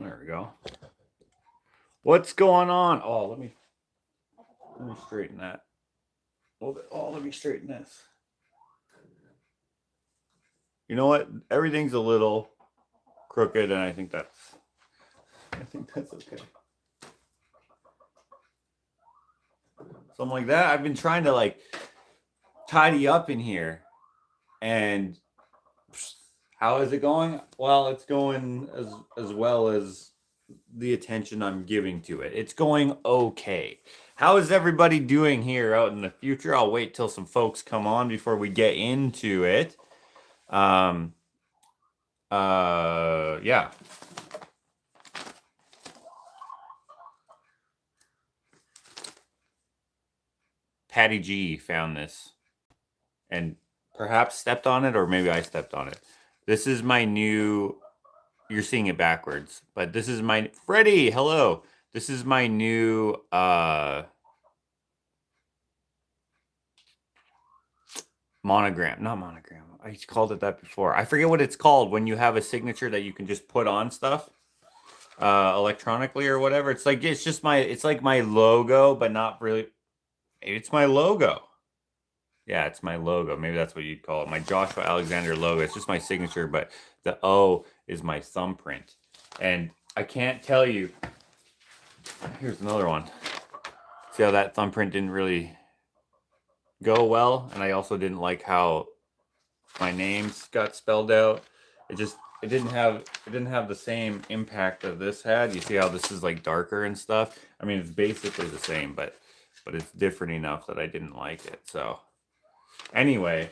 There we go. What's going on? Oh, let me straighten that a little bit. Oh, let me straighten this. You know what? Everything's a little crooked, and I think that's okay. Something like that. I've been trying to like tidy up in here, and how is it going? Well, it's going as well as the attention I'm giving to it. It's going okay. How is everybody doing here out in the future? I'll wait till some folks come on before we get into it. Yeah. Patty G found this and perhaps stepped on it, or maybe I stepped on it. This is my new, you're seeing it backwards, but this is my, Freddie, hello. This is my new, monogram, not monogram. I called it that before. I forget what it's called when you have a signature that you can just put on stuff electronically or whatever. It's like, it's just my, it's like my logo, but not really. Maybe it's my logo. Yeah, it's my logo. Maybe that's what you'd call it. My Joshua Alexander logo. It's just my signature, but the O is my thumbprint. And I can't tell you. Here's another one. See how that thumbprint didn't really go well? And I also didn't like how my names got spelled out. It didn't have the same impact that this had. You see how this is like darker and stuff? I mean, it's basically the same, but it's different enough that I didn't like it. So anyway,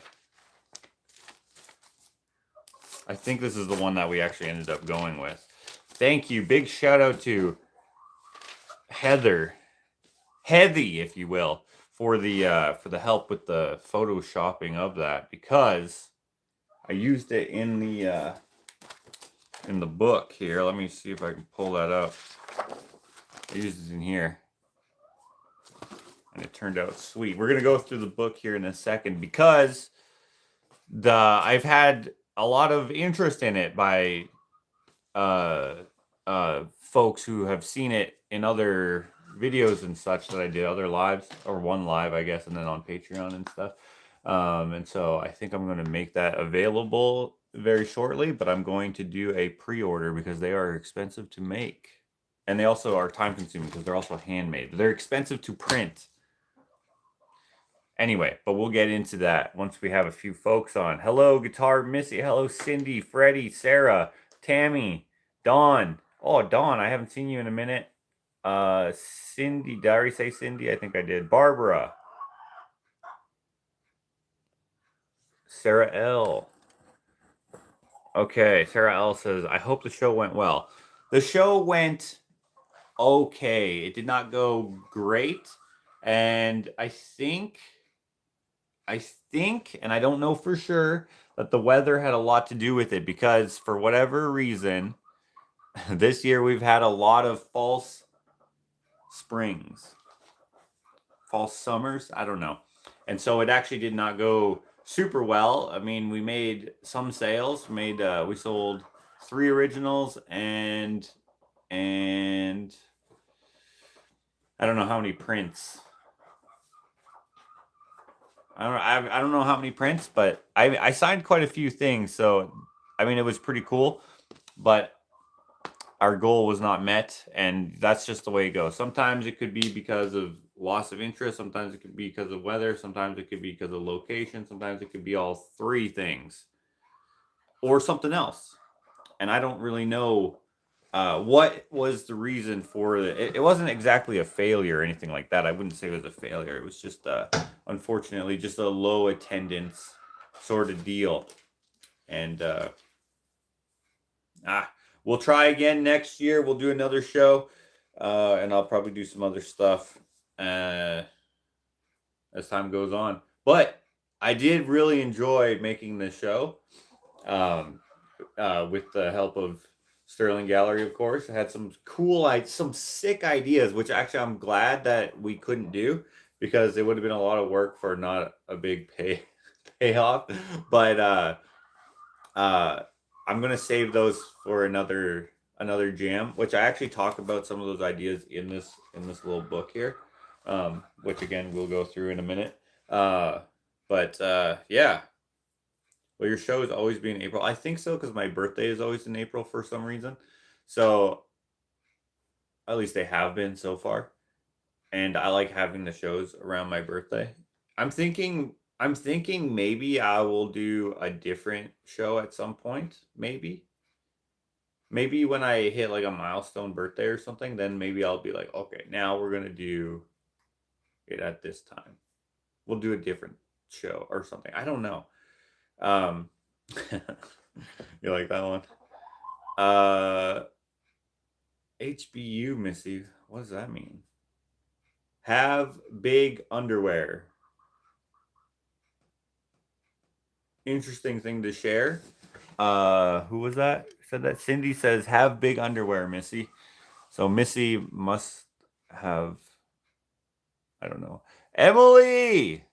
I think this is the one that we actually ended up going with. Thank you. Big shout out to Heather, if you will, for the help with the photoshopping of that, because I used it in the book here. Let me see if I can pull that up. I used it in here, and it turned out sweet. We're gonna go through the book here in a second, because I've had a lot of interest in it by folks who have seen it in other videos and such that I did, other lives, or one live, I guess, and then on Patreon and stuff. And so I think I'm going to make that available very shortly, but I'm going to do a pre-order because they are expensive to make. And they also are time consuming because they're also handmade. They're expensive to print. Anyway, but we'll get into that once we have a few folks on. Hello, Guitar Missy. Hello, Cindy, Freddie, Sarah, Tammy, Dawn. Oh, Dawn, I haven't seen you in a minute. Cindy, did I already say Cindy? I think I did. Barbara. Sarah L. Okay, Sarah L says, I hope the show went well. The show went okay. It did not go great. And I think, and I don't know for sure, that the weather had a lot to do with it, because for whatever reason, this year we've had a lot of false springs, false summers. I don't know. And so it actually did not go super well. I mean, we made some sales. We sold 3 originals and I don't know how many prints. I don't know how many prints, but I signed quite a few things. So, I mean, it was pretty cool, but our goal was not met, and that's just the way it goes. Sometimes it could be because of loss of interest. Sometimes it could be because of weather. Sometimes it could be because of location. Sometimes it could be all 3 things or something else. And I don't really know what was the reason for it. It wasn't exactly a failure or anything like that. I wouldn't say it was a failure. It was just, unfortunately, just a low attendance sort of deal. And we'll try again next year. We'll do another show, and I'll probably do some other stuff as time goes on. But I did really enjoy making this show, with the help of Sterling Gallery, of course. I had some some sick ideas, which actually I'm glad that we couldn't do, because it would have been a lot of work for not a big payoff. But I'm gonna save those for another another jam, which I actually talk about some of those ideas in this little book here, which again we'll go through in a minute. Yeah. Well, your show is always be in April. I think so because my birthday is always in April for some reason. So at least they have been so far, and I like having the shows around my birthday. I'm thinking maybe I will do a different show at some point. Maybe when I hit like a milestone birthday or something, then maybe I'll be like, okay, now we're gonna do it at this time. We'll do a different show or something. I don't know. Um, you like that one? HBU, Missy. What does that mean? Have big underwear. Interesting thing to share. Who was that? Said that Cindy says have big underwear, Missy. So Missy must have, I don't know. Emily,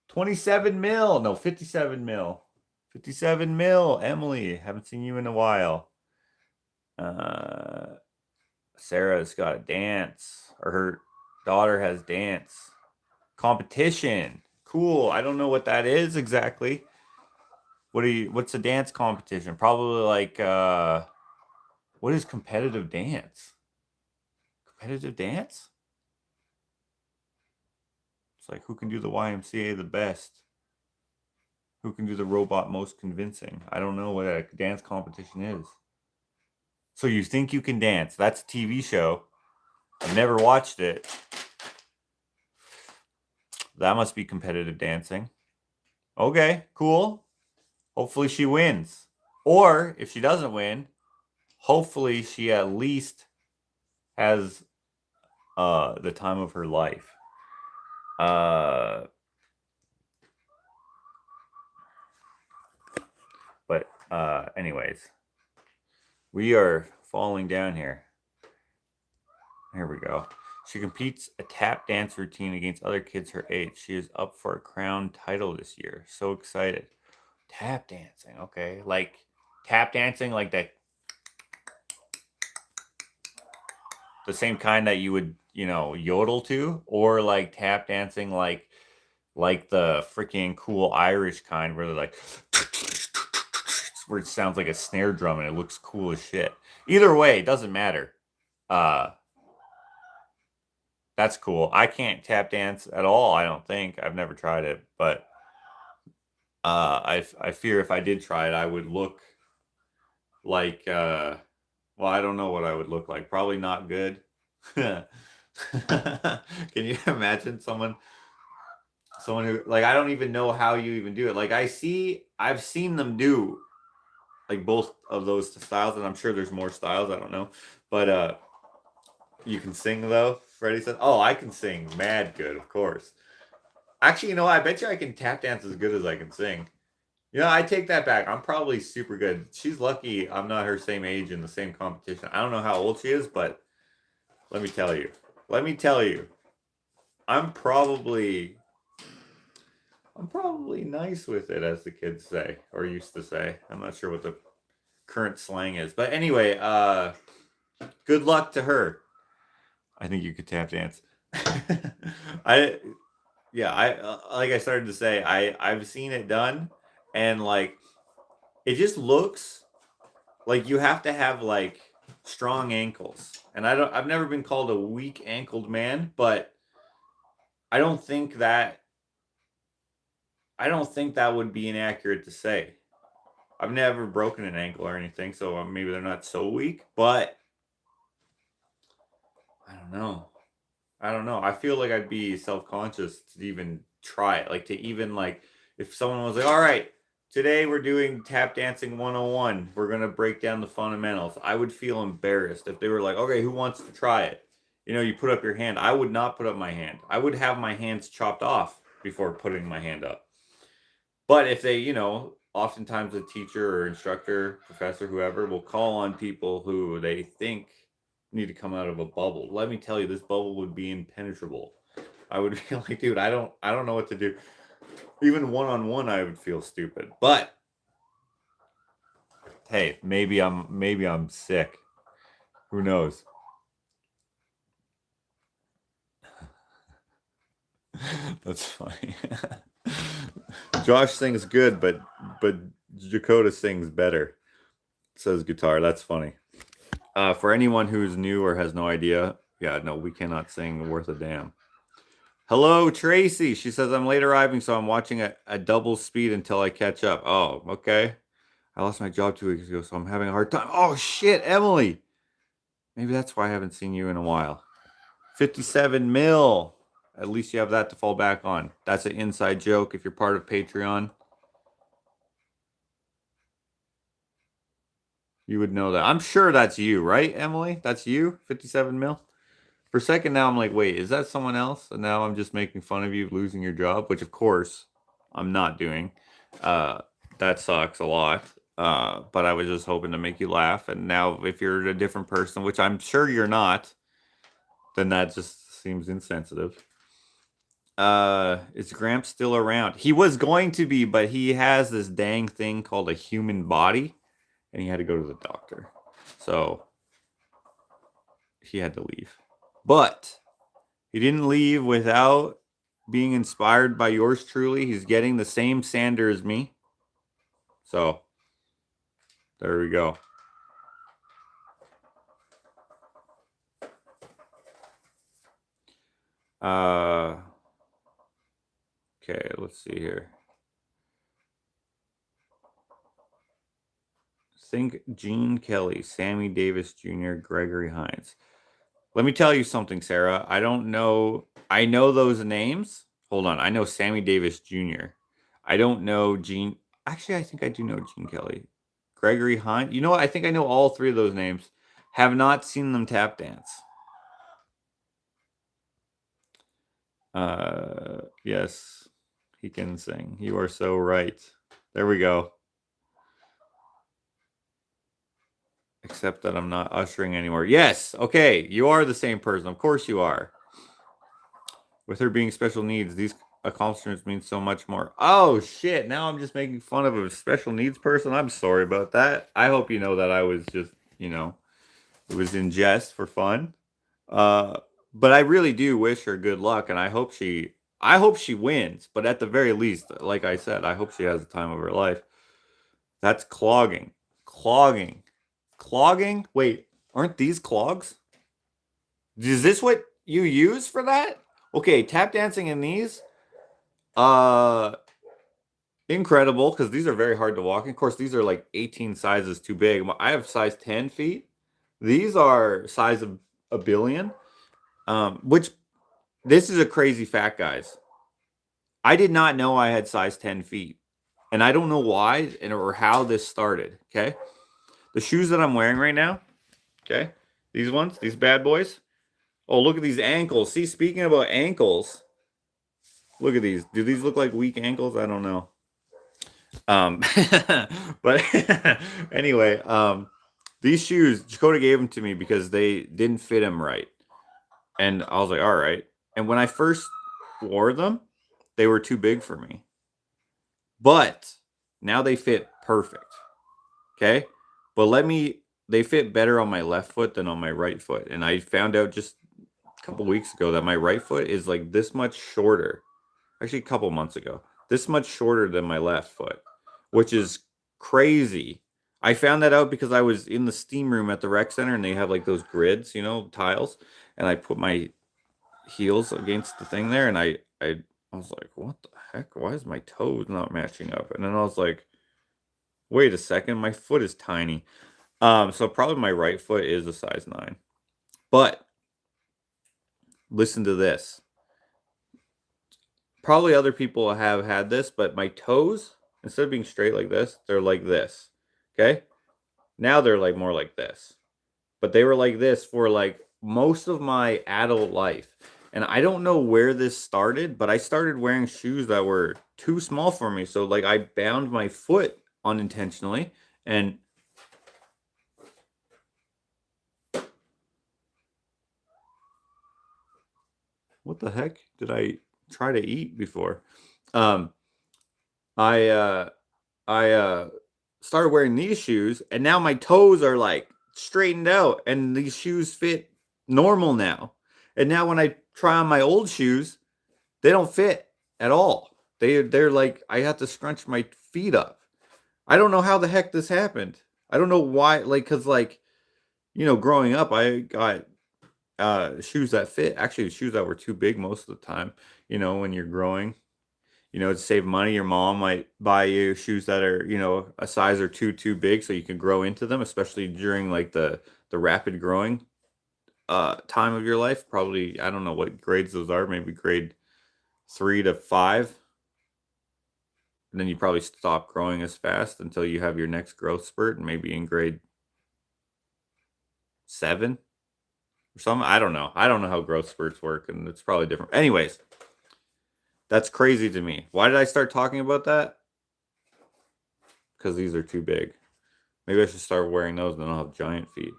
27 mil. No, 57 mil. 57 mil. Emily, haven't seen you in a while. Sarah's got a dance, or her daughter has dance competition. Cool. I don't know what that is exactly. What's a dance competition? Probably like what is competitive dance? Competitive dance? It's like who can do the YMCA the best? Who can do the robot most convincing? I don't know what a dance competition is. So you think you can dance? That's a TV show. I've never watched it. That must be competitive dancing. Okay, cool. Hopefully she wins. Or if she doesn't win, hopefully she at least has the time of her life. But anyways, we are falling down here. Here we go. She competes a tap dance routine against other kids her age. She is up for a crown title this year. So excited. Tap dancing. Okay. Like tap dancing like that. The same kind that you would, yodel to, or like tap dancing like the freaking cool Irish kind where they're like where it sounds like a snare drum and it looks cool as shit. Either way, it doesn't matter. That's cool. I can't tap dance at all, I don't think. I've never tried it, but I fear if I did try it, I would look like well, I don't know what I would look like. Probably not good. Can you imagine someone who like I don't even know how you even do it. Like I've seen them do like both of those styles, and I'm sure there's more styles, I don't know. But you can sing though. Freddie said, "Oh, I can sing mad good, of course." Actually, I bet you I can tap dance as good as I can sing. I take that back. I'm probably super good. She's lucky I'm not her same age in the same competition. I don't know how old she is, but let me tell you. I'm probably nice with it, as the kids say, or used to say. I'm not sure what the current slang is. But anyway, good luck to her. I think you could tap dance. I like I started to say, I've seen it done, and like it just looks like you have to have like strong ankles. And I've never been called a weak ankled man, but I don't think that would be inaccurate to say. I've never broken an ankle or anything, so maybe they're not so weak, but I don't know. I feel like I'd be self-conscious to even try it. Like to even like if someone was like, "All right, today we're doing tap dancing 101. We're going to break down the fundamentals." I would feel embarrassed if they were like, "Okay, who wants to try it?" You put up your hand. I would not put up my hand. I would have my hands chopped off before putting my hand up. But if they, oftentimes a teacher or instructor, professor, whoever will call on people who they think need to come out of a bubble. Let me tell you, this bubble would be impenetrable. I would feel like, dude, I don't know what to do. Even one-on-one, I would feel stupid. But hey, maybe I'm sick. Who knows? That's funny. Josh sings good, but Dakota sings better. Says guitar. That's funny. For anyone who's new or has no idea, yeah, no, we cannot sing worth a damn. Hello, Tracy. She says, I'm late arriving, so I'm watching at double speed until I catch up. Oh, okay. I lost my job 2 weeks ago, so I'm having a hard time. Oh, shit, Emily. Maybe that's why I haven't seen you in a while. 57 mil. At least you have that to fall back on. That's an inside joke if you're part of Patreon. You would know that. I'm sure that's you, right, Emily? That's you? 57 mil? For a second now, I'm like, wait, is that someone else? And now I'm just making fun of you losing your job, which, of course, I'm not doing. That sucks a lot. But I was just hoping to make you laugh. And now if you're a different person, which I'm sure you're not, then that just seems insensitive. Is Gramps still around? He was going to be, but he has this dang thing called a human body, and he had to go to the doctor. So he had to leave. But he didn't leave without being inspired by yours truly. He's getting the same sander as me. So there we go. Okay, let's see here. Think Gene Kelly, Sammy Davis Jr., Gregory Hines. Let me tell you something, Sarah. I don't know. I know those names. Hold on. I know Sammy Davis Jr. I don't know Gene. Actually, I think I do know Gene Kelly. Gregory Hines. You know what? I think I know all three of those names. Have not seen them tap dance. Yes, he can sing. You are so right. There we go. Except that I'm not ushering anymore. Yes. Okay. You are the same person. Of course you are. With her being special needs, these accomplishments mean so much more. Oh, shit. Now I'm just making fun of a special needs person. I'm sorry about that. I hope you know that I was just, it was in jest for fun. But I really do wish her good luck, and I hope she wins. But at the very least, like I said, I hope she has the time of her life. That's clogging. Wait, aren't these clogs? Is this what you use for that? Okay, tap dancing in these. Incredible, because these are very hard to walk in. Of course, these are like 18 sizes too big. I have size 10 feet. These are size of a billion. Which this is a crazy fact, guys. I did not know I had size 10 feet. And I don't know why or how this started. Okay. The shoes that I'm wearing right now. Okay. These ones, these bad boys. Oh, look at these ankles. See, speaking about ankles, look at these. Do these look like weak ankles? I don't know. But anyway, these shoes, Dakota gave them to me because they didn't fit him right. And I was like, all right. And when I first wore them, they were too big for me. But now they fit perfect. Okay? But they fit better on my left foot than on my right foot. And I found out just a couple weeks ago that my right foot is like this much shorter. Actually, a couple months ago. This much shorter than my left foot, which is crazy. I found that out because I was in the steam room at the rec center and they have like those grids, tiles. And I put my heels against the thing there and I was like, what the heck? Why is my toes not matching up? And then I was like, wait a second, my foot is tiny. So probably my right foot is a size 9. But listen to this. Probably other people have had this, but my toes, instead of being straight like this, they're like this. Okay? Now they're like more like this. But they were like this for like most of my adult life. And I don't know where this started, but I started wearing shoes that were too small for me. So like I bound my foot unintentionally and what the heck did I try to eat before? I started wearing these shoes and now my toes are like straightened out, and these shoes fit normal now. And now when I try on my old shoes, they don't fit at all. They're like, I have to scrunch my feet up. I don't know how the heck this happened. I don't know why, like, cause like, growing up, I got shoes that fit. Actually, shoes that were too big most of the time. When you're growing, to save money, your mom might buy you shoes that are, a size or two too big so you can grow into them, especially during like the rapid growing time of your life. Probably, I don't know what grades those are, maybe grade 3 to 5. And then you probably stop growing as fast until you have your next growth spurt, and maybe in grade 7 or something. I don't know. I don't know how growth spurts work, and it's probably different. Anyways, that's crazy to me. Why did I start talking about that? Because these are too big. Maybe I should start wearing those, then I'll have giant feet.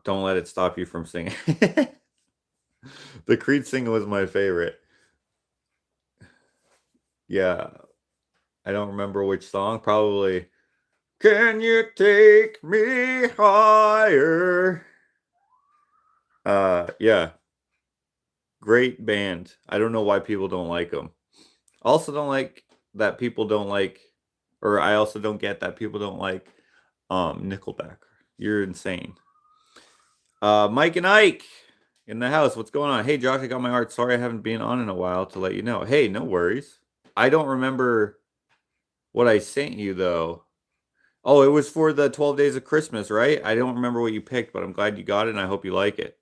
Don't let it stop you from singing. The Creed singing was my favorite. Yeah. I don't remember which song. Probably, "Can you take me higher?" Yeah. Great band. I don't know why people don't like them. Also don't like that people don't like, or I also don't get that people don't like Nickelback. You're insane. Mike and Ike in the house. What's going on? Hey, Josh, I got my art. Sorry I haven't been on in a while to let you know. Hey, no worries. I don't remember what I sent you, though. Oh, it was for the 12 Days of Christmas, right? I don't remember what you picked, but I'm glad you got it, and I hope you like it.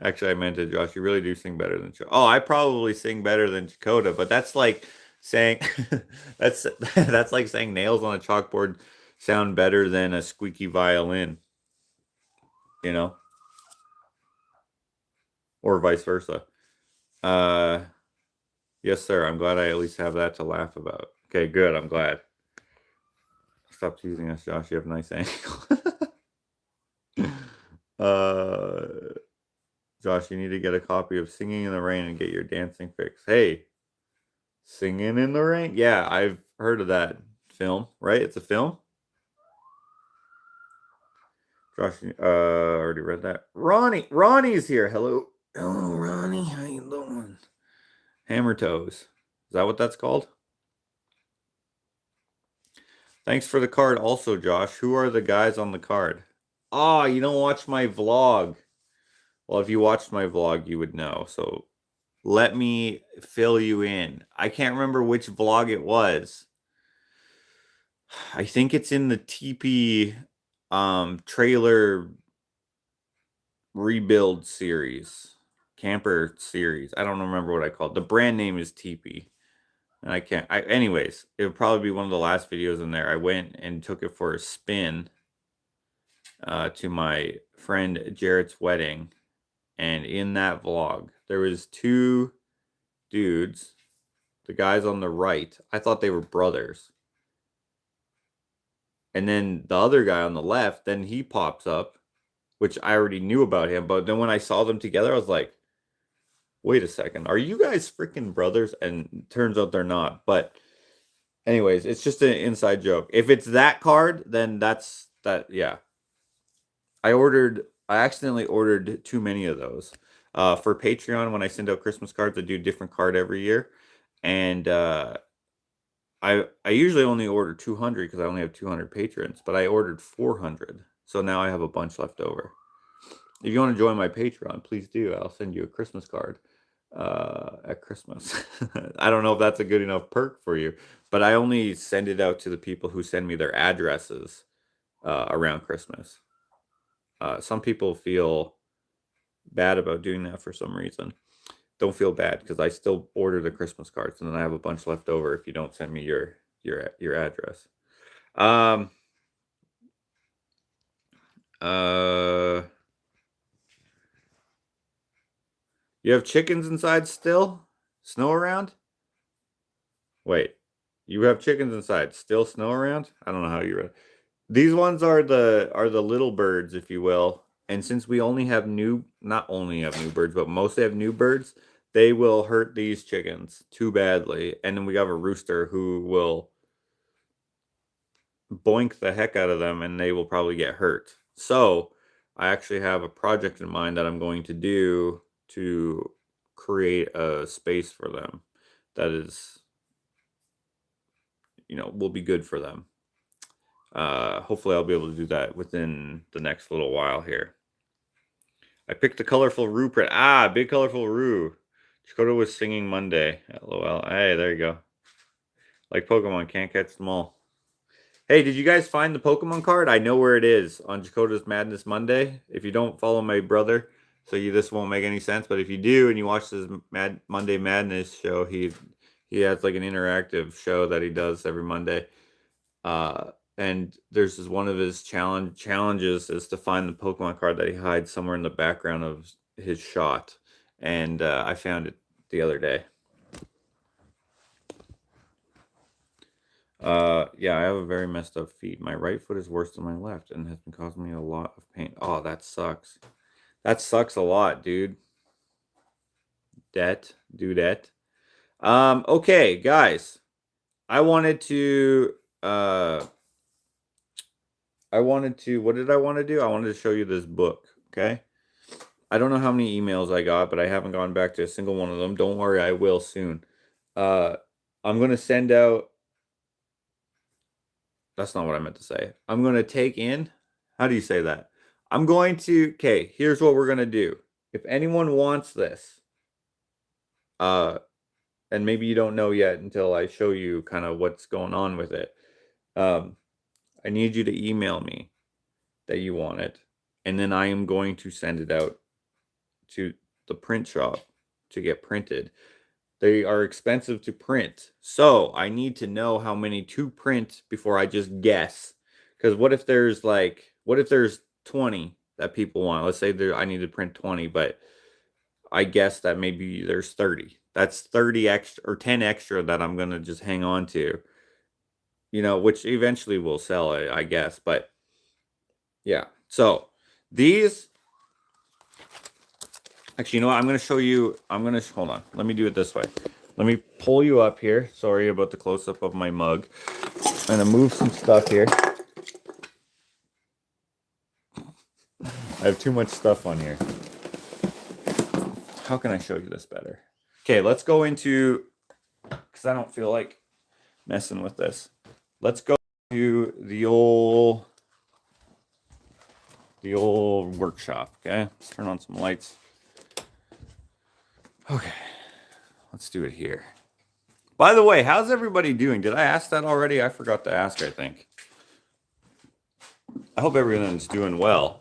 Actually, I meant it, Josh. You really do sing better than Chakota. Oh, I probably sing better than Chakota, but that's like saying that's like saying nails on a chalkboard sound better than a squeaky violin, or vice versa. Yes, sir. I'm glad I at least have that to laugh about. Okay, good. I'm glad. Stop teasing us, Josh. You have a nice ankle. Josh, you need to get a copy of Singing in the Rain and get your dancing fix. Hey, Singing in the Rain? Yeah, I've heard of that film, right? It's a film? Josh, already read that. Ronnie's here. Hello. Hello, Ronnie. How you doing? Hammer Toes. Is that what that's called? Thanks for the card also, Josh. Who are the guys on the card? Oh, you don't watch my vlog. Well, if you watched my vlog, you would know. So let me fill you in. I can't remember which vlog it was. I think it's in the TP trailer rebuild series, camper series. I don't remember what I called it. The brand name is TP. And anyways, it would probably be one of the last videos in there. I went and took it for a spin to my friend Jarrett's wedding. And in that vlog, there was 2 dudes, the guys on the right. I thought they were brothers. And then the other guy on the left, then he pops up, which I already knew about him. But then when I saw them together, I was like, wait a second, are you guys freaking brothers? And turns out they're not. But anyways, it's just an inside joke. If it's that card, then that's that. Yeah. I accidentally ordered too many of those. For Patreon, when I send out Christmas cards, I do a different card every year. And I usually only order 200 because I only have 200 patrons, but I ordered 400. So now I have a bunch left over. If you want to join my Patreon, please do. I'll send you a Christmas card at Christmas. I don't know if that's a good enough perk for you, but I only send it out to the people who send me their addresses around Christmas. Some people feel bad about doing that for some reason. Don't feel bad because I still order the Christmas cards, and then I have a bunch left over if you don't send me your address. You have chickens inside still? Snow around? Wait, you have chickens inside. Still snow around? I don't know how you read. These ones are the little birds, if you will. And since we only have not only have new birds, but mostly have new birds, they will hurt these chickens too badly. And then we have a rooster who will boink the heck out of them, and they will probably get hurt. So I actually have a project in mind that I'm going to do to create a space for them that is, will be good for them. Hopefully I'll be able to do that within the next little while here. I picked the colorful Roo print. Big colorful Roo. Dakota was singing Monday. LOL. Hey, there you go. Like Pokemon, can't catch them all. Hey, did you guys find the Pokemon card? I know where it is on Dakota's Madness Monday. If you don't follow my brother, this won't make any sense. But if you do and you watch this Monday Madness show, he has like an interactive show that he does every Monday. And there's one of his challenges is to find the Pokemon card that he hides somewhere in the background of his shot. And I found it the other day. Yeah, I have a very messed up feet. My right foot is worse than my left and has been causing me a lot of pain. Oh, that sucks. That sucks a lot, dude. Dudette. Okay, guys. I wanted to, what did I want to do? I wanted to show you this book, okay? I don't know how many emails I got, but I haven't gone back to a single one of them. Don't worry, I will soon. I'm going to send out, that's not what I meant to say. I'm going to take in, how do you say that? I'm going to, okay, here's what we're going to do. If anyone wants this, and maybe you don't know yet until I show you kind of what's going on with it, I need you to email me that you want it, and then I am going to send it out to the print shop to get printed. They are expensive to print, so I need to know how many to print before I just guess. Because what if there's 20 that people want? Let's say I need to print 20, but I guess that maybe there's 30. That's 30 extra or 10 extra that I'm gonna just hang on to. Which eventually will sell, I guess. But yeah, so these. Actually, you know what? I'm going to show you. Hold on. Let me do it this way. Let me pull you up here. Sorry about the close-up of my mug. I'm going to move some stuff here. I have too much stuff on here. How can I show you this better? Okay, let's go into, because I don't feel like messing with this. Let's go to the old workshop, okay? Let's turn on some lights. Okay, let's do it here. By the way, how's everybody doing? Did I ask that already? I forgot to ask, I think. I hope everyone's doing well.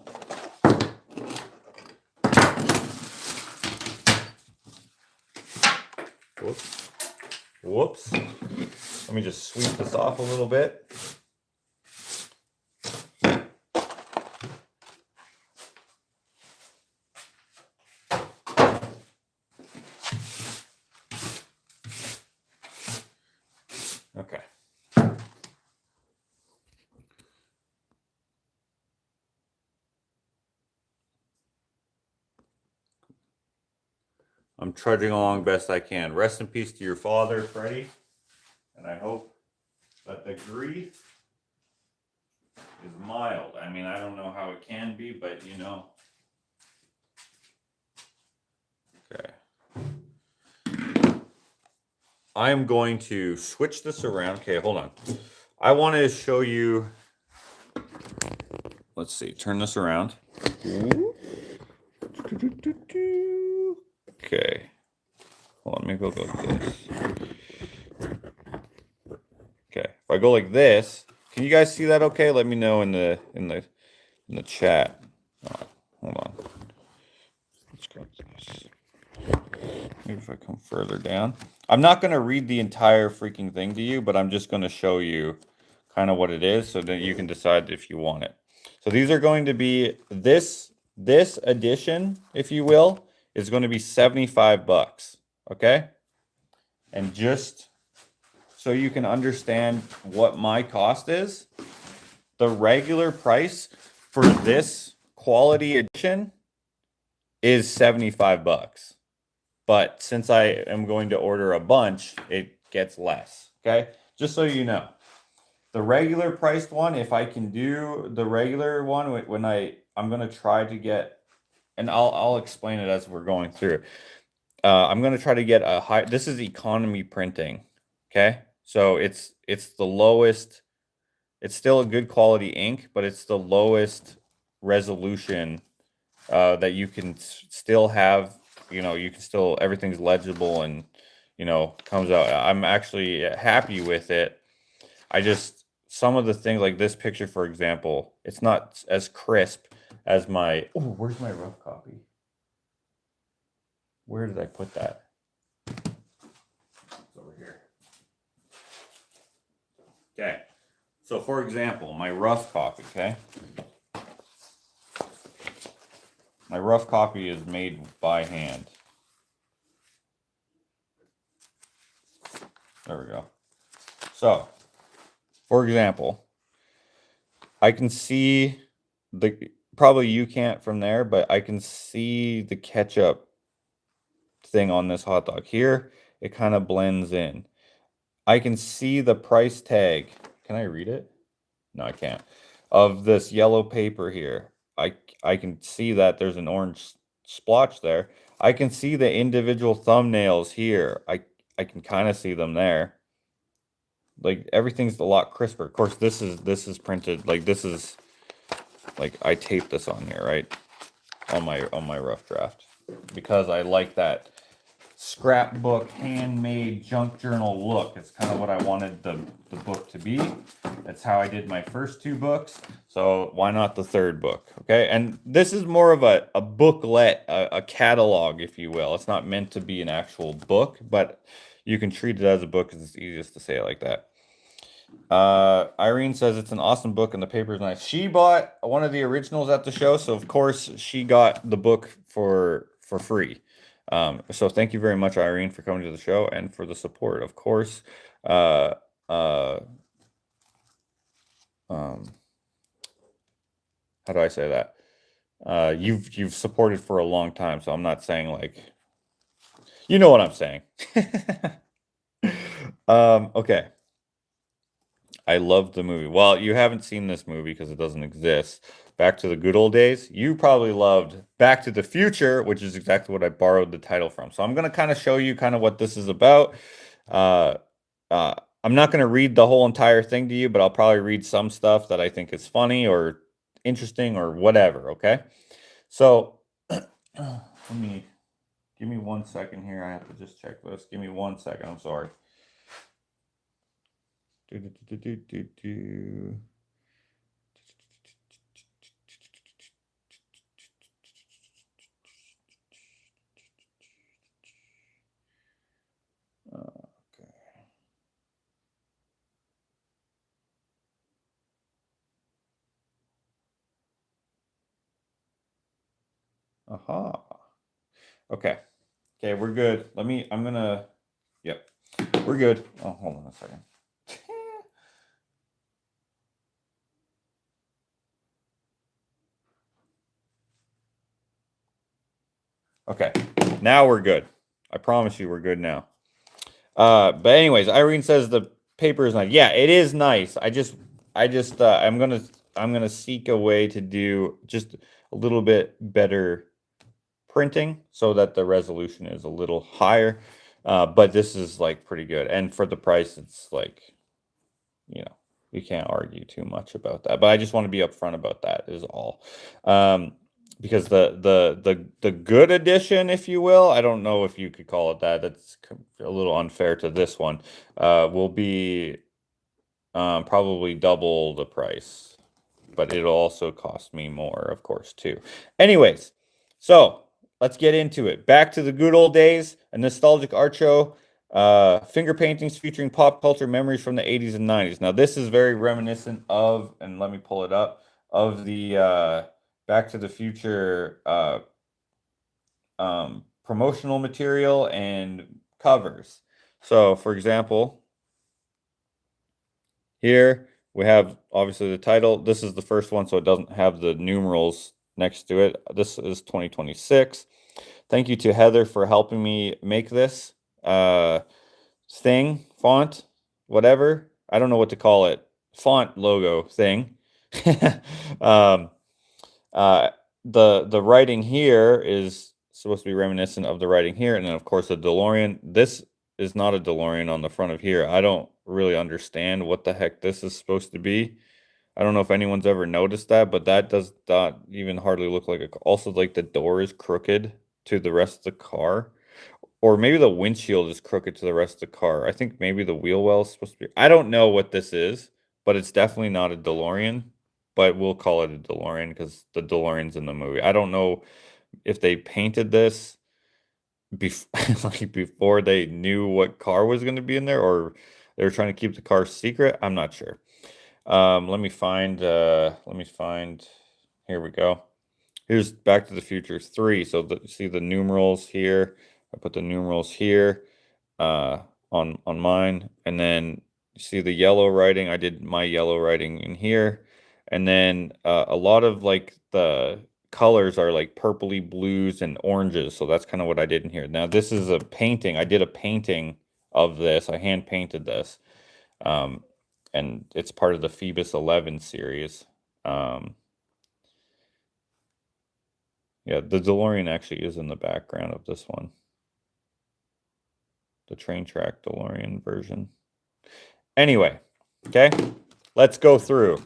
Whoops. Let me just sweep this off a little bit. Okay. I'm trudging along best I can. Rest in peace to your father, Freddie. And I hope that the grief is mild. I mean, I don't know how it can be, but Okay. I'm going to switch this around. Okay, hold on. I want to show you. Let's see. Turn this around. Okay. Hold on. Maybe I'll go like this. Okay. If I go like this, can you guys see that? Okay. Let me know in the chat. Hold on. Let's go like this. Maybe if I come further down. I'm not going to read the entire freaking thing to you, but I'm just going to show you kind of what it is so that you can decide if you want it. So these are going to be this edition, if you will, is going to be $75, okay? And just so you can understand what my cost is, the regular price for this quality edition is $75. but since I am going to order a bunch, it gets less. Okay, just so you know. The regular priced one, if I can do the regular one, when I'm gonna try to get, and I'll explain it as we're going through. I'm gonna try to get a high. This is economy printing. Okay, so it's the lowest. It's still a good quality ink, but it's the lowest resolution that you can still have. You can still, everything's legible and comes out. I'm actually happy with it. I just, some of the things like this picture, for example, it's not as crisp as my. Oh, where's my rough copy? Where did I put that? It's over here. Okay. So for example, my rough copy, okay? My rough copy is made by hand. There we go. So, for example, I can see probably you can't from there, but I can see the ketchup thing on this hot dog here. It kind of blends in. I can see the price tag. Can I read it? No, I can't. Of this yellow paper here. I can see that there's an orange splotch there. I can see the individual thumbnails here. I can kind of see them there. Like everything's a lot crisper. Of course, this is printed like this is like I taped this on here, right? On my rough draft because I like that scrapbook, handmade junk journal look. It's kind of what I wanted the book to be. That's how I did my first two books. So why not the third book? Okay. And this is more of a booklet, a catalog, if you will. It's not meant to be an actual book, but you can treat it as a book because it's easiest to say it like that. Irene says it's an awesome book and the paper is nice. She bought one of the originals at the show, so of course she got the book for free. So thank you very much, Irene, for coming to the show and for the support. Of course, how do I say that? You've supported for a long time, so I'm not saying like, you know what I'm saying. Okay. I love the movie. Well, you haven't seen this movie because it doesn't exist. Back to the Good Old Days. You probably loved Back to the Future, which is exactly what I borrowed the title from. So I'm going to kind of show you kind of what this is about. I'm not going to read the whole entire thing to you, but I'll probably read some stuff that I think is funny or interesting or whatever, okay? So give me 1 second here. I have to just check this. Give me 1 second. I'm sorry. Okay. Aha. Okay. Okay, we're good. Yep. We're good. Oh, hold on a second. Okay, now we're good. I promise you we're good now. But anyways, Irene says the paper is nice. Yeah, it is nice. I'm gonna seek a way to do just a little bit better printing so that the resolution is a little higher. But this is like pretty good. And for the price, it's like, we can't argue too much about that. But I just want to be upfront about that is all. Because the good edition, if you will, I don't know if you could call it that. That's a little unfair to this one. Will be probably double the price, but it'll also cost me more, of course, too. Anyways, so let's get into it. Back to the Good Old Days, a nostalgic art show. Finger paintings featuring pop culture memories from the 80s and 90s. Now, this is very reminiscent of, and let me pull it up, of the Back to the Future promotional material and covers. So, for example, here we have obviously the title. This is the first one, so it doesn't have the numerals next to it. This is 2026. Thank you to Heather for helping me make this thing, font, whatever. I don't know what to call it. Font logo thing. um, the writing here is supposed to be reminiscent of the writing here, and then of course the DeLorean. This is not a DeLorean on the front of here. I don't really understand what the heck this is supposed to be. I don't know if anyone's ever noticed that, but that does not even hardly look like a. Also, like the door is crooked to the rest of the car, or maybe the windshield is crooked to the rest of the car. I think maybe the wheel well is supposed to be. I don't know what this is, but it's definitely not a DeLorean. But we'll call it a DeLorean because the DeLorean's in the movie. I don't know if they painted this like before they knew what car was going to be in there, or they were trying to keep the car secret. I'm not sure. Let me find. Here we go. Here's Back to the Future 3. So see the numerals here. I put the numerals here on mine, and then you see the yellow writing. I did my yellow writing in here, and then a lot of like the colors are like purpley blues and oranges. So that's kind of what I did in here. Now this is a painting. I did a painting of this. I hand painted this, and it's part of the Phoebus 11 series. Yeah, the DeLorean actually is in the background of this one. The train track DeLorean version. Anyway, okay, let's go through.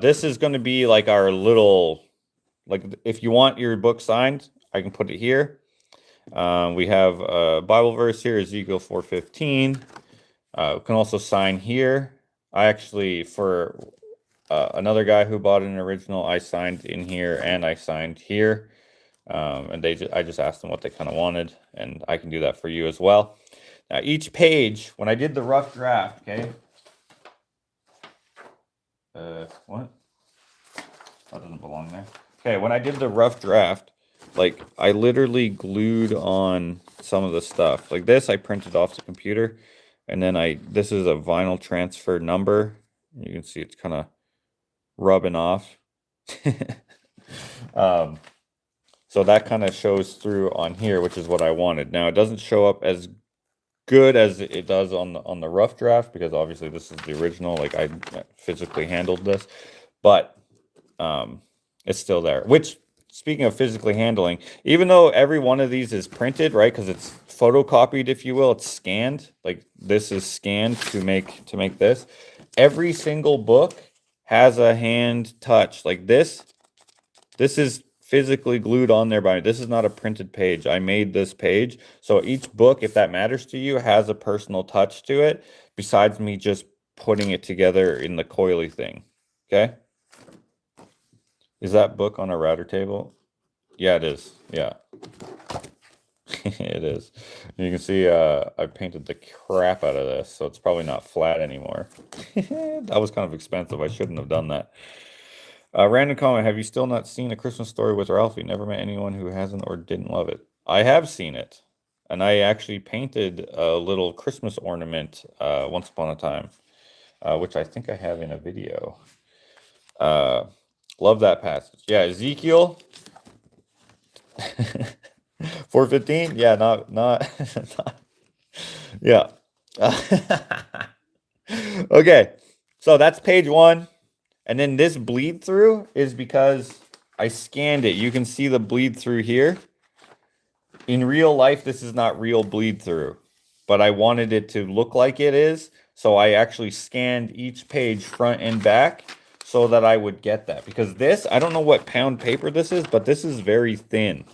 This is going to be like our little, like if you want your book signed, I can put it here. We have a Bible verse here, Ezekiel 4:15. We can also sign here. I actually, for another guy who bought an original, I signed in here and I signed here. And I just asked them what they kind of wanted, and I can do that for you as well. Now, each page, when I did the rough draft, okay. What? That doesn't belong there. Okay, when I did the rough draft, like I literally glued on some of the stuff. Like this, I printed off the computer, and then this is a vinyl transfer number. You can see it's kind of rubbing off. So that kind of shows through on here, which is what I wanted. Now it doesn't show up as good as it does on the rough draft, because obviously this is the original. Like I physically handled this, but it's still there. Which, speaking of physically handling, even though every one of these is printed, right? Because it's photocopied, if you will, it's scanned. Like this is scanned to make this. Every single book has a hand touch. Like this is physically glued on there by me. This is not a printed page. I made this page. So each book, if that matters to you, has a personal touch to it, besides me just putting it together in the coily thing. Okay? Is that book on a router table? Yeah, it is. Yeah. It is. You can see I painted the crap out of this, so it's probably not flat anymore. That was kind of expensive. I shouldn't have done that. Random comment, have you still not seen A Christmas Story with Ralphie? Never met anyone who hasn't or didn't love it. I have seen it, and I actually painted a little Christmas ornament once upon a time, which I think I have in a video. Love that passage. Yeah, Ezekiel 4:15. Yeah, not yeah. Okay, so that's page 1. And then this bleed through is because I scanned it. You can see the bleed through here. In real life, this is not real bleed through, but I wanted it to look like it is. So I actually scanned each page front and back so that I would get that. Because this, I don't know what pound paper this is, but this is very thin.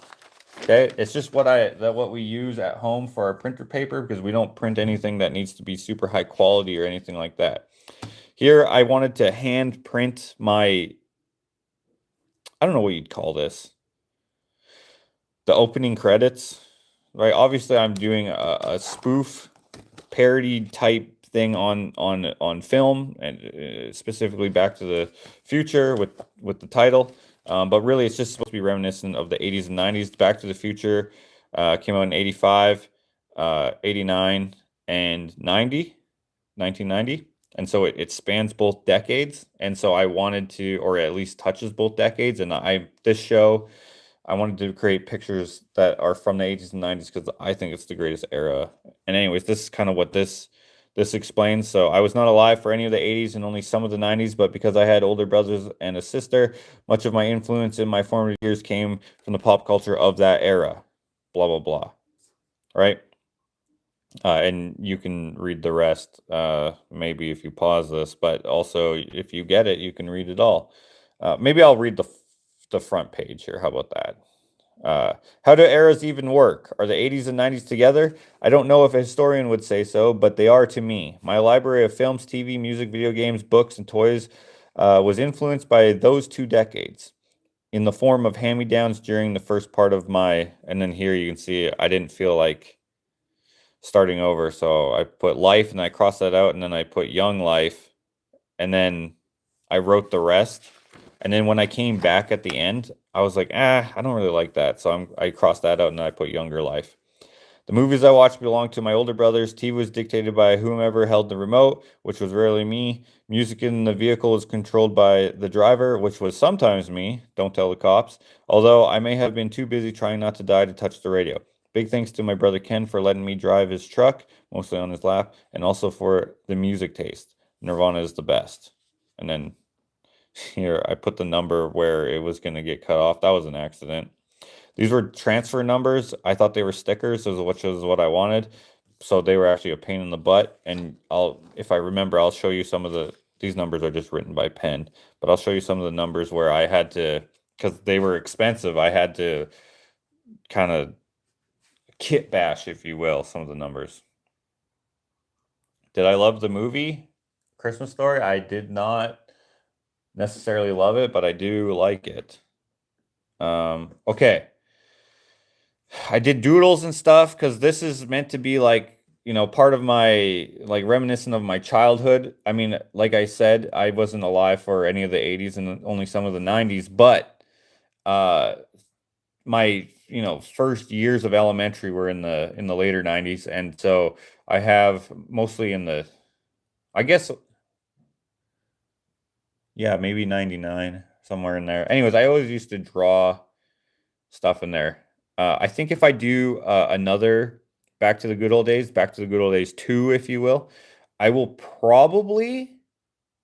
Okay, it's just what we use at home for our printer paper, because we don't print anything that needs to be super high quality or anything like that. Here, I wanted to hand print my, I don't know what you'd call this, the opening credits, right? Obviously, I'm doing a spoof parody type thing on film, and specifically Back to the Future with the title. But really, it's just supposed to be reminiscent of the 80s and 90s. Back to the Future came out in 85, 89, and 1990. And so it spans both decades. And so I wanted to, or at least touches both decades. And this show, I wanted to create pictures that are from the 80s and 90s because I think it's the greatest era. And anyways, this is kind of what this explains. So I was not alive for any of the 80s and only some of the 90s, but because I had older brothers and a sister, much of my influence in my formative years came from the pop culture of that era. Blah blah blah. Right? And you can read the rest, maybe if you pause this, but also if you get it, you can read it all. Maybe I'll read the front page here. How about that? How do eras even work? Are the 80s and 90s together? I don't know if a historian would say so, but they are to me. My library of films, TV, music, video games, books, and toys was influenced by those 2 decades in the form of hand-me-downs during the first part of my, and then here you can see I didn't feel like starting over, so I put life and I crossed that out, and then I put young life, and then I wrote the rest. And then when I came back at the end, I was like, I don't really like that. So I crossed that out and I put younger life. The movies I watched belonged to my older brothers. TV was dictated by whomever held the remote, which was rarely me. Music in the vehicle was controlled by the driver, which was sometimes me. Don't tell the cops. Although I may have been too busy trying not to die to touch the radio. Big thanks to my brother Ken for letting me drive his truck, mostly on his lap, and also for the music taste. Nirvana is the best. And then here, I put the number where it was going to get cut off. That was an accident. These were transfer numbers. I thought they were stickers, which was what I wanted. So they were actually a pain in the butt. And if I remember, I'll show you some of these numbers are just written by pen, but I'll show you some of the numbers where I had to, because they were expensive, I had to kind of kit bash, if you will, some of the numbers. Did I love the movie Christmas Story? I did not necessarily love it, but I do like it. Okay. I did doodles and stuff because this is meant to be like, part of my, like, reminiscent of my childhood. I mean, like I said, I wasn't alive for any of the 80s and only some of the 90s, but uh my, first years of elementary were in the later 90s, and so I have mostly I guess, yeah, maybe 99, somewhere in there. Anyways, I always used to draw stuff in there. I think if I do another Back to the Good Old Days 2, if you will, I will probably,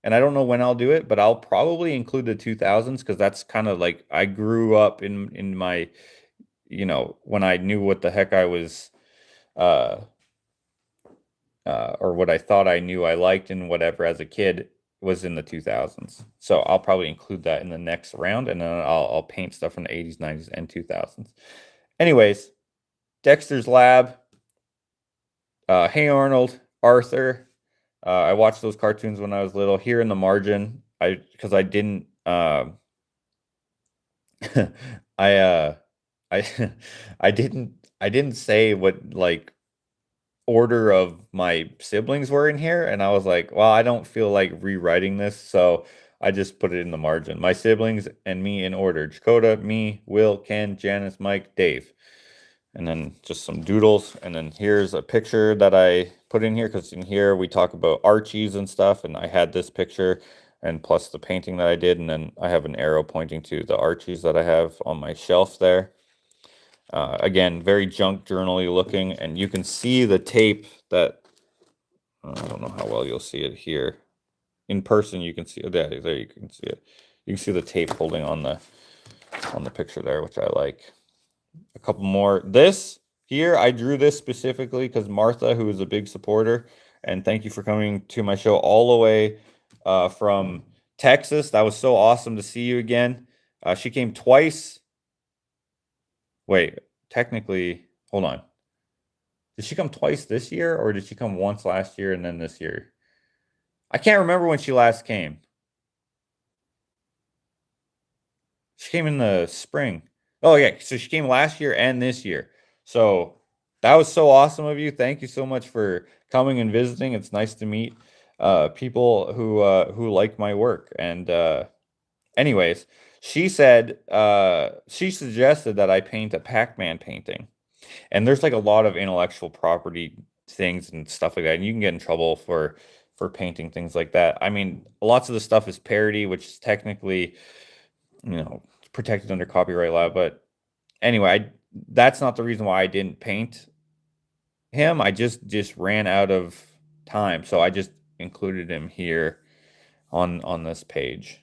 and I don't know when I'll do it, but I'll probably include the 2000s because that's kind of like I grew up in my, when I knew what the heck I was, uh, or what I thought I knew I liked and whatever as a kid was in the 2000s. So I'll probably include that in the next round, and then I'll paint stuff from the 80s, 90s, and 2000s. Anyways, Dexter's Lab, Hey Arnold, Arthur. I watched those cartoons when I was little. Here in the margin, because I didn't, I I I didn't say what, like, order of my siblings were in here, and I was like, well, I don't feel like rewriting this, so I just put it in the margin. My siblings and me in order: Dakota, me, Will, Ken, Janice, Mike, Dave. And then just some doodles, and then here's a picture that I put in here because in here we talk about Archies and stuff, and I had this picture and plus the painting that I did, and then I have an arrow pointing to the Archies that I have on my shelf there. Again, very junk journal-y looking, and you can see the tape that, I don't know how well you'll see it here. In person, you can see it. There you can see it. You can see the tape holding on the picture there, which I like. A couple more. This here, I drew this specifically because Martha, who is a big supporter, and thank you for coming to my show all the way from Texas. That was so awesome to see you again. She came twice. Wait, technically, hold on. Did she come twice this year, or did she come once last year and then this year? I can't remember when she last came. She came in the spring. Oh, yeah. So she came last year and this year. So that was so awesome of you. Thank you so much for coming and visiting. It's nice to meet people who like my work. And anyways, she said she suggested that I paint a Pac-Man painting. And there's like a lot of intellectual property things and stuff like that. And you can get in trouble for painting things like that. I mean, lots of the stuff is parody, which is technically, protected under copyright law, but anyway, that's not the reason why I didn't paint him. I just ran out of time, so I just included him here on this page.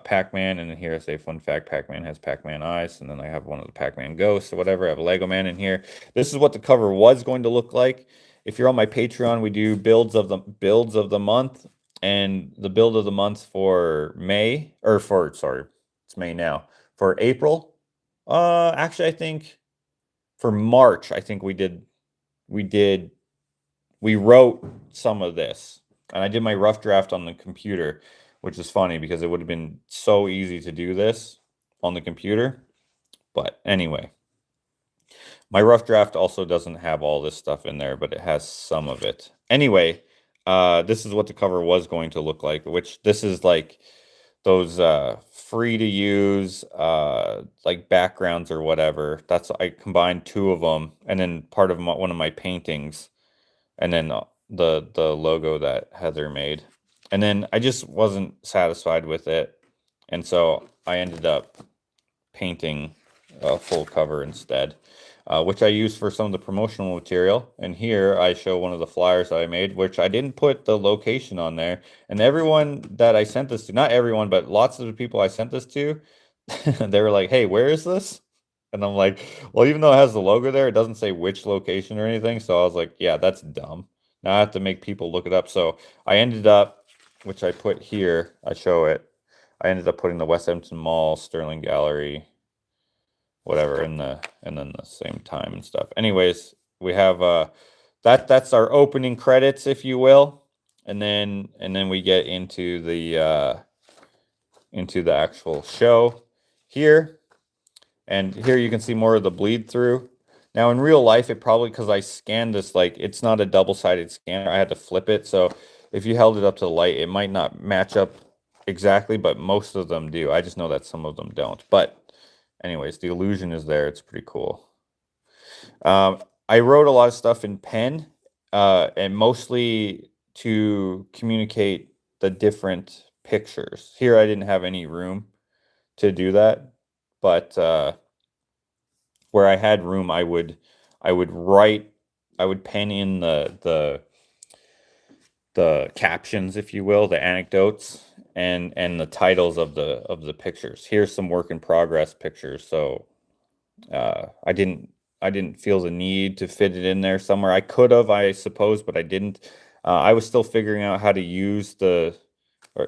Pac-Man, and then here I say, fun fact, Pac-Man has Pac-Man eyes, and then I have one of the Pac-Man ghosts or whatever. I have a Lego Man in here. This is what the cover was going to look like. If you're on my Patreon, we do builds of the month, and the build of the month for May, or for, sorry, it's May now. For April, actually, I think for March, I think we wrote some of this, and I did my rough draft on the computer, which is funny because it would have been so easy to do this on the computer. But anyway, my rough draft also doesn't have all this stuff in there, but it has some of it. Anyway, this is what the cover was going to look like, which this is like those free to use like backgrounds or whatever. That's, I combined two of them, and then part of one of my paintings, and then the logo that Heather made. And then I just wasn't satisfied with it, and so I ended up painting a full cover instead, which I used for some of the promotional material. And here I show one of the flyers that I made, which I didn't put the location on there. And everyone that I sent this to, not everyone, but lots of the people I sent this to, they were like, hey, where is this? And I'm like, well, even though it has the logo there, it doesn't say which location or anything. So I was like, yeah, that's dumb. Now I have to make people look it up. So I ended up, which I put here, I show it. I ended up putting the West Edmonton Mall, Sterling Gallery, whatever, and then the same time and stuff. Anyways, we have that's our opening credits, if you will. And then we get into the actual show here. And here you can see more of the bleed through. Now in real life, it probably, because I scanned this, like, it's not a double-sided scanner, I had to flip it. So if you held it up to the light, it might not match up exactly, but most of them do. I just know that some of them don't. But anyways, the illusion is there. It's pretty cool. I wrote a lot of stuff in pen, and mostly to communicate the different pictures. Here I didn't have any room to do that, but where I had room, I would pen in the captions, if you will, the anecdotes, and the titles of the pictures. Here's some work in progress pictures. So I didn't feel the need to fit it in there somewhere. I could have, I suppose, but I didn't. I was still figuring out how to use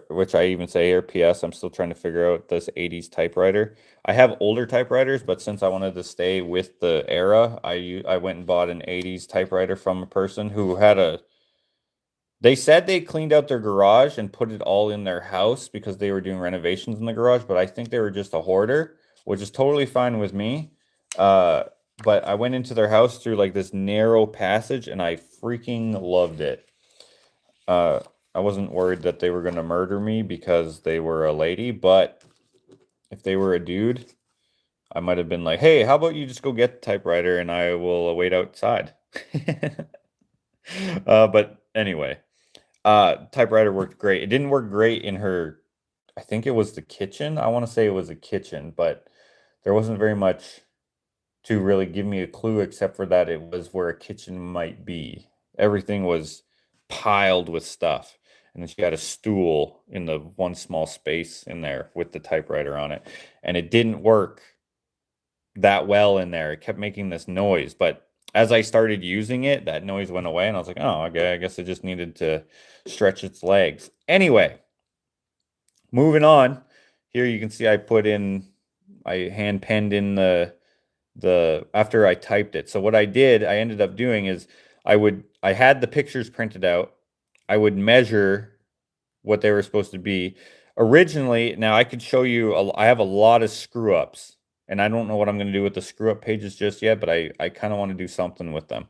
which I even say here, PS, I'm still trying to figure out this 80s typewriter. I have older typewriters, but since I wanted to stay with the era, I went and bought an 80s typewriter from a person who had they said they cleaned out their garage and put it all in their house because they were doing renovations in the garage, but I think they were just a hoarder, which is totally fine with me. But I went into their house through like this narrow passage, and I freaking loved it. I wasn't worried that they were going to murder me because they were a lady, but if they were a dude, I might have been like, hey, how about you just go get the typewriter and I will wait outside. But anyway, typewriter worked great. It didn't work great in her, I think it was the kitchen. I want to say it was a kitchen, but there wasn't very much to really give me a clue except for that it was where a kitchen might be. Everything was piled with stuff. And then she had a stool in the one small space in there with the typewriter on it. And it didn't work that well in there. It kept making this noise. But as I started using it, that noise went away. And I was like, oh, okay, I guess it just needed to stretch its legs. Anyway, moving on. Here you can see I hand penned in after I typed it. So what I ended up doing is I had the pictures printed out. I would measure what they were supposed to be. Originally, now I could show you, I have a lot of screw ups, and I don't know what I'm going to do with the screw up pages just yet, but I kind of want to do something with them.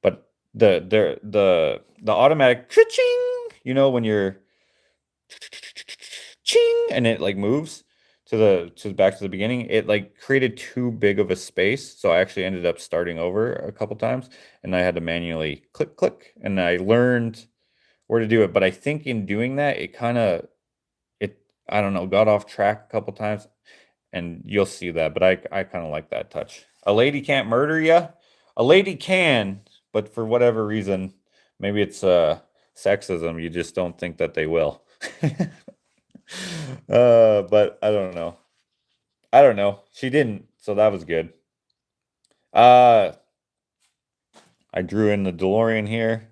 But the automatic ching, when you're ching, and it like moves to back to the beginning, it like created too big of a space. So I actually ended up starting over a couple times, and I had to manually click, and I learned where to do it. But I think in doing that, I don't know, got off track a couple times. And you'll see that, but I kind of like that touch. A lady can't murder you. A lady can, but for whatever reason, maybe it's sexism. You just don't think that they will. But I don't know. I don't know. She didn't, so that was good. I drew in the DeLorean here,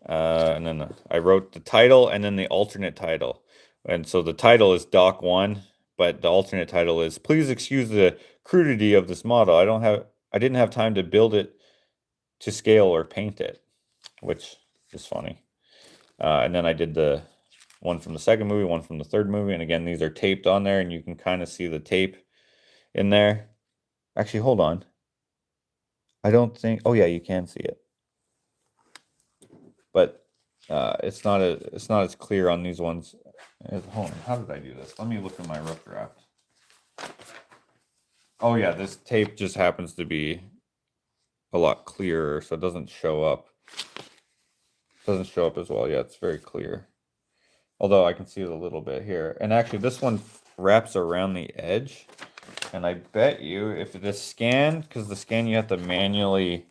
and then I wrote the title and then the alternate title. And so the title is Doc 1, but the alternate title is Please excuse the crudity of this model. I didn't have time to build it to scale or paint it, which is funny. And then I did the one from the second movie, one from the third movie, and again, these are taped on there, and you can kind of see the tape in there. Actually, hold on. I don't think. Oh yeah, you can see it, but it's not as clear on these ones. Hold on, how did I do this? Let me look at my rough draft. Oh yeah, this tape just happens to be a lot clearer, so it doesn't show up. Doesn't show up as well. Yeah, it's very clear. Although I can see it a little bit here. And actually, this one wraps around the edge. And I bet you, if it is scanned, because the scan you have to manually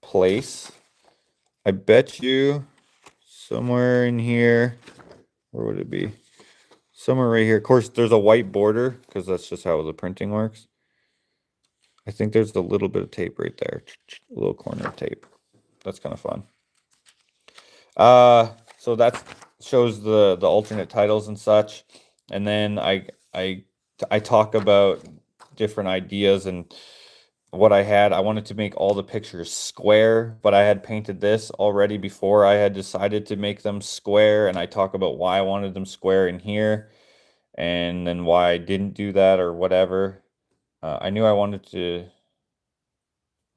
place, I bet you somewhere in here, where would it be? Somewhere right here. Of course, there's a white border, because that's just how the printing works. I think there's a little bit of tape right there. A little corner of tape. That's kind of fun. So that shows the alternate titles and such. And then I talk about different ideas and what I had. I wanted to make all the pictures square, but I had painted this already before I had decided to make them square, and I talk about why I wanted them square in here and then why I didn't do that or whatever. I knew I wanted to.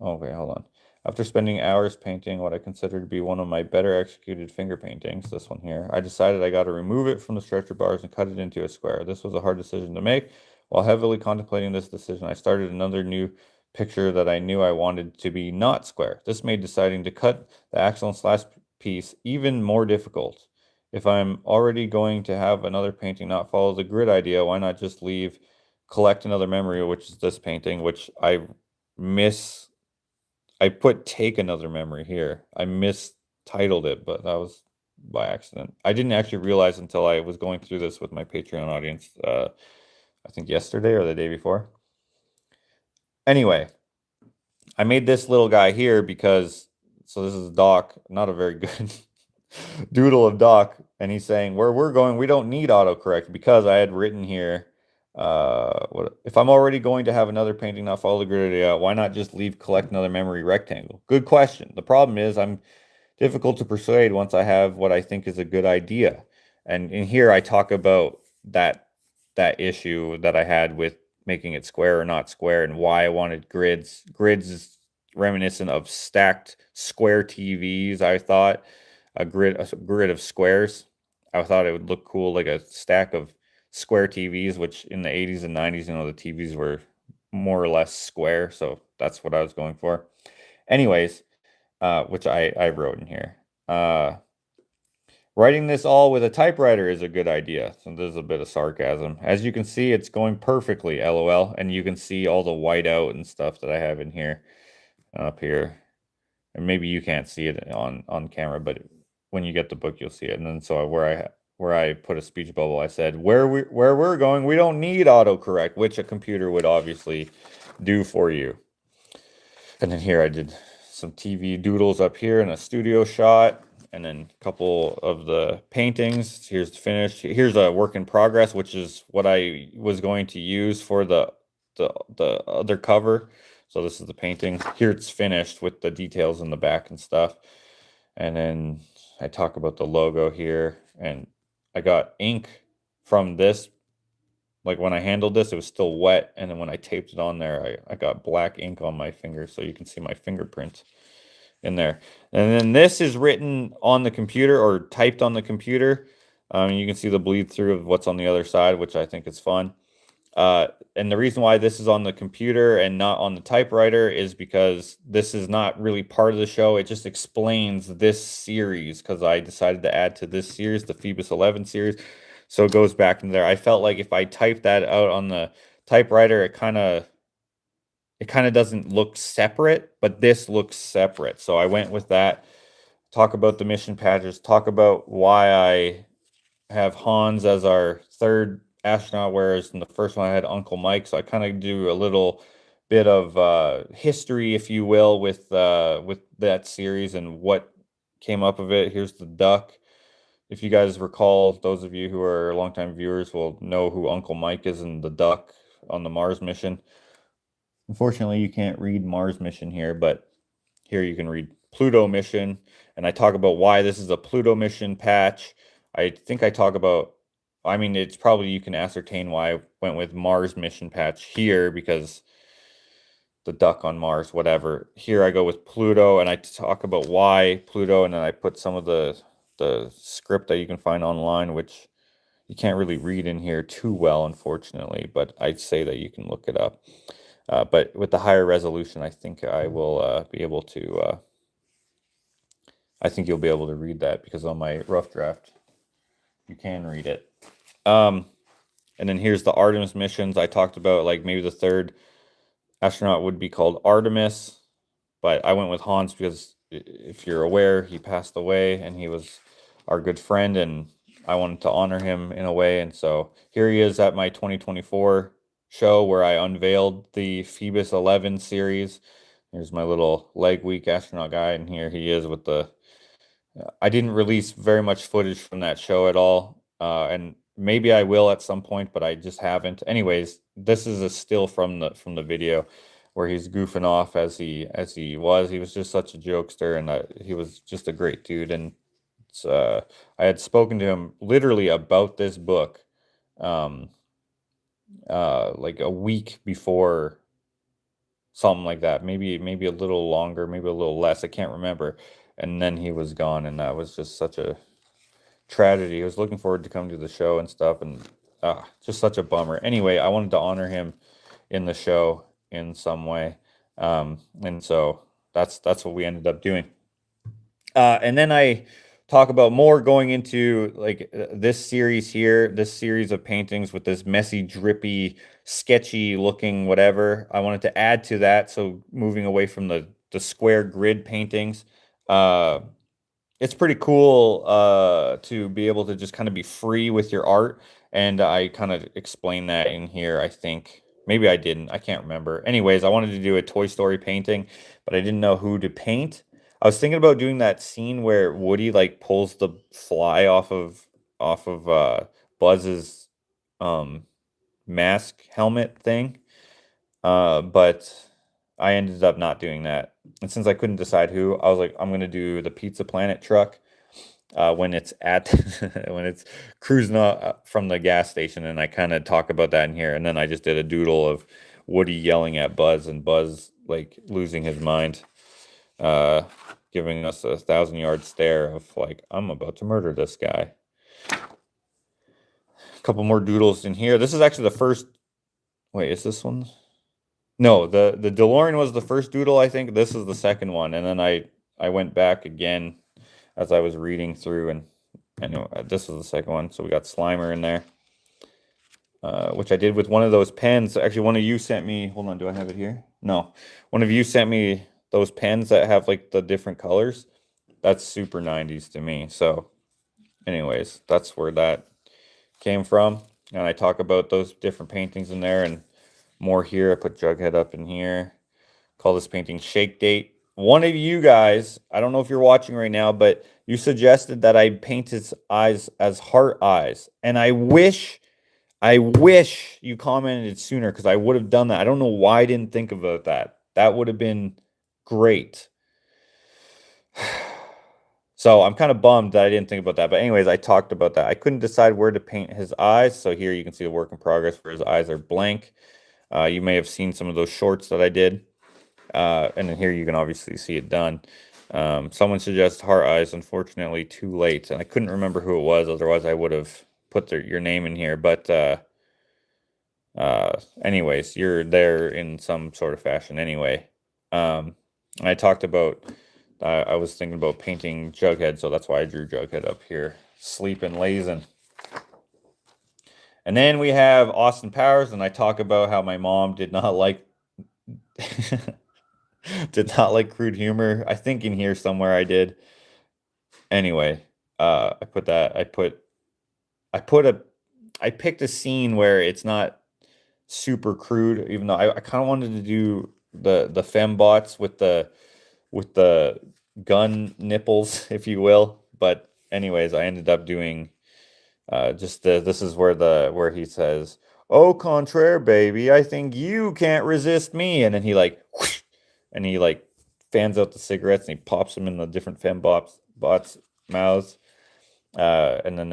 Oh, wait, hold on. After spending hours painting what I consider to be one of my better executed finger paintings, this one here, I decided I got to remove it from the stretcher bars and cut it into a square. This was a hard decision to make. While heavily contemplating this decision, I started another new picture that I knew I wanted to be not square. This made deciding to cut the axle and slash piece even more difficult. If I'm already going to have another painting not follow the grid idea, why not just collect another memory, which is this painting, which I put take another memory here. I mistitled it, but that was by accident. I didn't actually realize until I was going through this with my Patreon audience, I think yesterday or the day before. Anyway, I made this little guy here because, so this is Doc, not a very good doodle of Doc, and he's saying, where we're going, we don't need autocorrect, because I had written here, if I'm already going to have another painting not follow the grid idea, why not just collect another memory rectangle? Good question. The problem is I'm difficult to persuade once I have what I think is a good idea. And in here I talk about that issue that I had with making it square or not square and why I wanted grids. Grids is reminiscent of stacked square TVs. I thought a grid of squares. I thought it would look cool, like a stack of square TVs, which in the 80s and 90s, the TVs were more or less square. So that's what I was going for. Anyways, which I wrote in here. Writing this all with a typewriter is a good idea. So there's a bit of sarcasm. As you can see, it's going perfectly, LOL. And you can see all the whiteout and stuff that I have in here, up here. And maybe you can't see it on camera, but when you get the book, you'll see it. And then so where I put a speech bubble, I said, where we're going, we don't need autocorrect, which a computer would obviously do for you. And then here I did some TV doodles up here in a studio shot, and then a couple of the paintings. Here's the finish. Here's a work in progress, which is what I was going to use for the other cover. So this is the painting. Here it's finished with the details in the back and stuff. And then I talk about the logo here, and I got ink from this. Like when I handled this, it was still wet, and then when I taped it on there, I got black ink on my finger, so you can see my fingerprint in there. And then this is written on the computer or typed on the computer. You can see the bleed through of what's on the other side, which I think is fun. And the reason why this is on the computer and not on the typewriter is because this is not really part of the show. It just explains this series, because I decided to add to this series, the Phoebus 11 series. So it goes back in there. I felt like if I typed that out on the typewriter, it kind of doesn't look separate, but this looks separate. So I went with that. Talk about the mission patches, talk about why I have Hans as our third astronaut, whereas in the first one I had Uncle Mike. So I kind of do a little bit of history, if you will, with that series and what came up of it. Here's the duck. If you guys recall, those of you who are longtime viewers will know who Uncle Mike is in the duck on the Mars mission. Unfortunately, you can't read Mars mission here, but here you can read Pluto mission, and I talk about why this is a Pluto mission patch. I think I talk about, I mean, it's probably, you can ascertain why I went with Mars mission patch here, because the duck on Mars, whatever. Here I go with Pluto, and I talk about why Pluto, and then I put some of the script that you can find online, which you can't really read in here too well, unfortunately, but I'd say that you can look it up. But with the higher resolution, I think I will be able to, I think you'll be able to read that, because on my rough draft, you can read it. And then here's the Artemis missions. I talked about, like, maybe the third astronaut would be called Artemis, but I went with Hans because, if you're aware, he passed away and he was our good friend, and I wanted to honor him in a way. And so here he is at my 2024 show where I unveiled the Phoebus 11 series. Here's my little leg week astronaut guy, and here he is with the, I didn't release very much footage from that show at all, and maybe I will at some point, but I just haven't. Anyways, this is a still from the video where he's goofing off as he was. He was just such a jokester, and he was just a great dude. And I had spoken to him literally about this book, like a week before, something like that. Maybe a little longer, maybe a little less. I can't remember. And then he was gone, and that was just such a tragedy. I was looking forward to coming to the show and stuff, and just such a bummer. Anyway, I wanted to honor him in the show in some way, and so that's what we ended up doing. And then I talk about more going into, like, this series here, this series of paintings with this messy, drippy, sketchy looking whatever. I wanted to add to that, so moving away from the square grid paintings. It's pretty cool to be able to just kind of be free with your art, and I kind of explained that in here, I think. Maybe I didn't. I can't remember. Anyways, I wanted to do a Toy Story painting, but I didn't know who to paint. I was thinking about doing that scene where Woody, like, pulls the fly off of Buzz's mask helmet thing. But I ended up not doing that. And since I couldn't decide who, I was like, I'm gonna do the Pizza Planet truck when it's at when it's cruising from the gas station, and I kind of talk about that in here. And then I just did a doodle of Woody yelling at Buzz, and Buzz, like, losing his mind, giving us a 1,000-yard stare of, like, I'm about to murder this guy. A couple more doodles in here. This is actually the first. Wait, is this one? No, the DeLorean was the first doodle, I think. This is the second one, and then I went back again as I was reading through, and I know this was the second one. So we got Slimer in there, which I did with one of those pens. Actually, one of you sent me. Hold on, do I have it here? No, one of you sent me those pens that have, like, the different colors. That's super 90s to me. So, anyways, that's where that came from, and I talk about those different paintings in there and more here. I put Jughead up in here. Call this painting Shake Date. One of you guys, I don't know if you're watching right now, but you suggested that I paint his eyes as heart eyes. And I wish you commented sooner, because I would have done that. I don't know why I didn't think about that. That would have been great. So I'm kind of bummed that I didn't think about that. But anyways, I talked about that. I couldn't decide where to paint his eyes. So here you can see the work in progress where his eyes are blank. You may have seen some of those shorts that I did. And then here you can obviously see it done. Someone suggested heart eyes, unfortunately too late. And I couldn't remember who it was. Otherwise, I would have put your name in here. But anyways, you're there in some sort of fashion anyway. I talked about, I was thinking about painting Jughead, so that's why I drew Jughead up here, sleeping, lazing. And then we have Austin Powers, and I talk about how my mom did not like did not like crude humor. I think in here somewhere I did. Anyway, I put that. I put a. I picked a scene where it's not super crude, even though I kind of wanted to do the fembots with the gun nipples, if you will. But anyways, I ended up doing just this is where he says, "Oh, contraire, baby, I think you can't resist me," and then he like, whoosh, and he like fans out the cigarettes and he pops them in the different fembots mouths. And then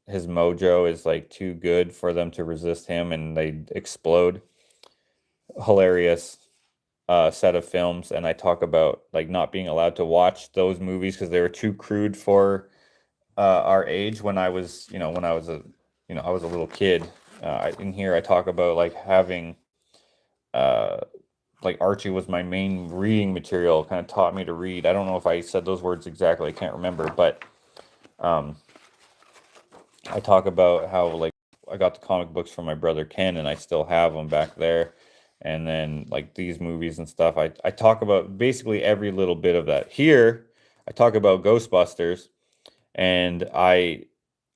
his mojo is like too good for them to resist him, and they explode. Hilarious set of films, and I talk about like not being allowed to watch those movies because they were too crude for our age when I was, when I was I was a little kid. In here, I talk about like having, uh, like Archie was my main reading material, kind of taught me to read. I don't know if I said those words exactly, I can't remember, but um, I talk about how like I got the comic books from my brother Ken, and I still have them back there. And then like these movies and stuff, I talk about basically every little bit of that. Here, I talk about Ghostbusters, and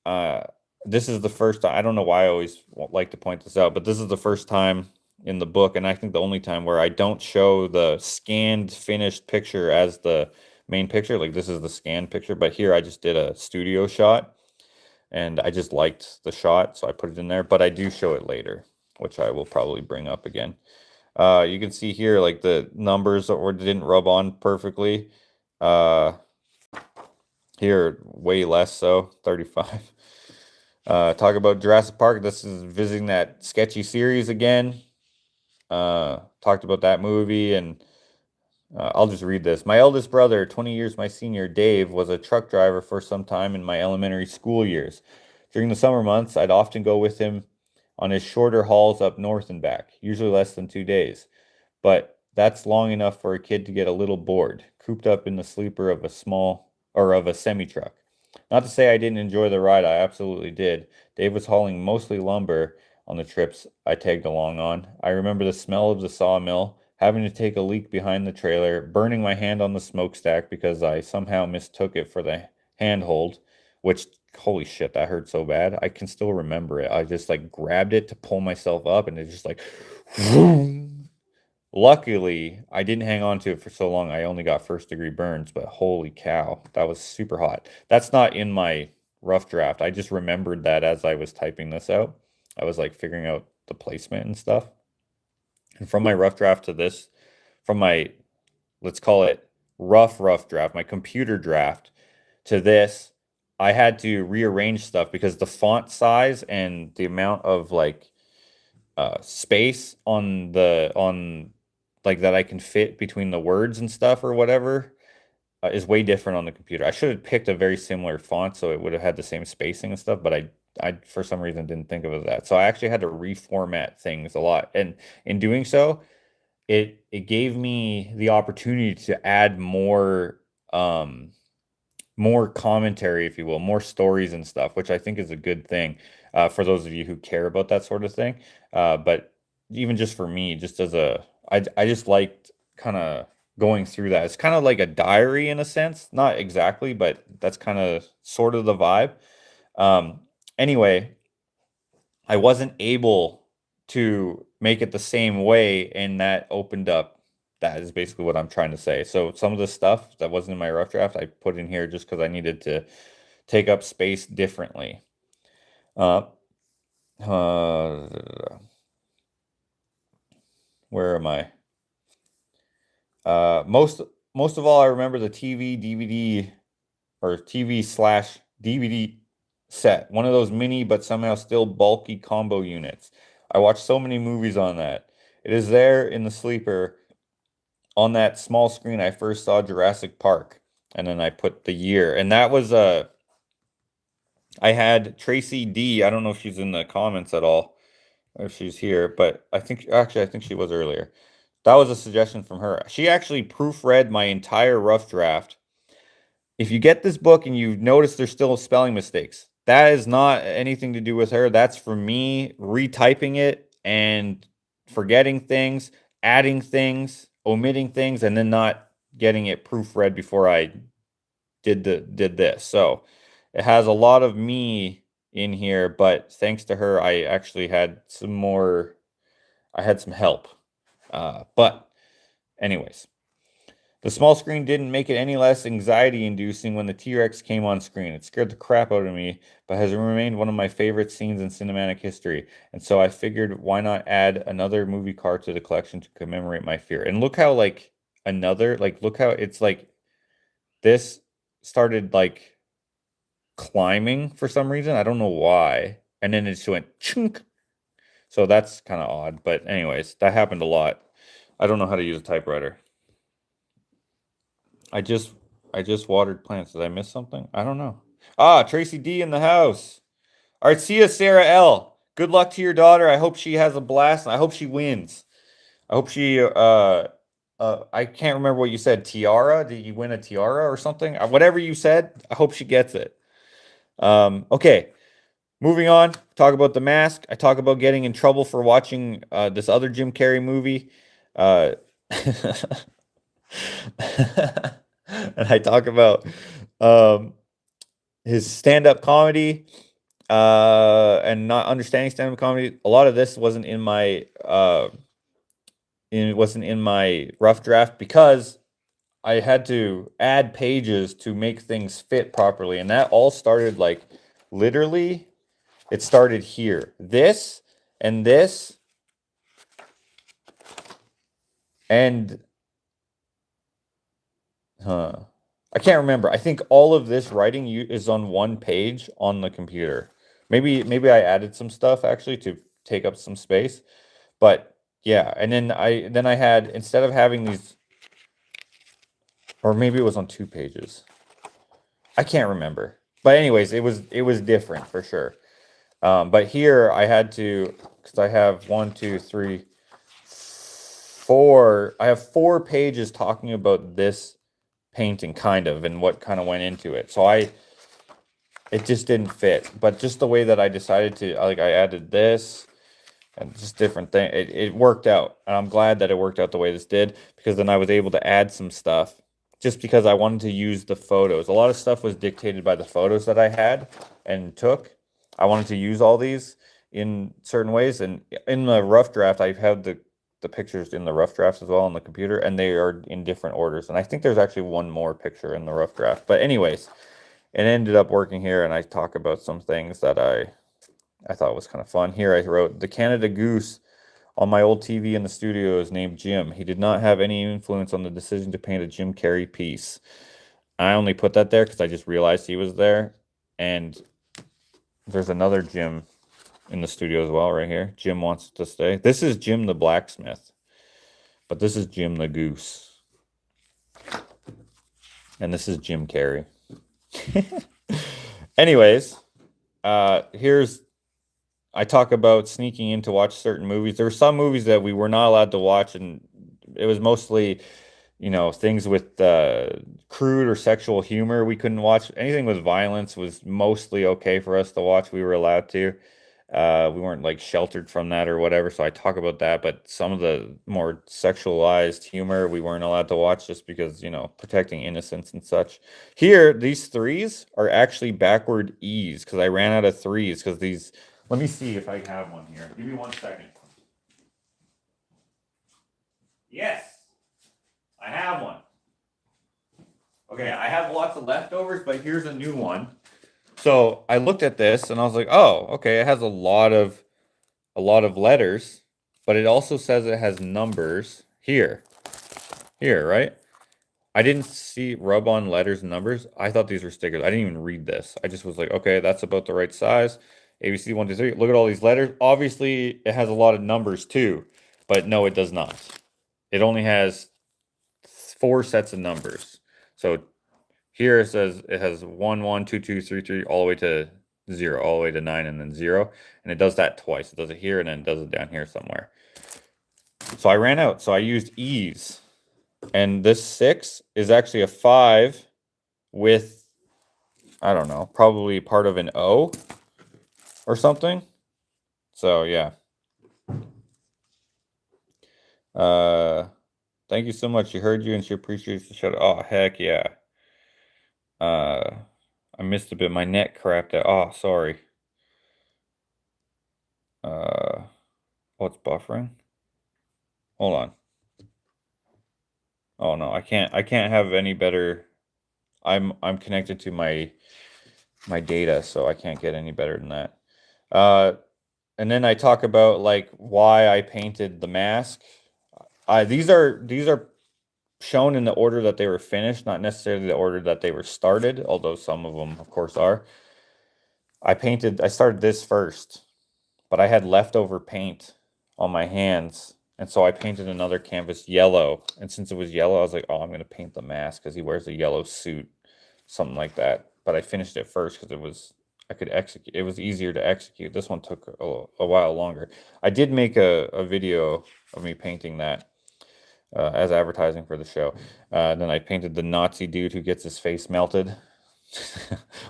uh this is the first time. I don't know why I always like to point this out, but this is the first time in the book, and I think the only time where I don't show the scanned finished picture as the main picture. Like this is the scanned picture, but here I just did a studio shot, and I just liked the shot, so I put it in there. But I do show it later, which I will probably bring up again. You can see here like the numbers or didn't rub on perfectly. Uh, Here way less so, 35. Talk about Jurassic Park. This is visiting that sketchy series again. Talked about that movie, and I'll just read this. My eldest brother, 20 years my senior, Dave, was a truck driver for some time in my elementary school years. During the summer months, I'd often go with him on his shorter hauls up north and back, usually less than 2 days. But that's long enough for a kid to get a little bored, cooped up in the sleeper of a small or of a semi truck. Not to say I didn't enjoy the ride, I absolutely did. Dave was hauling mostly lumber on the trips I tagged along on. I remember the smell of the sawmill, having to take a leak behind the trailer, burning my hand on the smokestack because I somehow mistook it for the handhold, which, holy shit, that hurt so bad. I can still remember it. I just like grabbed it to pull myself up, and it just like vroom. Luckily, I didn't hang on to it for so long. I only got first degree burns, but holy cow, that was super hot. That's not in my rough draft. I just remembered that as I was typing this out. I was like figuring out the placement and stuff. And from my rough draft to this, from my, let's call it rough draft, my computer draft to this, I had to rearrange stuff because the font size and the amount of like space on like that I can fit between the words and stuff or whatever is way different on the computer. I should have picked a very similar font so it would have had the same spacing and stuff, but I for some reason didn't think of that. So I actually had to reformat things a lot. And in doing so, it gave me the opportunity to add more commentary, if you will, more stories and stuff, which I think is a good thing for those of you who care about that sort of thing. But even just for me, just as I just liked kind of going through that. It's kind of like a diary in a sense, not exactly, but that's kind of sort of the vibe. Um, anyway, I wasn't able to make it the same way, and that opened up. That is basically what I'm trying to say. So some of the stuff that wasn't in my rough draft, I put in here just because I needed to take up space differently. Uh, uh, where am I? Most of all, I remember the TV DVD or TV slash DVD set, one of those mini but somehow still bulky combo units. I watched so many movies on that. It is there in the sleeper on that small screen I first saw Jurassic Park. And then I put the year. And that was I had Tracy D. I don't know if she's in the comments at all or if she's here, but I think she was earlier. That was a suggestion from her. She actually proofread my entire rough draft. If you get this book and you notice there's still spelling mistakes, That is not anything to do with her. That's for me retyping it and forgetting things, adding things, omitting things, and then not getting it proofread before I did this. So it has a lot of me in here, but thanks to her, I actually had some more. I had some help. But anyways, the small screen didn't make it any less anxiety-inducing when the T-Rex came on screen. It scared the crap out of me, but has remained one of my favorite scenes in cinematic history. And so I figured, why not add another movie car to the collection to commemorate my fear? And look how, like, look how it's like this started, like, climbing for some reason. I don't know why. And then it just went chunk. So that's kind of odd. But anyways, that happened a lot. I don't know how to use a typewriter. I just watered plants. Did I miss something? I don't know. Ah, Tracy D in the house. All right, see ya, Sarah L. Good luck to your daughter. I hope she has a blast, and I hope she wins. I hope she I can't remember what you said. Tiara? Did you win a tiara or something? Whatever you said, I hope she gets it. Okay. Moving on, talk about The Mask. I talk about getting in trouble for watching this other Jim Carrey movie. And I talk about his stand-up comedy and not understanding stand-up comedy. A lot of this wasn't in my rough draft because I had to add pages to make things fit properly, and that all started like literally. It started here. This and this and I can't remember. I think all of this writing is on one page on the computer. Maybe I added some stuff actually to take up some space. But yeah, and then I had, instead of having these, or maybe it was on 2 pages. I can't remember. But anyways, it was different for sure. But here I had to, because I have 1, 2, 3, 4. I have 4 pages talking about this painting kind of and what kind of went into it. So it just didn't fit. But just the way that I decided to, like, I added this and just different thing. It worked out. And I'm glad that it worked out the way this did, because then I was able to add some stuff just because I wanted to use the photos. A lot of stuff was dictated by the photos that I had and took. I wanted to use all these in certain ways. And in the rough draft, I have the pictures in the rough drafts as well on the computer, and they are in different orders. And I think there's actually one more picture in the rough draft. But anyways, it ended up working here, and I talk about some things that I thought was kind of fun. Here I wrote, the Canada Goose on my old TV in the studio is named Jim. He did not have any influence on the decision to paint a Jim Carrey piece. I only put that there because I just realized he was there. And there's another Jim in the studio as well right here. Jim wants to stay. This is Jim the blacksmith, but this is Jim the goose. And this is Jim Carrey. Anyways, I talk about sneaking in to watch certain movies. There were some movies that we were not allowed to watch, and it was mostly, things with crude or sexual humor. We couldn't watch. Anything with violence was mostly okay for us to watch. We were allowed to. We weren't like sheltered from that or whatever. So I talk about that, but some of the more sexualized humor we weren't allowed to watch just because, protecting innocence and such. Here, these 3s are actually backward E's because I ran out of 3s because these. Let me see if I have one here. Give me 1 second. Yes, I have one. Okay, I have lots of leftovers, but here's a new one. So I looked at this and I was like, oh, okay, it has a lot of letters, but it also says it has numbers here, right? I didn't see rub on letters and numbers. I thought these were stickers. I didn't even read this. I just was like, okay, that's about the right size. ABC 1, 2, 3. Look at all these letters. Obviously, it has a lot of numbers too, but no, it does not. It only has 4 sets of numbers. So here it says it has 1, 1, 2, 2, 3, 3, all the way to 0, all the way to 9, and then 0. And it does that twice. It does it here, and then it does it down here somewhere. So I ran out. So I used E's. And this 6 is actually a 5 with I don't know, probably part of an O or something. So yeah. Thank you so much. She heard you and she appreciates the show. Oh, heck yeah. I missed a bit. My net crapped out. Oh, sorry. What's buffering? Hold on. Oh no, I can't have any better. I'm connected to my data, so I can't get any better than that. Uh, and then I talk about like why I painted the mask. These are shown in the order that they were finished, not necessarily the order that they were started, although some of them, of course, are. I started this first, but I had leftover paint on my hands, and so I painted another canvas yellow. And since it was yellow, I was like, oh, I'm gonna paint the mask because he wears a yellow suit, something like that. But I finished it first because I could execute. It was easier to execute. This one took a while longer. I did make a video of me painting that as advertising for the show. Then I painted the Nazi dude who gets his face melted.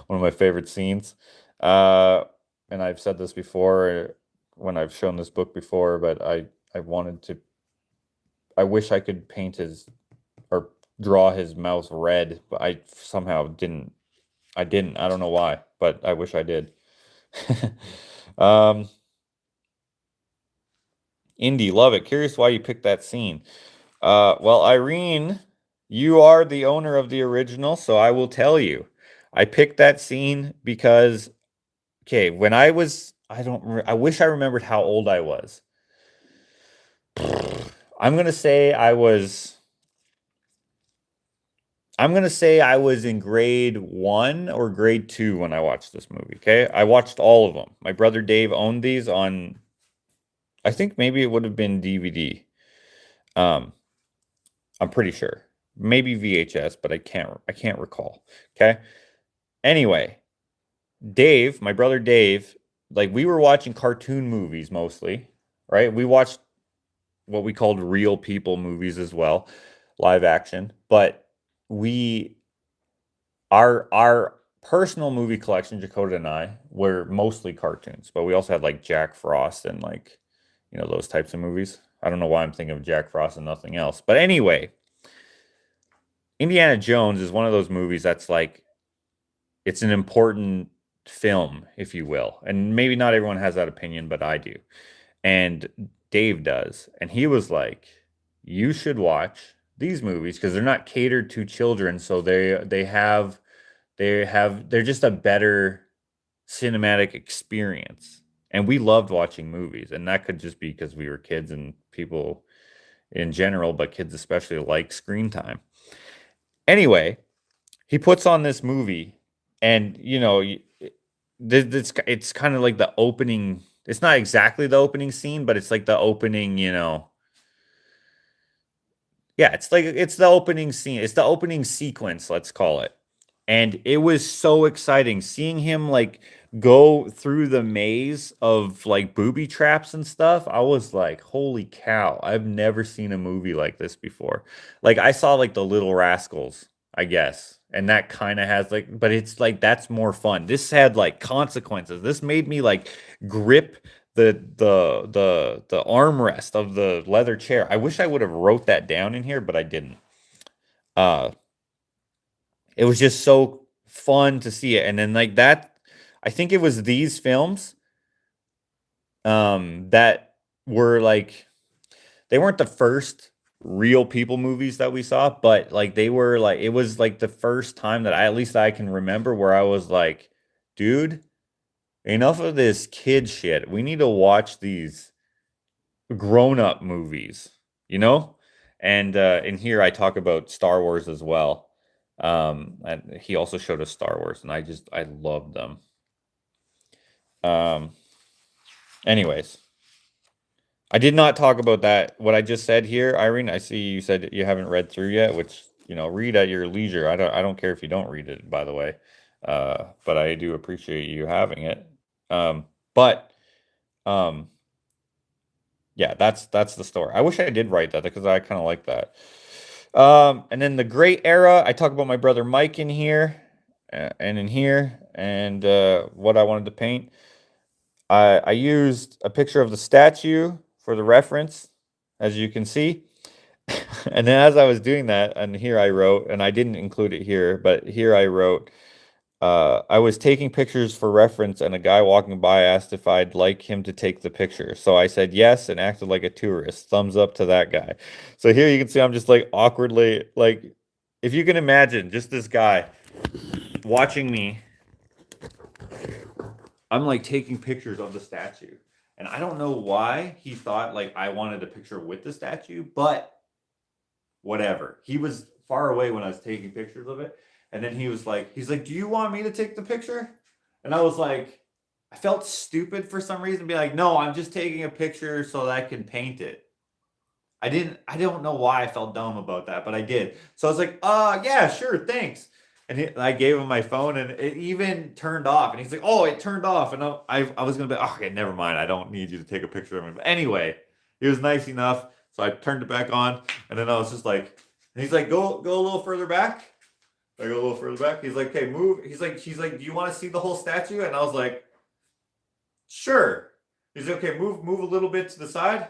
One of my favorite scenes. And I've said this before when I've shown this book before, but I wanted to. I wish I could paint his or draw his mouth red, but I somehow didn't. I didn't. I don't know why, but I wish I did. um, Indy, love it. Curious why you picked that scene. Well, Irene, you are the owner of the original, so I will tell you. I picked that scene because, okay, when I was, I wish I remembered how old I was. I'm gonna say I was, I'm gonna say I was in grade 1 or grade 2 when I watched this movie. Okay, I watched all of them. My brother Dave owned these on, I think maybe it would have been DVD. Um, I'm pretty sure. Maybe VHS, but I can't recall. Okay. Anyway, Dave, my brother Dave, like we were watching cartoon movies mostly, right? We watched what we called real people movies as well, live action, but we our personal movie collection, Dakota and I, were mostly cartoons, but we also had like Jack Frost and like, those types of movies. I don't know why I'm thinking of Jack Frost and nothing else. But anyway, Indiana Jones is one of those movies that's like it's an important film, if you will. And maybe not everyone has that opinion, but I do. And Dave does. And he was like, "You should watch these movies because they're not catered to children, so they're just a better cinematic experience." And we loved watching movies, and that could just be because we were kids and people in general, but kids especially like screen time. Anyway, he puts on this movie, and it's kind of like the opening. It's not exactly the opening scene, but it's like the opening. Yeah, it's the opening scene. It's the opening sequence, let's call it. And it was so exciting seeing him like go through the maze of like booby traps and stuff. I was like, holy cow, I've never seen a movie like this before. Like I saw like the Little Rascals, I guess. And that kind of has like, but it's like that's more fun. This had like consequences. This made me like grip the armrest of the leather chair. I wish I would have wrote that down in here, but I didn't. Uh it was just so fun to see it. And then like that, I think it was these films that were like they weren't the first real people movies that we saw, but like they were like it was like the first time that I at least I can remember where I was like, dude, enough of this kid shit. We need to watch these grown-up movies, you know? And in here I talk about Star Wars as well. And he also showed us Star Wars, and I loved them. Um, anyways, I did not talk about that. What I just said here, Irene. I see you said you haven't read through yet, which read at your leisure. I don't care if you don't read it, by the way. But I do appreciate you having it. But um, yeah, that's the story. I wish I did write that because I kind of like that. And then the great era. I talk about my brother Mike in here. and in here, and what I wanted to paint. I used a picture of the statue for the reference, as you can see. And then as I was doing that, and here I wrote, and I didn't include it here, but here I wrote, I was taking pictures for reference, and a guy walking by asked if I'd like him to take the picture. So I said yes and acted like a tourist. Thumbs up to that guy. So here you can see I'm just like awkwardly, like, if you can imagine just this guy watching me, I'm like taking pictures of the statue. And I don't know why he thought like I wanted a picture with the statue, but whatever. He was far away when I was taking pictures of it. And then he's like, do you want me to take the picture? And I was like, I felt stupid for some reason, be like, no, I'm just taking a picture so that I can paint it. I don't know why I felt dumb about that, but I did. So I was like, yeah, sure, thanks. And I gave him my phone, and it even turned off. And he's like, oh, it turned off. And I was going to be, oh, okay, never mind. I don't need you to take a picture of me. But anyway, he was nice enough. So I turned it back on. And then I was just like, and he's like, go a little further back. I go a little further back. He's like, okay, move. He's like, do you want to see the whole statue? And I was like, sure. He's like, okay, move a little bit to the side.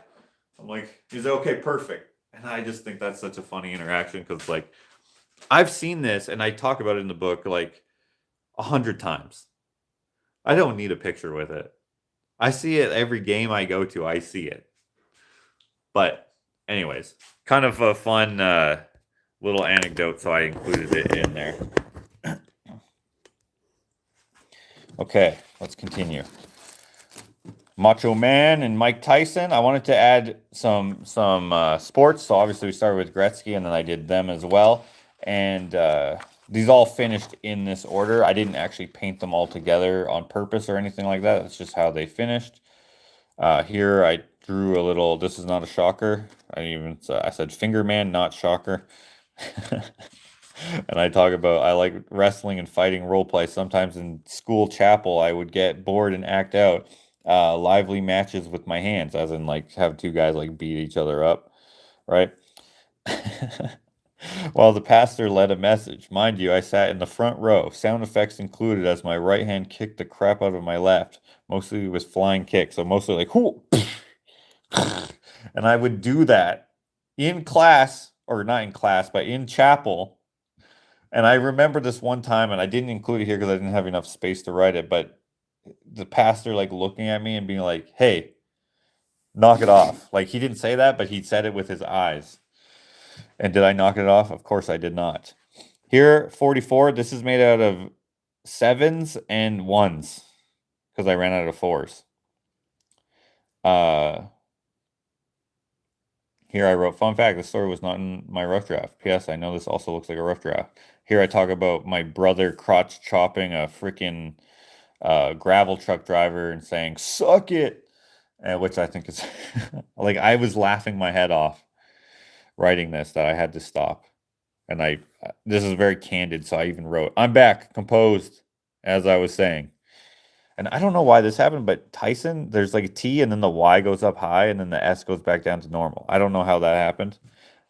I'm like, he's like, okay, perfect. And I just think that's such a funny interaction because, like, I've seen this and I talk about it in the book like 100 times. I don't need a picture with it. I see it every game I go to. I see it. But, anyways, kind of a fun little anecdote, so I included it in there. Okay, let's continue. Macho Man and Mike Tyson. I wanted to add some sports. So obviously we started with Gretzky, and then I did them as well. And these all finished in this order. I didn't actually paint them all together on purpose or anything like that. That's just how they finished. Here I drew a little. This is not a shocker. I said finger man, not shocker. And I talk about I like wrestling and fighting role play. Sometimes in school chapel, I would get bored and act out lively matches with my hands, as in like have two guys like beat each other up, right? While the pastor led a message. Mind you, I sat in the front row, sound effects included, as my right hand kicked the crap out of my left, mostly with flying kicks, so mostly like, whoo! And I would do that in class, or not in class, but in chapel. And I remember this one time, and I didn't include it here because I didn't have enough space to write it, but the pastor like looking at me and being like, hey, knock it off. Like, he didn't say that, but he said it with his eyes. And did I knock it off? Of course I did not. Here, 44, this is made out of 7s and 1s because I ran out of 4s. Here I wrote, fun fact, this story was not in my rough draft. P.S. I know this also looks like a rough draft. Here I talk about my brother crotch chopping a freaking gravel truck driver and saying, suck it, which I think is, like, I was laughing my head off writing this that I had to stop. And this is very candid, so I even wrote, I'm back, composed, as I was saying. And I don't know why this happened, but Tyson, there's like a T and then the Y goes up high and then the S goes back down to normal. I don't know how that happened.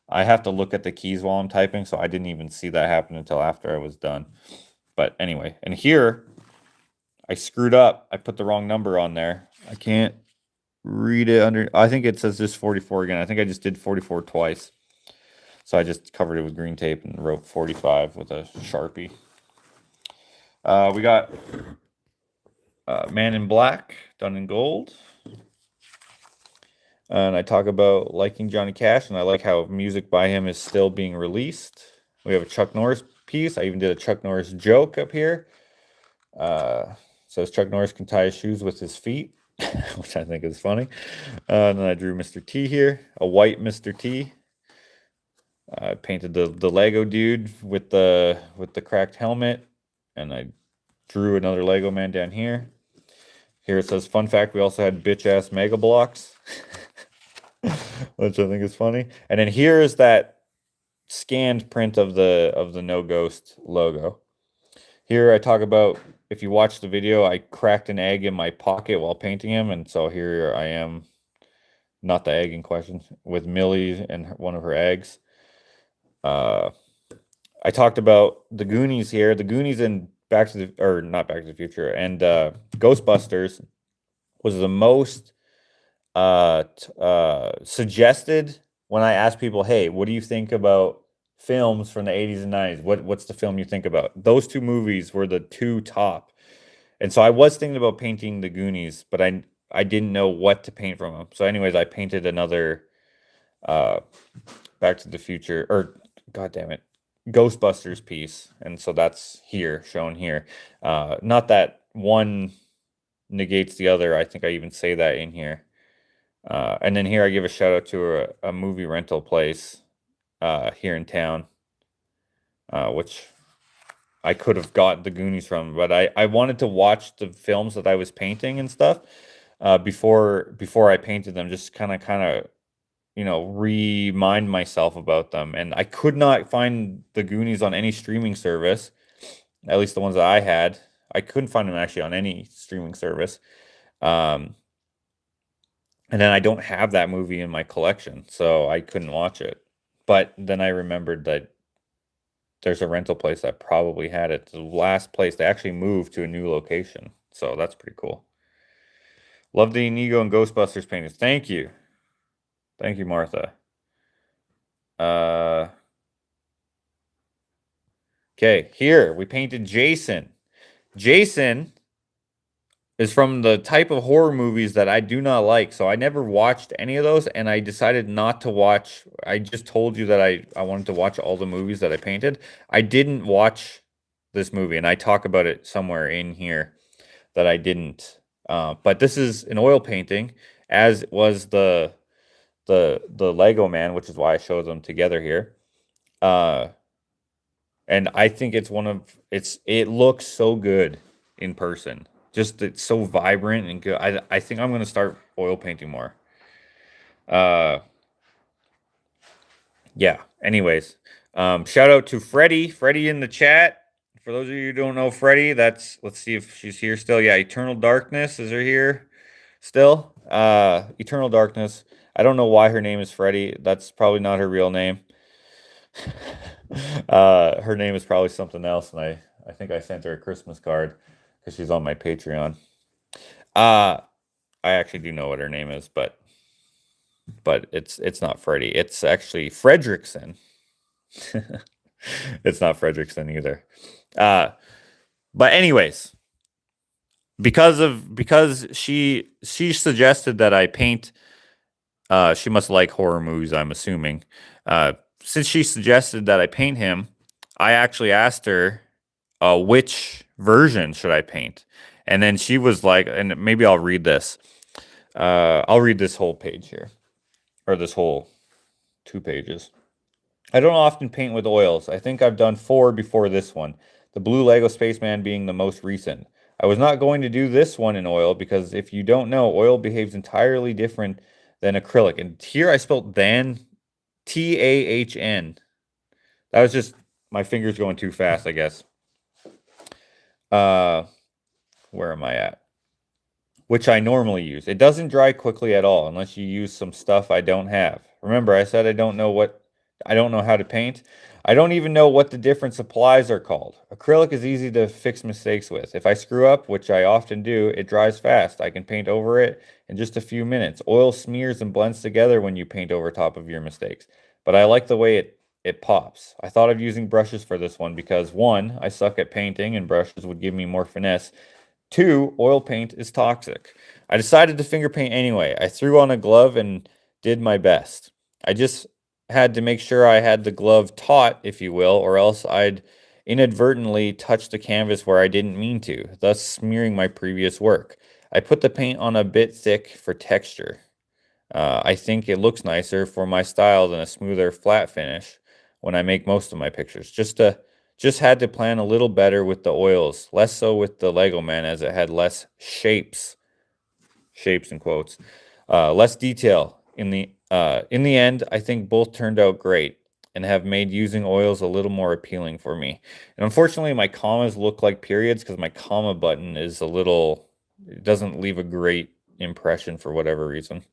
I have to look at the keys while I'm typing, so I didn't even see that happen until after I was done. But anyway, and here I screwed up. I put the wrong number on there. I can't read it under. I think it says just 44 again. I think I just did 44 twice. So I just covered it with green tape and wrote 45 with a Sharpie. We got Man in Black, done in gold. And I talk about liking Johnny Cash, and I like how music by him is still being released. We have a Chuck Norris piece. I even did a Chuck Norris joke up here. Says Chuck Norris can tie his shoes with his feet, which I think is funny. And then I drew Mr. T here, a white Mr. T. I painted the Lego dude with the cracked helmet, and I drew another Lego man down here. Here it says, fun fact, we also had bitch-ass Mega Blocks, which I think is funny. And then here is that scanned print of the No Ghost logo. Here I talk about, if you watch the video, I cracked an egg in my pocket while painting him, and so here I am, not the egg in question, with Millie and one of her eggs. I talked about the Goonies here. The Goonies in Back to the, or not Back to the Future, and Ghostbusters was the most suggested when I asked people, hey, what do you think about films from the 80s and 90s? What's the film you think about? Those two movies were the two top. And so I was thinking about painting the Goonies, but I didn't know what to paint from them. So anyways, I painted another Back to the Future, or God damn it, Ghostbusters piece. And so that's here, shown here. Not that one negates the other. I think I even say that in here. And then here I give a shout out to a movie rental place here in town, which I could have got the Goonies from, but I wanted to watch the films that I was painting and stuff before I painted them, just kind of remind myself about them. And I could not find the Goonies on any streaming service, at least the ones that I had. I couldn't find them actually on any streaming service. And then I don't have that movie in my collection, so I couldn't watch it. But then I remembered that there's a rental place that probably had it. The last place, they actually moved to a new location. So that's pretty cool. Love the Inigo and Ghostbusters paintings. Thank you. Thank you, Martha. Okay, here we painted Jason. Jason is from the type of horror movies that I do not like. So I never watched any of those, and I decided not to watch. I just told you that I wanted to watch all the movies that I painted. I didn't watch this movie, and I talk about it somewhere in here that I didn't. But this is an oil painting, as was the Lego Man, which is why I showed them together here. And I think it's it looks so good in person. Just it's so vibrant and good. I think I'm gonna start oil painting more. Yeah. Anyways, shout out to Freddie. Freddie in the chat. For those of you who don't know Freddie, let's see if she's here still. Yeah, Eternal Darkness is her here still. Eternal Darkness. I don't know why her name is Freddie. That's probably not her real name. Her name is probably something else, and I think I sent her a Christmas card because she's on my Patreon. I actually do know what her name is, but it's not Freddie. It's actually Fredrickson. It's not Fredrickson either. But anyways, because she suggested that I paint. She must like horror movies, I'm assuming. Since she suggested that I paint him, I actually asked her which version should I paint. And then she was like, and maybe I'll read this. I'll read this whole page here, or this whole 2 pages. I don't often paint with oils. I think I've done 4 before this one, the blue Lego Spaceman being the most recent. I was not going to do this one in oil because if you don't know, oil behaves entirely different than acrylic. And here I spelled than, T-A-H-N. That was just my fingers going too fast, I guess. Where am I at? Which I normally use. It doesn't dry quickly at all unless you use some stuff I don't have. Remember, I said I don't know how to paint. I don't even know what the different supplies are called. Acrylic is easy to fix mistakes with. If I screw up, which I often do, it dries fast. I can paint over it in just a few minutes. Oil smears and blends together when you paint over top of your mistakes. But I like the way it pops. I thought of using brushes for this one because 1, I suck at painting and brushes would give me more finesse. 2, oil paint is toxic. I decided to finger paint anyway. I threw on a glove and did my best. I just had to make sure I had the glove taut, if you will, or else I'd inadvertently touch the canvas where I didn't mean to, thus smearing my previous work. I put the paint on a bit thick for texture. I think it looks nicer for my style than a smoother flat finish when I make most of my pictures. Just had to plan a little better with the oils, less so with the Lego Man as it had less shapes in quotes, less detail. In the end, I think both turned out great and have made using oils a little more appealing for me. And unfortunately, my commas look like periods because my comma button is it doesn't leave a great impression for whatever reason.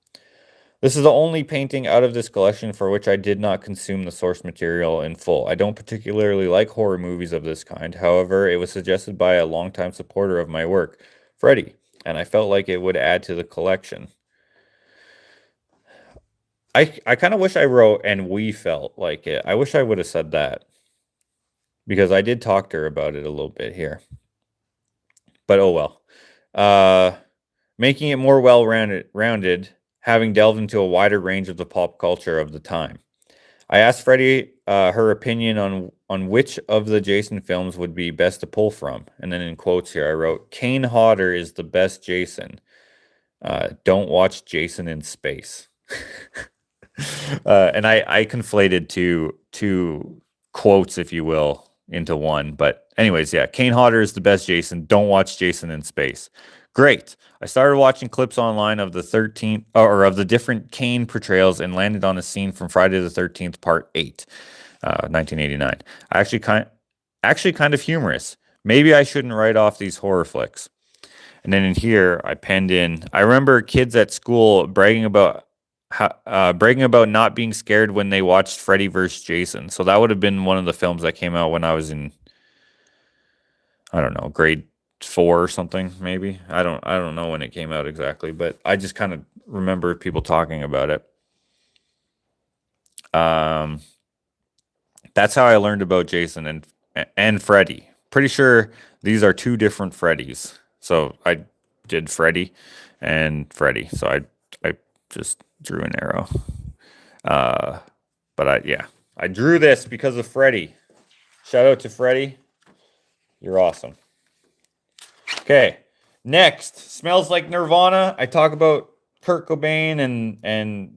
This is the only painting out of this collection for which I did not consume the source material in full. I don't particularly like horror movies of this kind. However, it was suggested by a longtime supporter of my work, Freddie, and I felt like it would add to the collection. I kind of wish I wrote and we felt like it. I wish I would have said that because I did talk to her about it a little bit here. But oh well. Making it more rounded, having delved into a wider range of the pop culture of the time. I asked Freddie her opinion on which of the Jason films would be best to pull from. And then in quotes here, I wrote, Kane Hodder is the best Jason. Don't watch Jason in Space. And I conflated two quotes, if you will, into one. But anyways, yeah, Kane Hodder is the best Jason. Don't watch Jason in Space. Great. I started watching clips online of the 13th or of the different Kane portrayals and landed on a scene from Friday the 13th, Part 8, 1989. Actually kind of humorous. Maybe I shouldn't write off these horror flicks. And then in here, I penned in. I remember kids at school bragging about not being scared when they watched Freddy vs. Jason. So that would have been one of the films that came out when I was in, I don't know, grade 4 or something, maybe. I don't know when it came out exactly, but I just kind of remember people talking about it. That's how I learned about Jason and Freddy. Pretty sure these are two different Freddys. So I did Freddy and Freddy. So I just drew an arrow. But I drew this because of Freddy. Shout out to Freddy. You're awesome. Okay, next, Smells Like Nirvana. I talk about Kurt Cobain and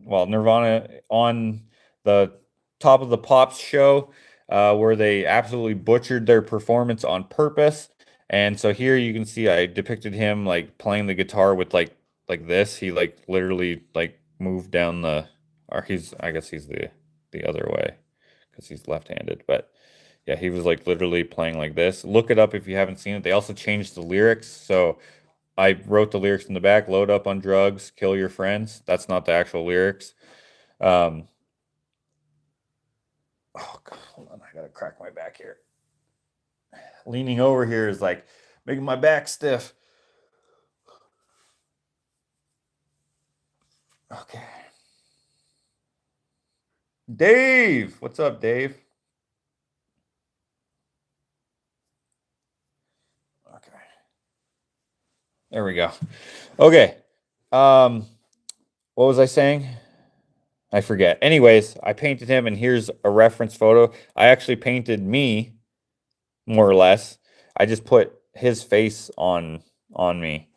Nirvana on the Top of the Pops show, where they absolutely butchered their performance on purpose. And so here you can see I depicted him like playing the guitar with like this. He like literally like moved down I guess he's the other way because he's left-handed, but yeah, he was like literally playing like this. Look it up if you haven't seen it. They also changed the lyrics. So I wrote the lyrics in the back: load up on drugs, kill your friends. That's not the actual lyrics. Oh God, hold on, I gotta crack my back here. Leaning over here is like making my back stiff. Okay. Dave, what's up, Dave? Okay. There we go. Okay. What was I saying? I forget. Anyways, I painted him, and here's a reference photo. I actually painted me, more or less. I just put his face on me,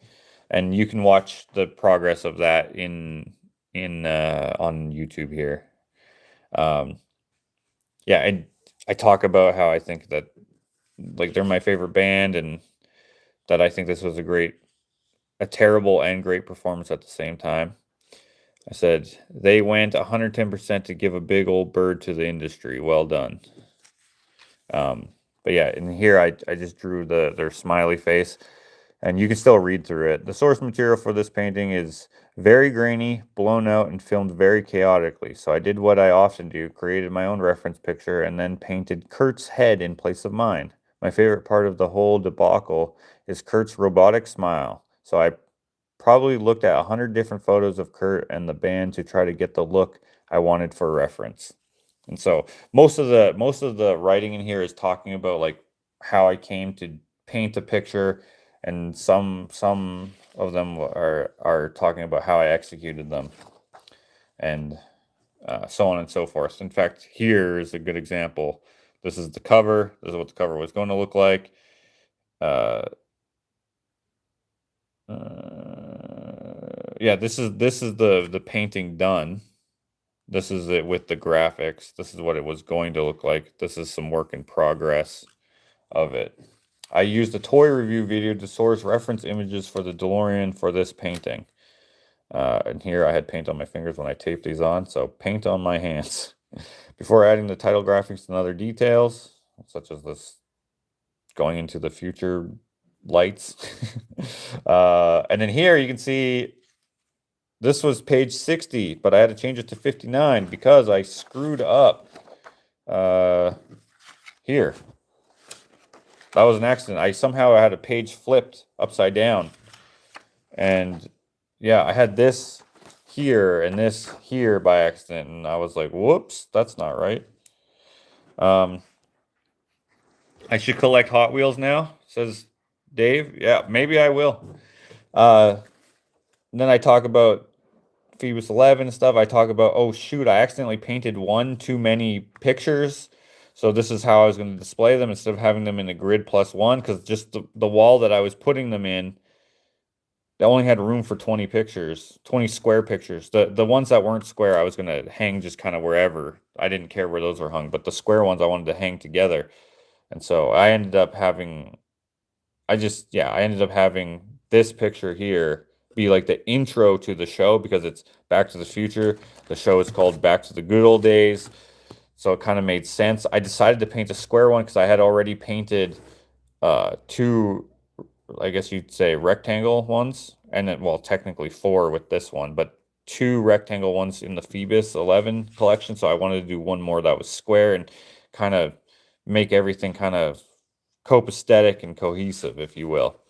and you can watch the progress of that in on YouTube here. Yeah, and I talk about how I think that like they're my favorite band, and that I think this was a terrible and great performance at the same time. I said, they went 110% to give a big old bird to the industry. Well done. But yeah, in here I just drew their smiley face, and you can still read through it. The source material for this painting is very grainy, blown out, and filmed very chaotically. So I did what I often do, created my own reference picture, and then painted Kurt's head in place of mine. My favorite part of the whole debacle is Kurt's robotic smile. So I probably looked at 100 different photos of Kurt and the band to try to get the look I wanted for reference. And so most of the writing in here is talking about like how I came to paint a picture, and some of them are talking about how I executed them, and so on and so forth. In fact, here is a good example. This is the cover. This is what the cover was going to look like. Yeah, this is the painting done. This is it with the graphics. This is what it was going to look like. This is some work in progress of it. I used a toy review video to source reference images for the DeLorean for this painting. And here I had paint on my fingers when I taped these on, so paint on my hands. Before adding the title graphics and other details, such as this going into the future lights. And then here you can see this was page 60, but I had to change it to 59 because I screwed up here. That was an accident. I somehow had a page flipped upside down. And yeah, I had this here and this here by accident, and I was like, whoops, that's not right. I should collect Hot Wheels now, says Dave. Yeah, maybe I will. Then I talk about Phoebus 11 and stuff. I talk about, oh shoot, I accidentally painted one too many pictures. So this is how I was going to display them instead of having them in a grid plus one, because just the wall that I was putting them in, they only had room for 20 pictures, 20 square pictures. The ones that weren't square, I was going to hang just kind of wherever. I didn't care where those were hung, but the square ones I wanted to hang together. And so I ended up having, I ended up having this picture here be like the intro to the show because it's Back to the Future. The show is called Back to the Good Old Days. So it kind of made sense. I decided to paint a square one because I had already painted two, I guess you'd say, rectangle ones. And then, well, technically four with this one, but two rectangle ones in the Phoebus 11 collection. So I wanted to do one more that was square and kind of make everything kind of copacetic and cohesive, if you will.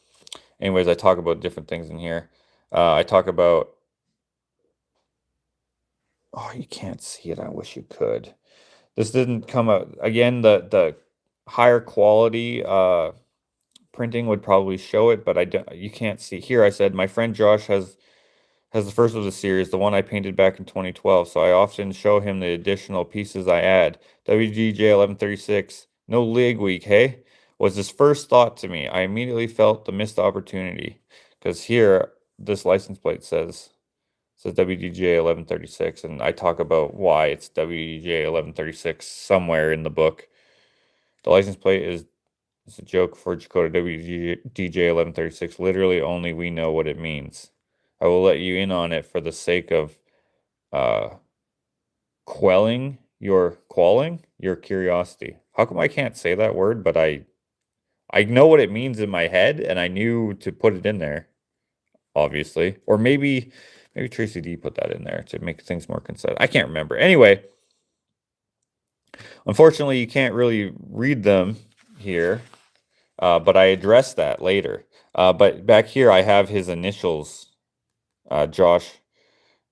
Anyways, I talk about different things in here. I talk about, oh, you can't see it. I wish you could. This didn't come out again. The higher quality printing would probably show it, but you can't see here. I said my friend Josh has the first of the series, the one I painted back in 2012. So I often show him the additional pieces I add. WGJ 1136, no lig week, hey? Was his first thought to me. I immediately felt the missed opportunity because here this license plate says WDJ 1136, and I talk about why it's WDJ 1136 somewhere in the book. The license plate is a joke for Dakota WDJ 1136. Literally, only we know what it means. I will let you in on it for the sake of quelling your curiosity. How come I can't say that word, but I know what it means in my head, and I knew to put it in there, obviously. Or maybe Tracy D put that in there to make things more concise. I can't remember. Anyway, unfortunately, you can't really read them here, but I addressed that later. But back here, I have his initials, Josh's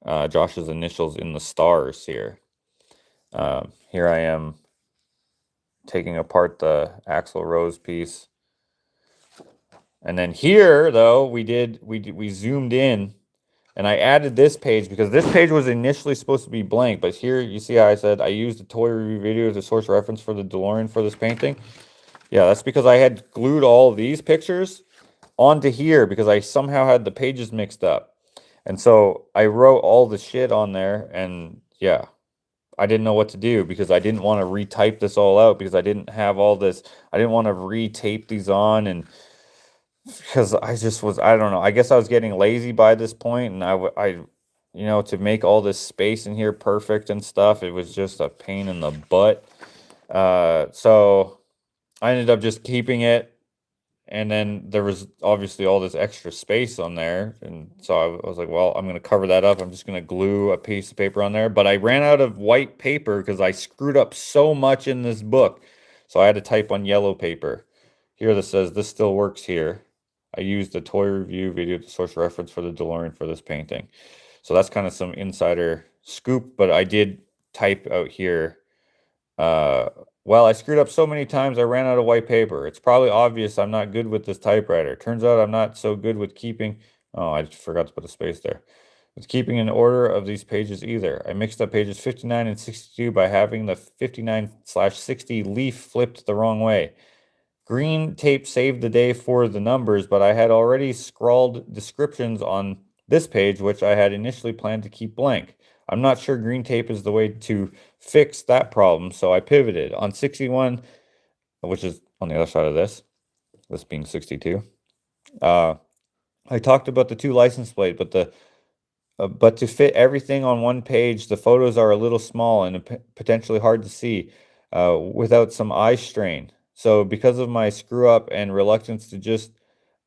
initials in the stars here. Here I am taking apart the Axl Rose piece. And then here, though, we zoomed in, and I added this page because this page was initially supposed to be blank. But here, you see how I said I used the toy review video as a source reference for the DeLorean for this painting? Yeah, that's because I had glued all of these pictures onto here because I somehow had the pages mixed up. And so I wrote all the shit on there, and yeah, I didn't know what to do because I didn't want to retype this all out because I didn't have all this. I didn't want to retape these on, and because I just was, I don't know. I guess I was getting lazy by this point, and to make all this space in here perfect and stuff, it was just a pain in the butt. So I ended up just keeping it. And then there was obviously all this extra space on there. And so I was like, well, I'm going to cover that up. I'm just going to glue a piece of paper on there. But I ran out of white paper because I screwed up so much in this book. So I had to type on yellow paper. Here that says, this still works here. I used the toy review video to source reference for the DeLorean for this painting. So that's kind of some insider scoop. But I did type out here, well, I screwed up so many times I ran out of white paper. It's probably obvious I'm not good with this typewriter. Turns out I'm not so good with keeping... Oh, I forgot to put a space there. With keeping an order of these pages either. I mixed up pages 59 and 62 by having the 59/60 leaf flipped the wrong way. Green tape saved the day for the numbers, but I had already scrawled descriptions on this page, which I had initially planned to keep blank. I'm not sure green tape is the way to fix that problem, so I pivoted. On 61, which is on the other side of this being 62, I talked about the two license plates, but to fit everything on one page, the photos are a little small and potentially hard to see without some eye strain. So because of my screw up and reluctance to just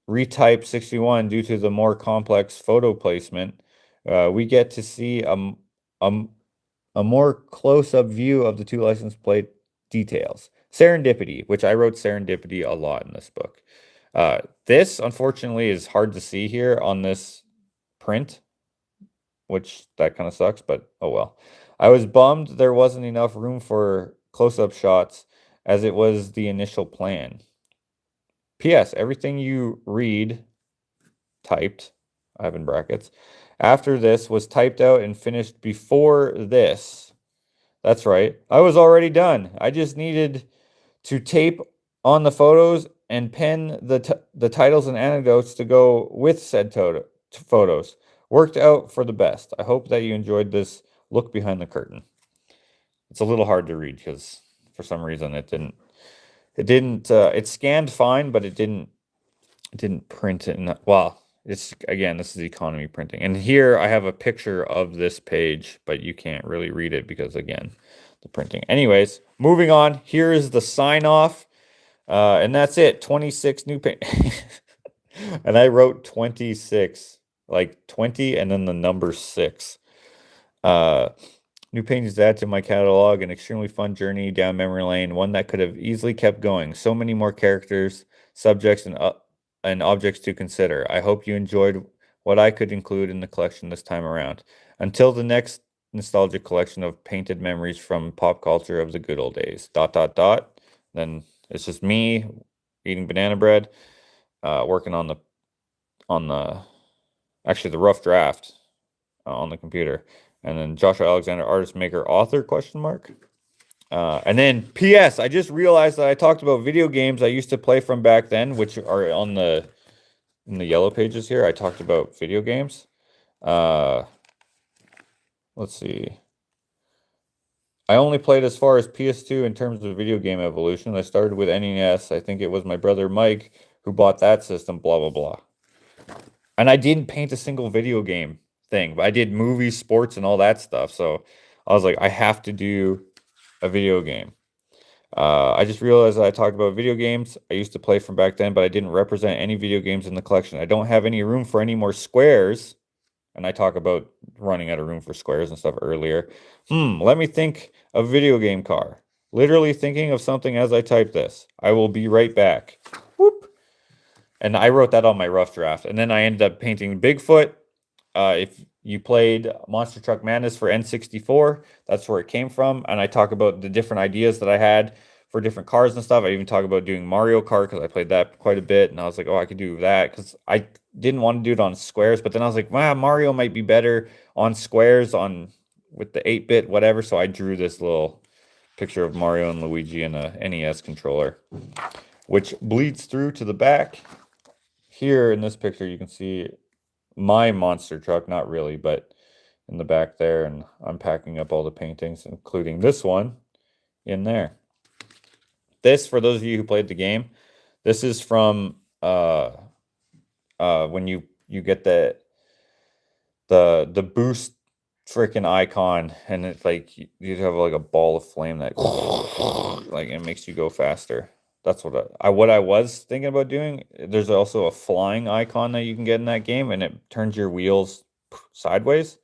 retype 61 due to the more complex photo placement, We get to see a more close-up view of the two license plate details. Serendipity, which I wrote serendipity a lot in this book. This, unfortunately, is hard to see here on this print, which that kind of sucks, but oh well. I was bummed there wasn't enough room for close-up shots as it was the initial plan. P.S. Everything you read, typed, I have in brackets, after this was typed out and finished before this. That's right. I was already done. I just needed to tape on the photos and pen the titles and anecdotes to go with said photos. Worked out for the best. I hope that you enjoyed this look behind the curtain. It's a little hard to read because for some reason it scanned fine, but it didn't print it. Well, it's, again, this is economy printing. And here I have a picture of this page, but you can't really read it because, again, the printing. Anyways, moving on. Here is the sign off. And that's it. 26 new paint. And I wrote 26, like 20 and then the number 6. New paintings to add to my catalog. An extremely fun journey down memory lane. One that could have easily kept going. So many more characters, subjects, and objects to consider. I hope you enjoyed what I could include in the collection this time around. Until the next nostalgic collection of painted memories from pop culture of the good old days. ... Then it's just me eating banana bread, working on the actually the rough draft on the computer, and then Joshua Alexander, artist, maker, author, question mark. And then P.S. I just realized that I talked about video games I used to play from back then, which are in the yellow pages here. I talked about video games. Let's see. I only played as far as PS2 in terms of video game evolution. I started with NES. I think it was my brother Mike who bought that system, blah, blah, blah. And I didn't paint a single video game thing, but I did movies, sports, and all that stuff. So I was like, I have to do a video game. I just realized that I talked about video games I used to play from back then, but I didn't represent any video games in the collection. I don't have any room for any more squares. And I talk about running out of room for squares and stuff earlier. Let me think of video game car. Literally thinking of something as I type this. I will be right back. Whoop. And I wrote that on my rough draft. And then I ended up painting Bigfoot. If you played Monster Truck Madness for N64, that's where it came from. And I talk about the different ideas that I had for different cars and stuff. I even talk about doing Mario Kart because I played that quite a bit. And I was like, oh, I could do that because I didn't want to do it on squares. But then I was like, wow, Mario might be better on squares with the 8-bit whatever. So I drew this little picture of Mario and Luigi in a NES controller, which bleeds through to the back. Here in this picture, you can see my monster truck, not really, but in the back there, and I'm packing up all the paintings, including this one in there. This, for those of you who played the game, this is from when you get the boost freaking icon, and it's like you have like a ball of flame that like it makes you go faster. That's what I was thinking about doing. There's also a flying icon that you can get in that game, and it turns your wheels sideways,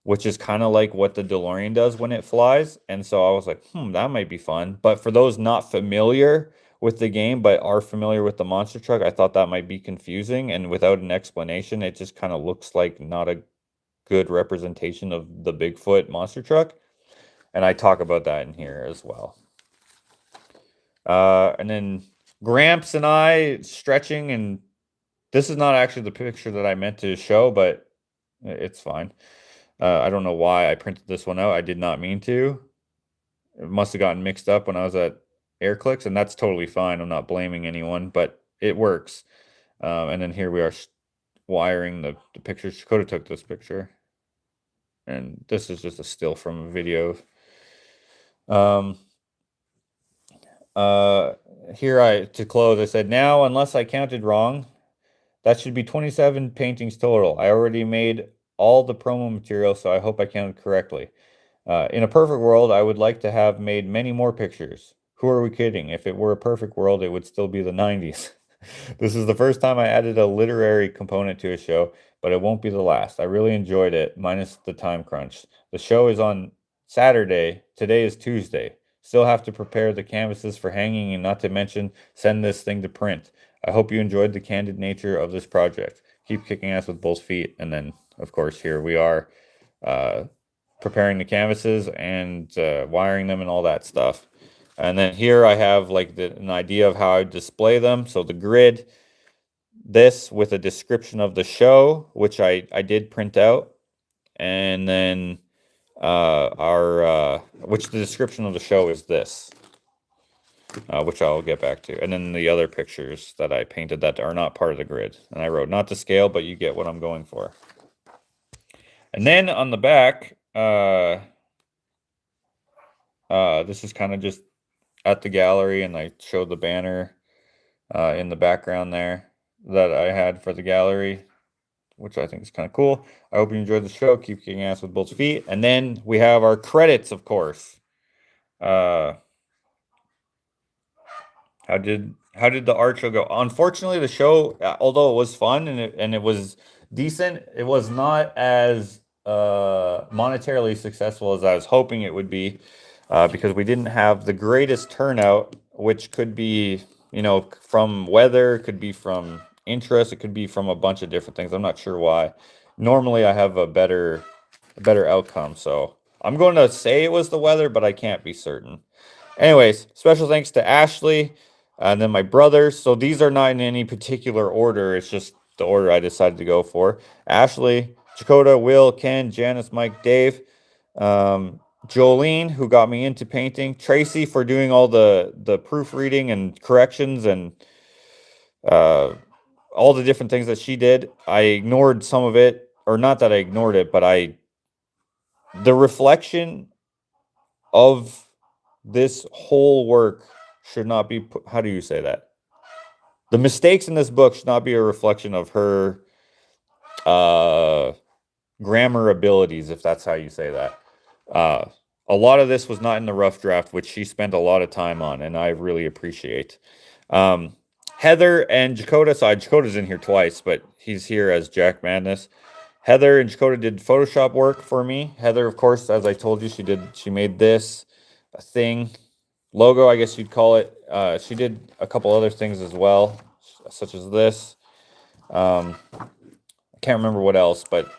which is kind of like what the DeLorean does when it flies. And so I was like, that might be fun. But for those not familiar with the game, but are familiar with the monster truck, I thought that might be confusing. And without an explanation, it just kind of looks like not a good representation of the Bigfoot monster truck. And I talk about that in here as well. And then Gramps and I stretching, and this is not actually the picture that I meant to show, but it's fine. I don't know why I printed this one out. I did not mean to. It must have gotten mixed up when I was at AirClicks, and that's totally fine. I'm not blaming anyone, but it works. And then here we are wiring the pictures. Dakota took this picture, and this is just a still from a video. Here to close, I said, now, unless I counted wrong, that should be 27 paintings total. I already made all the promo material, so I hope I counted correctly. In a perfect world, I would like to have made many more pictures. Who are we kidding? If it were a perfect world, it would still be the 90s. This is the first time I added a literary component to a show, but it won't be the last. I really enjoyed it, minus the time crunch. The show is on Saturday. Today is Tuesday. Still have to prepare the canvases for hanging and not to mention send this thing to print. I hope you enjoyed the candid nature of this project. Keep kicking ass with both feet. And then, of course, here we are preparing the canvases and wiring them and all that stuff. And then here I have like an idea of how I display them. So the grid, this with a description of the show, which I did print out. And then which the description of the show is this, which I'll get back to. And then the other pictures that I painted that are not part of the grid. And I wrote, not to scale, but you get what I'm going for. And then on the back, this is kind of just at the gallery, and I showed the banner in the background there that I had for the gallery, which I think is kind of cool. I hope you enjoyed the show. Keep kicking ass with both feet. And then we have our credits, of course. How did the art show go? Unfortunately, the show, although it was fun and it was decent, it was not as monetarily successful as I was hoping it would be, because we didn't have the greatest turnout, which could be, from weather, could be from interest, it could be from a bunch of different things. I'm not sure why. Normally I have a better outcome, so I'm going to say it was the weather, but I can't be certain. Anyways, special thanks to Ashley and then my brothers. So these are not in any particular order. It's just the order I decided to go for. Ashley, Dakota, Will, Ken, Janice, Mike, Dave, Jolene, who got me into painting, Tracy for doing all the proofreading and corrections and all the different things that she did. I ignored some of it, or not that I ignored it, but the reflection of this whole work should not be put, how do you say that? The mistakes in this book should not be a reflection of her grammar abilities, if that's how you say that. A lot of this was not in the rough draft, which she spent a lot of time on, and I really appreciate. Heather and Dakota, so Dakota's in here twice, but he's here as Jack Madness. Heather and Dakota did Photoshop work for me. Heather, of course, as I told you, she made this thing, logo, I guess you'd call it. She did a couple other things as well, such as this. I can't remember what else, but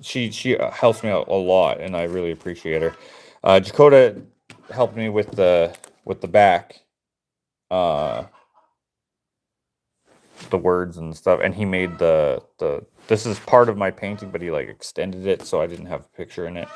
she helps me out a lot, and I really appreciate her. Dakota helped me with the back, the words and stuff, and he made the this is part of my painting, but he like extended it so I didn't have a picture in it.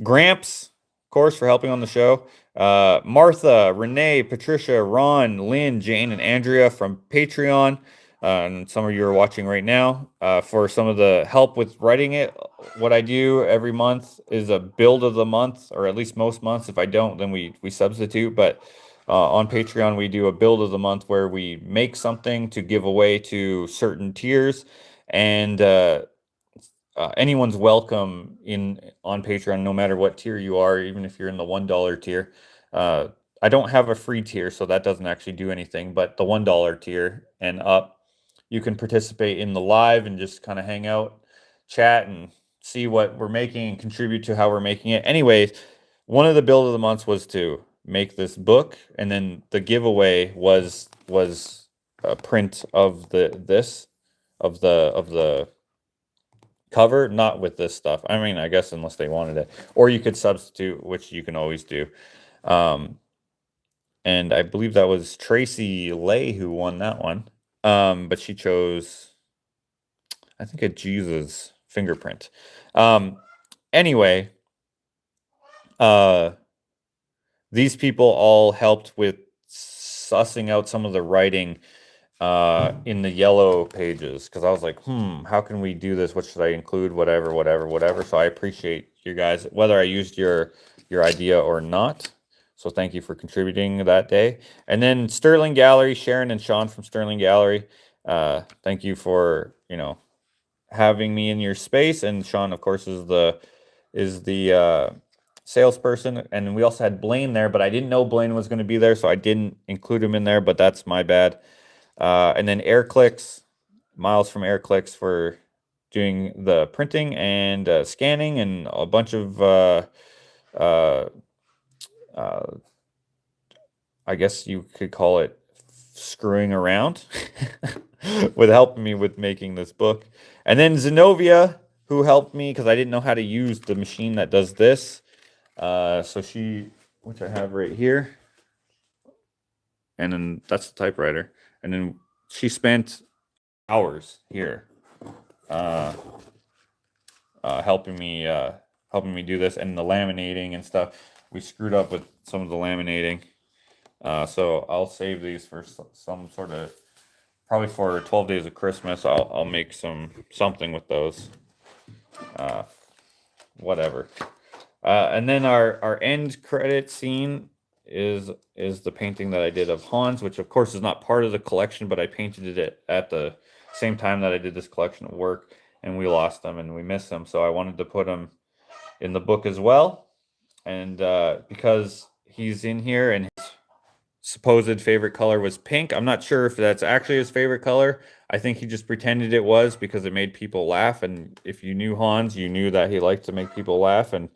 Gramps, of course, for helping on the show. Martha, Renee, Patricia, Ron, Lynn, Jane, and Andrea from Patreon. And some of you are watching right now, for some of the help with writing it. What I do every month is a build of the month, or at least most months. If I don't, then we substitute. But on Patreon, we do a build of the month where we make something to give away to certain tiers, and anyone's welcome on Patreon, no matter what tier you are, even if you're in the $1 tier. I don't have a free tier, so that doesn't actually do anything. But the $1 tier and up, you can participate in the live and just kind of hang out, chat, and see what we're making and contribute to how we're making it. Anyways, one of the build of the months was to make this book, and then the giveaway was a print of the cover, not with this stuff. I mean, I guess unless they wanted it, or you could substitute, which you can always do. And I believe that was Tracy Lay who won that one. But she chose, I think, a Jesus fingerprint. Anyway, these people all helped with sussing out some of the writing in the yellow pages, because I was like, how can we do this? What should I include? Whatever. So I appreciate you guys, whether I used your idea or not. So thank you for contributing that day. And then Sterling Gallery, Sharon and Sean from Sterling Gallery, thank you for having me in your space. And Sean, of course, is the salesperson. And we also had Blaine there, but I didn't know Blaine was going to be there, so I didn't include him in there. But that's my bad. And then Air Clicks, Miles from Air Clicks for doing the printing and scanning, and a bunch of I guess you could call it screwing around with helping me with making this book. And then Zenobia, who helped me because I didn't know how to use the machine that does this. So she, which I have right here, and then that's the typewriter. And then she spent hours here helping me do this, and the laminating and stuff. We screwed up with some of the laminating. So I'll save these for some sort of, probably for 12 days of Christmas. I'll make something with those. Whatever. And then our end credit scene is the painting that I did of Hans, which of course is not part of the collection, but I painted it at the same time that I did this collection of work, and we lost them and we missed them. So I wanted to put them in the book as well. And because he's in here and his supposed favorite color was pink, I'm not sure if that's actually his favorite color. I think he just pretended it was because it made people laugh. And if you knew Hans, you knew that he liked to make people laugh and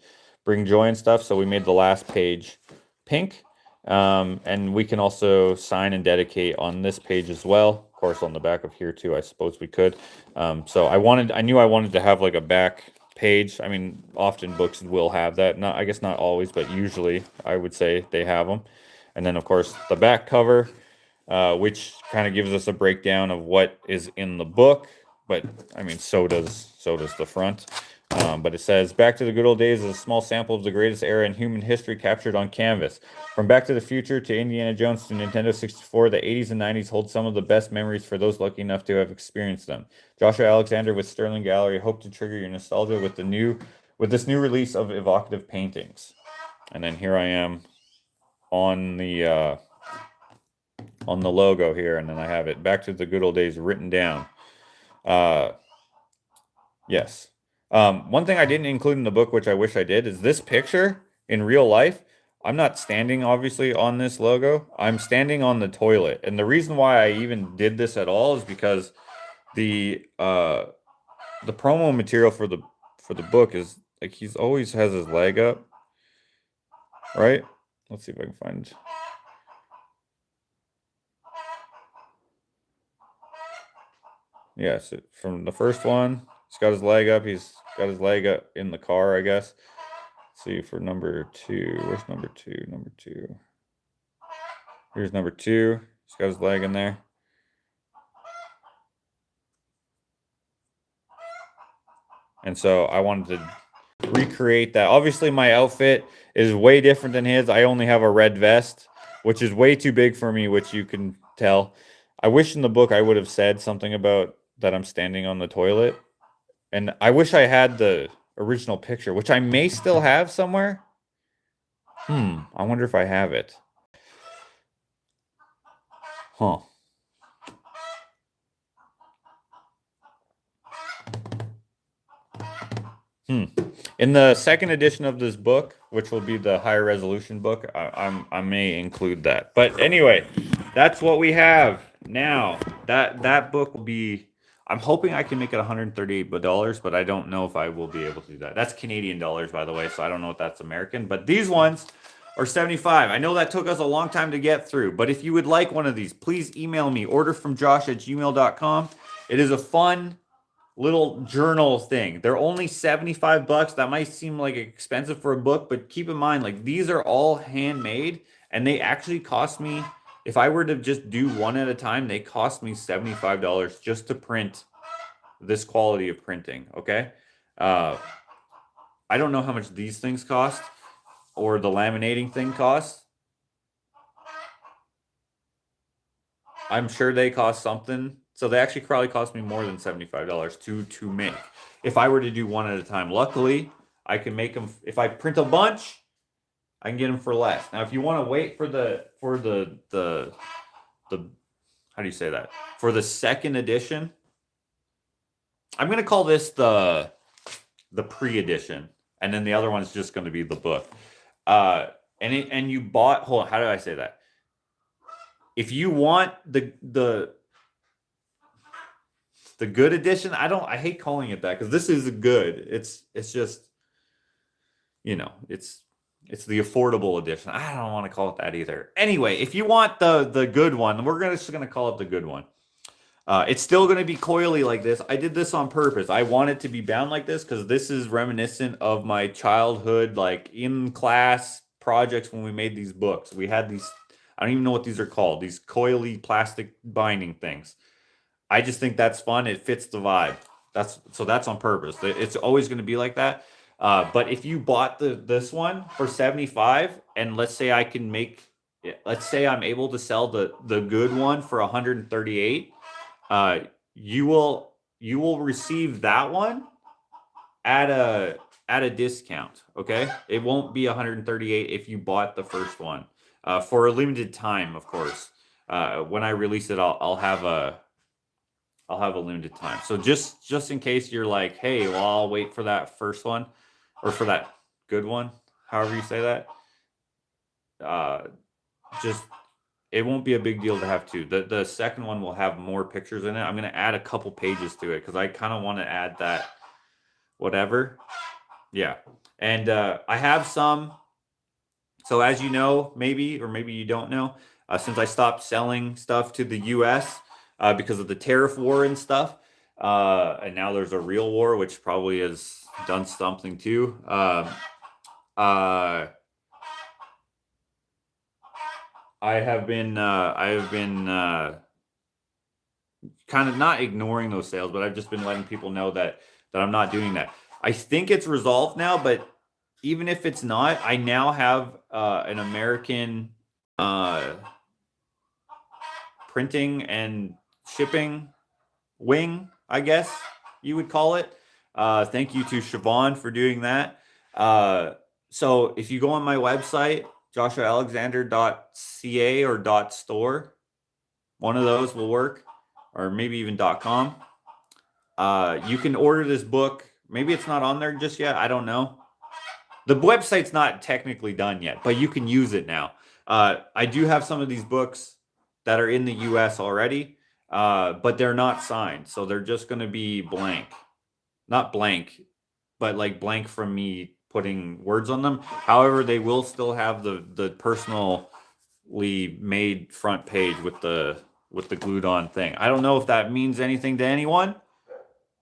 bring joy and stuff. So we made the last page pink. And we can also sign and dedicate on this page as well. Of course, on the back of here too, I suppose we could. So I knew I wanted to have like a back page. I mean, often books will have that. I guess not always, but usually I would say they have them. And then of course the back cover, which kind of gives us a breakdown of what is in the book. But I mean, so does the front. But it says, "Back to the Good Old Days" is a small sample of the greatest era in human history captured on canvas. From Back to the Future to Indiana Jones to Nintendo 64, the 80s and 90s hold some of the best memories for those lucky enough to have experienced them. Joshua Alexander with Sterling Gallery hope to trigger your nostalgia with this new release of evocative paintings. And then here I am on the logo here, and then I have it, "Back to the Good Old Days," written down. Yes. One thing I didn't include in the book, which I wish I did, is this picture in real life. I'm not standing, obviously, on this logo. I'm standing on the toilet. And the reason why I even did this at all is because the promo material for the book is like he's always has his leg up. Right? Let's see if I can find. Yes, from the first one, he's got his leg up. He's got his leg up in the car, I guess. Let's see for number 2. Where's number 2? Number 2. Here's number 2. He's got his leg in there. And so I wanted to recreate that. Obviously, my outfit is way different than his. I only have a red vest, which is way too big for me, which you can tell. I wish in the book I would have said something about that I'm standing on the toilet. And I wish I had the original picture, which I may still have somewhere. I wonder if I have it. Huh. In the second edition of this book, which will be the higher resolution book, I may include that. But anyway, that's what we have now. That book will be, I'm hoping I can make it $138, but I don't know if I will be able to do that. That's Canadian dollars, by the way, so I don't know if that's American. But these ones are 75. I know that took us a long time to get through, but if you would like one of these, please email me, orderfromjosh@gmail.com. It is a fun little journal thing. They're only 75 bucks. That might seem like expensive for a book, but keep in mind, like, these are all handmade, and they actually cost me, if I were to just do one at a time, they cost me $75 just to print this quality of printing. Okay. I don't know how much these things cost or the laminating thing costs. I'm sure they cost something. So they actually probably cost me more than $75 to make if I were to do one at a time. Luckily, I can make them. If I print a bunch, I can get them for less. Now, if you want to wait for the how do you say that? For the second edition, I'm going to call this the pre-edition, and then the other one is just going to be the book. And you bought. Hold on, how do I say that? If you want the the good edition. I hate calling it that because this is good. It's just, you know, it's the affordable edition. I don't want to call it that either. Anyway, if you want the good one, we're just gonna call it the good one. It's still going to be coily like this. I did this on purpose. I want it to be bound like this because this is reminiscent of my childhood, like in class projects when we made these books. We had these, I don't even know what these are called, these coily plastic binding things. I just think that's fun. It fits the vibe. That's on purpose. It's always going to be like that. But if you bought this one for 75, and let's say let's say I'm able to sell the good one for 138. You will receive that one at a discount. Okay, it won't be 138 if you bought the first one for a limited time, of course. When I release it, I'll have a limited time. So just in case you're like, hey, well, I'll wait for that first one or for that good one, however you say that. Just it won't be a big deal to have two. The second one will have more pictures in it. I'm going to add a couple pages to it because I kind of want to add that whatever. Yeah. And I have some. So as you know, maybe, or maybe you don't know, since I stopped selling stuff to the U.S. Because of the tariff war and stuff, and now there's a real war, which probably has done something too. I have been kind of not ignoring those sales, but I've just been letting people know that I'm not doing that. I think it's resolved now, but even if it's not, I now have an American printing and shipping wing, I guess you would call it. Thank you to Siobhan for doing that. So if you go on my website, joshuaalexander.ca or .store. One of those will work, or maybe even .com. You can order this book. Maybe it's not on there just yet. I don't know. The website's not technically done yet, but you can use it now. I do have some of these books that are in the US already, but they're not signed. So they're just going to be blank. Not blank, but like blank from me putting words on them. However, they will still have the personally made front page with the glued on thing. I don't know if that means anything to anyone,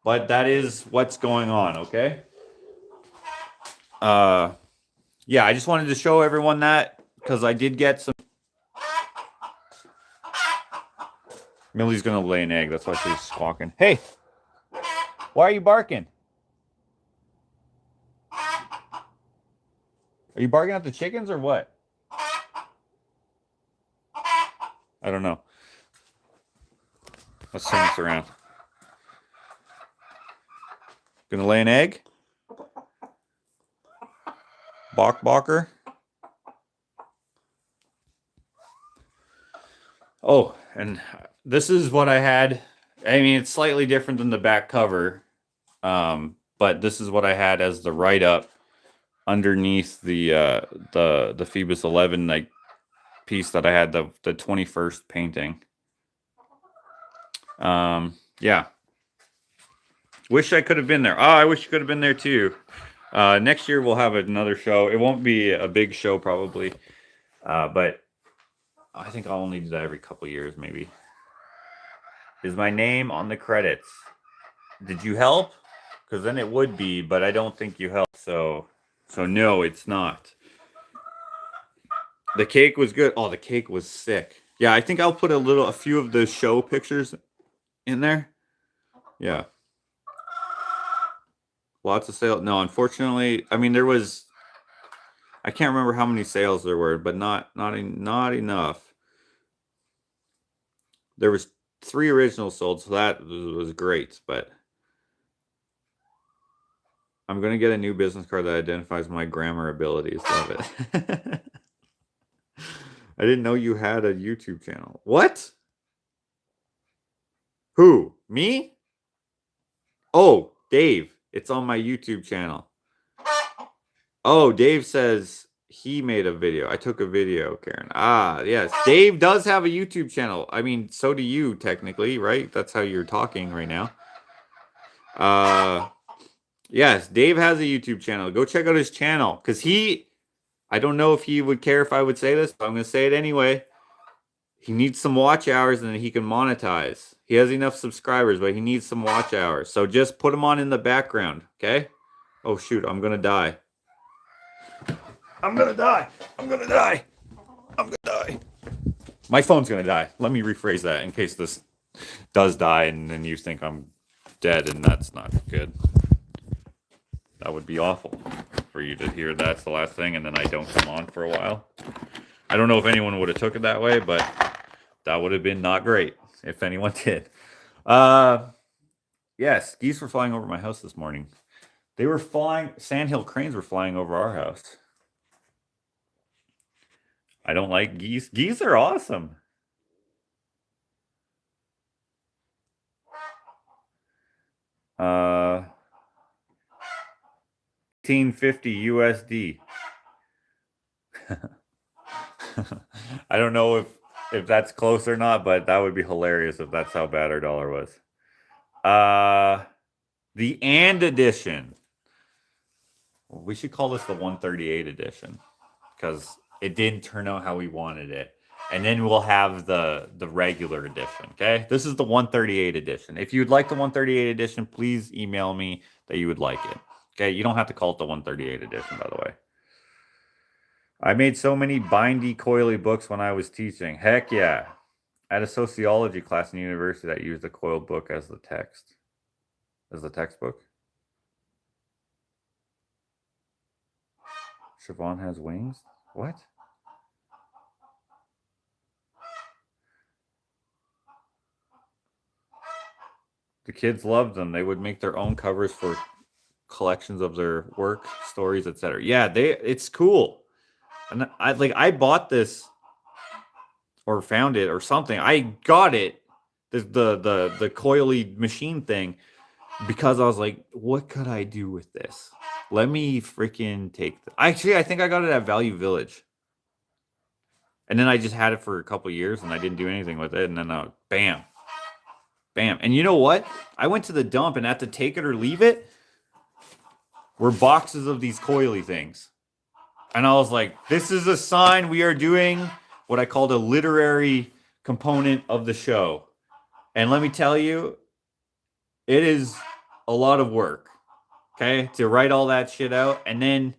but that is what's going on. Okay. Yeah, I just wanted to show everyone that because I did get some. Millie's gonna lay an egg. That's why she's squawking. Hey, why are you barking? Are you barking at the chickens or what? I don't know. Let's turn this around. Gonna lay an egg? Balker. Oh, and this is what I had. I mean, it's slightly different than the back cover, but this is what I had as the write-up underneath the Phoebus 11 like piece that I had, the 21st painting. Yeah. Wish I could have been there. Oh, I wish you could have been there too. Next year we'll have another show. It won't be a big show probably, but I think I'll only do that every couple years maybe. Is my name on the credits? Did you help? Because then it would be, but I don't think you helped. So no, it's not. The cake was good. Oh, the cake was sick. Yeah, I think I'll put a few of the show pictures in there. Yeah. Lots of sales. No, unfortunately, I mean I can't remember how many sales there were, but not enough. There was 3 originals sold, so that was great, but I'm going to get a new business card that identifies my grammar abilities. Love it. I didn't know you had a YouTube channel. What? Who? Me? Oh, Dave. It's on my YouTube channel. Oh, Dave says he made a video. I took a video, Karen. Ah, yes. Dave does have a YouTube channel. I mean, so do you, technically, right? That's how you're talking right now. Yes, Dave has a YouTube channel. Go check out his channel. Because I don't know if he would care if I would say this, but I'm going to say it anyway. He needs some watch hours and then he can monetize. He has enough subscribers, but he needs some watch hours. So just put him on in the background, okay? Oh, shoot, I'm going to die. I'm going to die. I'm going to die. I'm going to die. My phone's going to die. Let me rephrase that in case this does die and then you think I'm dead, and that's not good. That would be awful for you to hear that's the last thing and then I don't come on for a while. I don't know if anyone would have took it that way, but that would have been not great if anyone did. Yes, geese were flying over my house this morning. They were flying, sandhill cranes were flying over our house. I don't like geese. Geese are awesome. Uh, 1850 USD. I don't know if that's close or not, but that would be hilarious if that's how bad our dollar was. The and edition. We should call this the 138 edition because it didn't turn out how we wanted it. And then we'll have the regular edition, okay? This is the 138 edition. If you'd like the 138 edition, please email me that you would like it. Okay, you don't have to call it the 138 edition, by the way. I made so many bindy, coily books when I was teaching. Heck yeah. I had a sociology class in university that used a coiled book as the text. As the textbook. Siobhan has wings? What? The kids loved them. They would make their own covers for collections of their work, stories, etc. Yeah, it's cool. And I bought this or found it or something. I got it, the coily machine thing, because I was like, what could I do with this? Let me freaking take Actually, I think I got it at Value Village. And then I just had it for a couple years and I didn't do anything with it. And then bam. Bam. And you know what? I went to the dump and at the take it or leave it were boxes of these coily things. And I was like, this is a sign we are doing what I called a literary component of the show. And let me tell you, it is a lot of work, okay, to write all that shit out. And then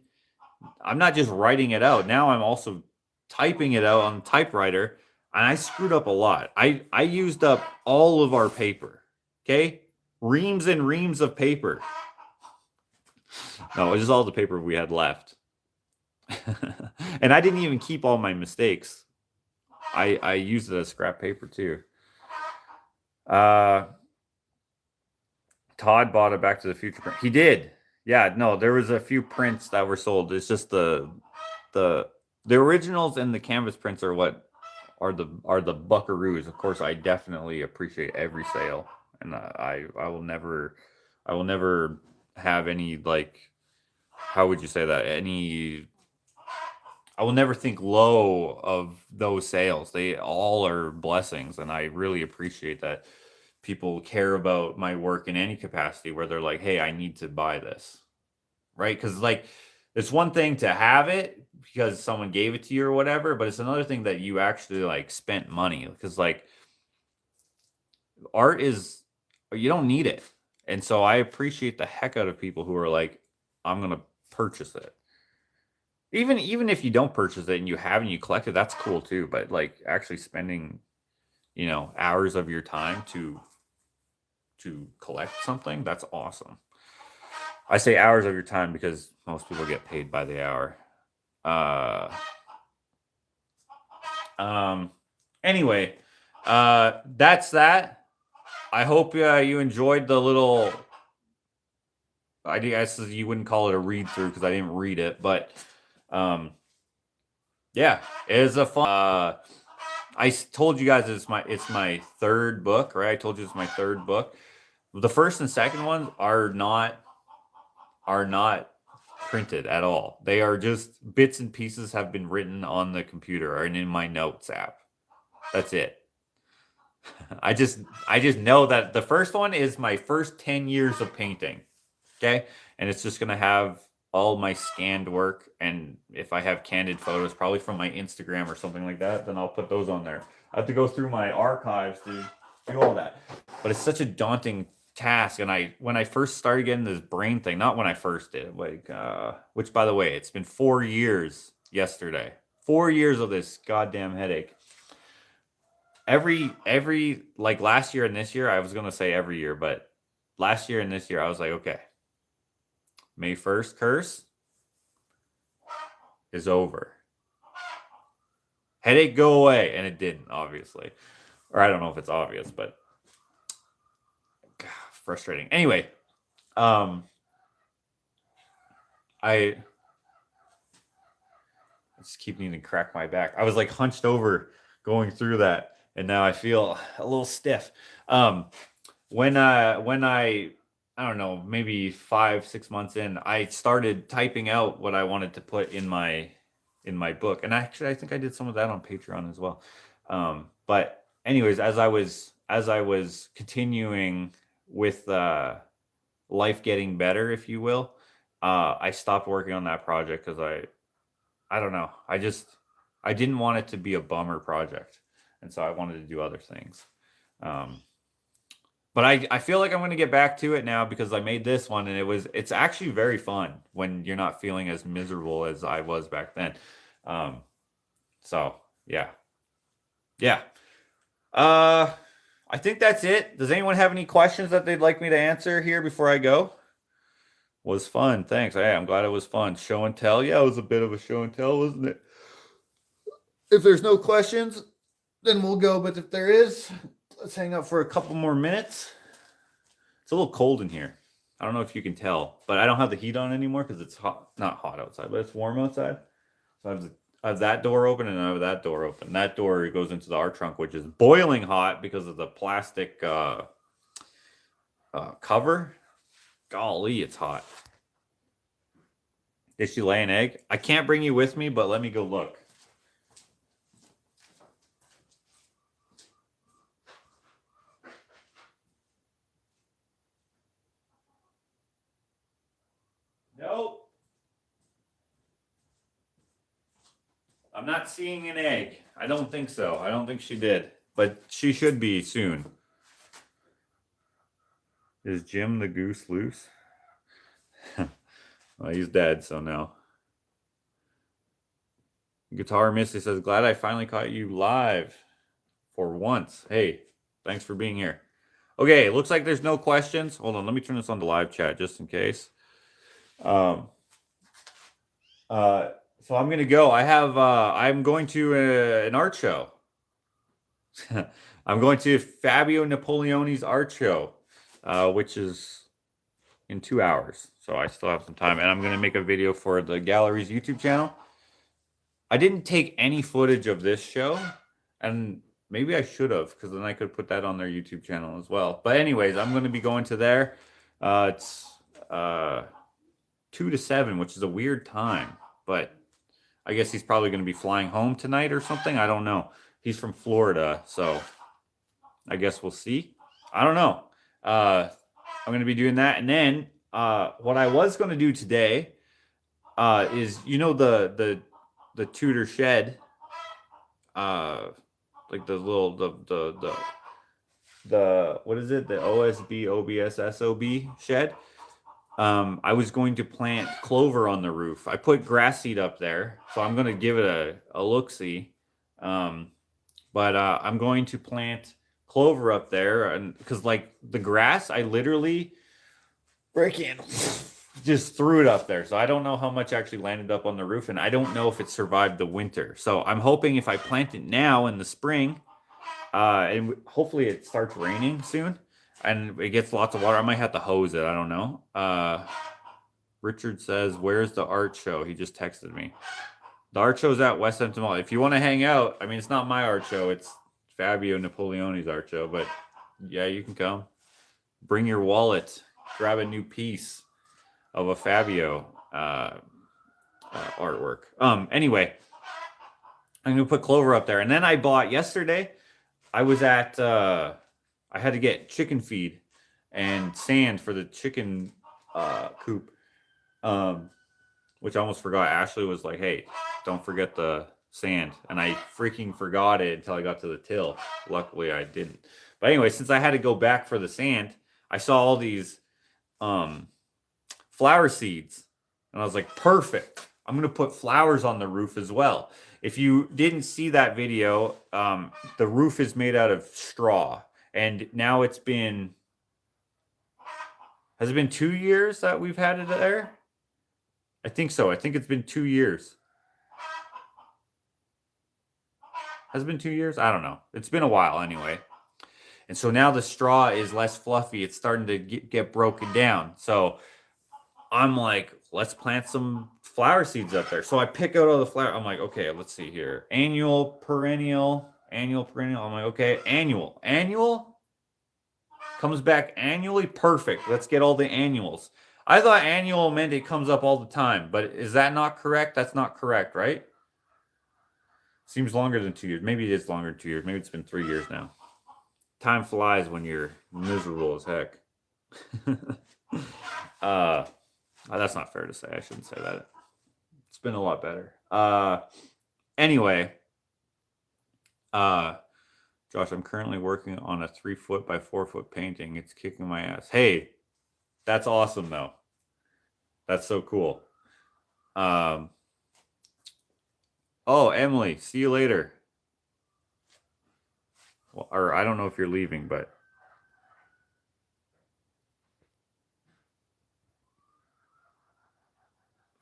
I'm not just writing it out. Now I'm also typing it out on the typewriter. And I screwed up a lot. I used up all of our paper, okay? Reams and reams of paper. No, it was just all the paper we had left. And I didn't even keep all my mistakes. I used it as scrap paper too. Todd bought a Back to the Future print. He did. Yeah, no, there was a few prints that were sold. It's just the originals and the canvas prints are what are the buckaroos. Of course, I definitely appreciate every sale, and I will never have any, like, how would you say that? I will never think low of those sales. They all are blessings, and I really appreciate that people care about my work in any capacity where they're like, hey, I need to buy this, right? Because, like, it's one thing to have it because someone gave it to you or whatever, but it's another thing that you actually, like, spent money, because, like, art is, you don't need it. And so I appreciate the heck out of people who are like, I'm going to purchase it. Even if you don't purchase it and you have and you collect it, that's cool too. But, like, actually spending, hours of your time to collect something, that's awesome. I say hours of your time because most people get paid by the hour. Anyway, that's that. I hope you enjoyed the little, I guess you wouldn't call it a read through because I didn't read it, but yeah, it is a fun. I told you guys it's my third book, right? I told you it's my third book. The first and second ones are not printed at all. They are just bits and pieces have been written on the computer and in my notes app. That's it. I just know that the first one is my first 10 years of painting. Okay? And it's just going to have all my scanned work, and if I have candid photos probably from my Instagram or something like that, then I'll put those on there. I have to go through my archives to do all that. But it's such a daunting task, and when I first started getting this brain thing, not when I first did it, like which by the way, it's been 4 years yesterday. 4 years of this goddamn headache. Every like last year and this year, I was going to say every year, but last year and this year I was like, okay, May 1st curse is over. Headache go away. And it didn't, obviously. Or I don't know if it's obvious, but God, frustrating. Anyway, I just keep needing to crack my back. I was like hunched over going through that, and now I feel a little stiff. When I don't know, maybe 5-6 months in, I started typing out what I wanted to put in my book. And actually, I think I did some of that on Patreon as well. But anyways, as I was continuing with life getting better, if you will, I stopped working on that project because I don't know. I didn't want it to be a bummer project. And so I wanted to do other things. But I feel like I'm going to get back to it now because I made this one, and it's actually very fun when you're not feeling as miserable as I was back then. So yeah. I think that's it. Does anyone have any questions that they'd like me to answer here before I go? Was fun. Thanks. Hey, I'm glad it was fun. Show and tell. Yeah, it was a bit of a show and tell, wasn't it? If there's no questions, then we'll go. But if there is, let's hang out for a couple more minutes. It's a little cold in here. I don't know if you can tell, but I don't have the heat on anymore because it's hot. Not hot outside, but it's warm outside. So I have that door open, and I have that door open. That door goes into the art trunk, which is boiling hot because of the plastic cover. Golly, it's hot. Did she lay an egg? I can't bring you with me, but let me go look. Nope. I'm not seeing an egg. I don't think so. I don't think she did. But she should be soon. Is Jim the goose loose? Well, he's dead, so no. Guitar Misty says, glad I finally caught you live for once. Hey, thanks for being here. Okay, looks like there's no questions. Hold on, let me turn this on the live chat just in case. So I'm gonna go. I'm going to an art show. I'm going to Fabio Napoleoni's art show, which is in 2 hours. So I still have some time, and I'm gonna make a video for the gallery's YouTube channel. I didn't take any footage of this show, and maybe I should have, because then I could put that on their YouTube channel as well. But anyways, I'm gonna be going to there. It's 2 to 7, which is a weird time, but I guess he's probably going to be flying home tonight or something. I don't know. He's from Florida, so I guess we'll see. I don't know. I'm going to be doing that. And then what I was going to do today is, you know, the Tudor shed, like the little, the what is it? The OSB, OBS, SOB shed. I was going to plant clover on the roof. I put grass seed up there, so I'm going to give it a look-see. But I'm going to plant clover up there, and because like the grass, I literally freaking just threw it up there. So I don't know how much actually landed up on the roof, and I don't know if it survived the winter. So I'm hoping if I plant it now in the spring, and hopefully it starts raining soon, and it gets lots of water. I might have to hose it. I don't know. Richard says, where's the art show? He just texted me. The art show's at West Hampton Mall. If you want to hang out, I mean, it's not my art show. It's Fabio Napoleoni's art show. But yeah, you can come. Bring your wallet. Grab a new piece of a Fabio artwork. Anyway, I'm going to put clover up there. And then I bought yesterday, I was at I had to get chicken feed and sand for the chicken coop. Which I almost forgot. Ashley was like, "Hey, don't forget the sand," and I freaking forgot it until I got to the till. Luckily, I didn't. But anyway, since I had to go back for the sand, I saw all these flower seeds, and I was like, "Perfect! I'm gonna put flowers on the roof as well." If you didn't see that video, the roof is made out of straw, and now it's been. Has it been 2 years that we've had it there? I think so. I think it's been 2 years. Has it been 2 years? I don't know. It's been a while anyway. And so now the straw is less fluffy. It's starting to get broken down. So I'm like, let's plant some flower seeds up there. So I pick out all the flower. I'm like, okay, let's see here. Annual, perennial. I'm like, okay, annual. Annual comes back annually. Perfect. Let's get all the annuals. I thought annual meant it comes up all the time, but is that not correct? That's not correct, right? Seems longer than 2 years. Maybe it is longer than 2 years. Maybe it's been 3 years now. Time flies when you're miserable as heck. That's not fair to say. I shouldn't say that. It's been a lot better. Anyway, Josh, I'm currently working on a 3 foot by 4 foot painting. It's kicking my ass. Hey, that's awesome though. That's so cool. Oh, Emily, see you later. Well, or I don't know if you're leaving, but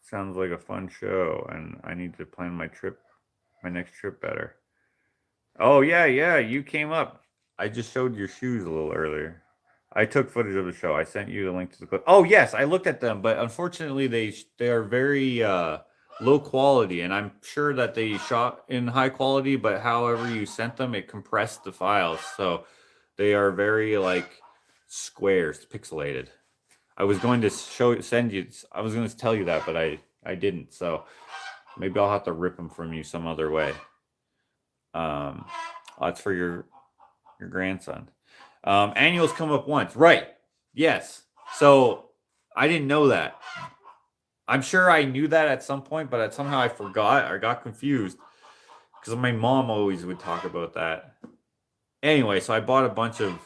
sounds like a fun show, and I need to plan my next trip better. Oh yeah, you came up. I just showed your shoes a little earlier. I took footage of the show. I sent you the link to the clip. Oh yes, I looked at them, but unfortunately they are very low quality, and I'm sure that they shot in high quality, but however you sent them, it compressed the files, so they are very like squares, pixelated. I was going to I was going to tell you that, but I didn't. So maybe I'll have to rip them from you some other way. That's for your grandson. Annuals come up once, right? Yes. So I didn't know that. I'm sure I knew that at some point, but somehow I forgot. I got confused because my mom always would talk about that. Anyway, so I bought a bunch of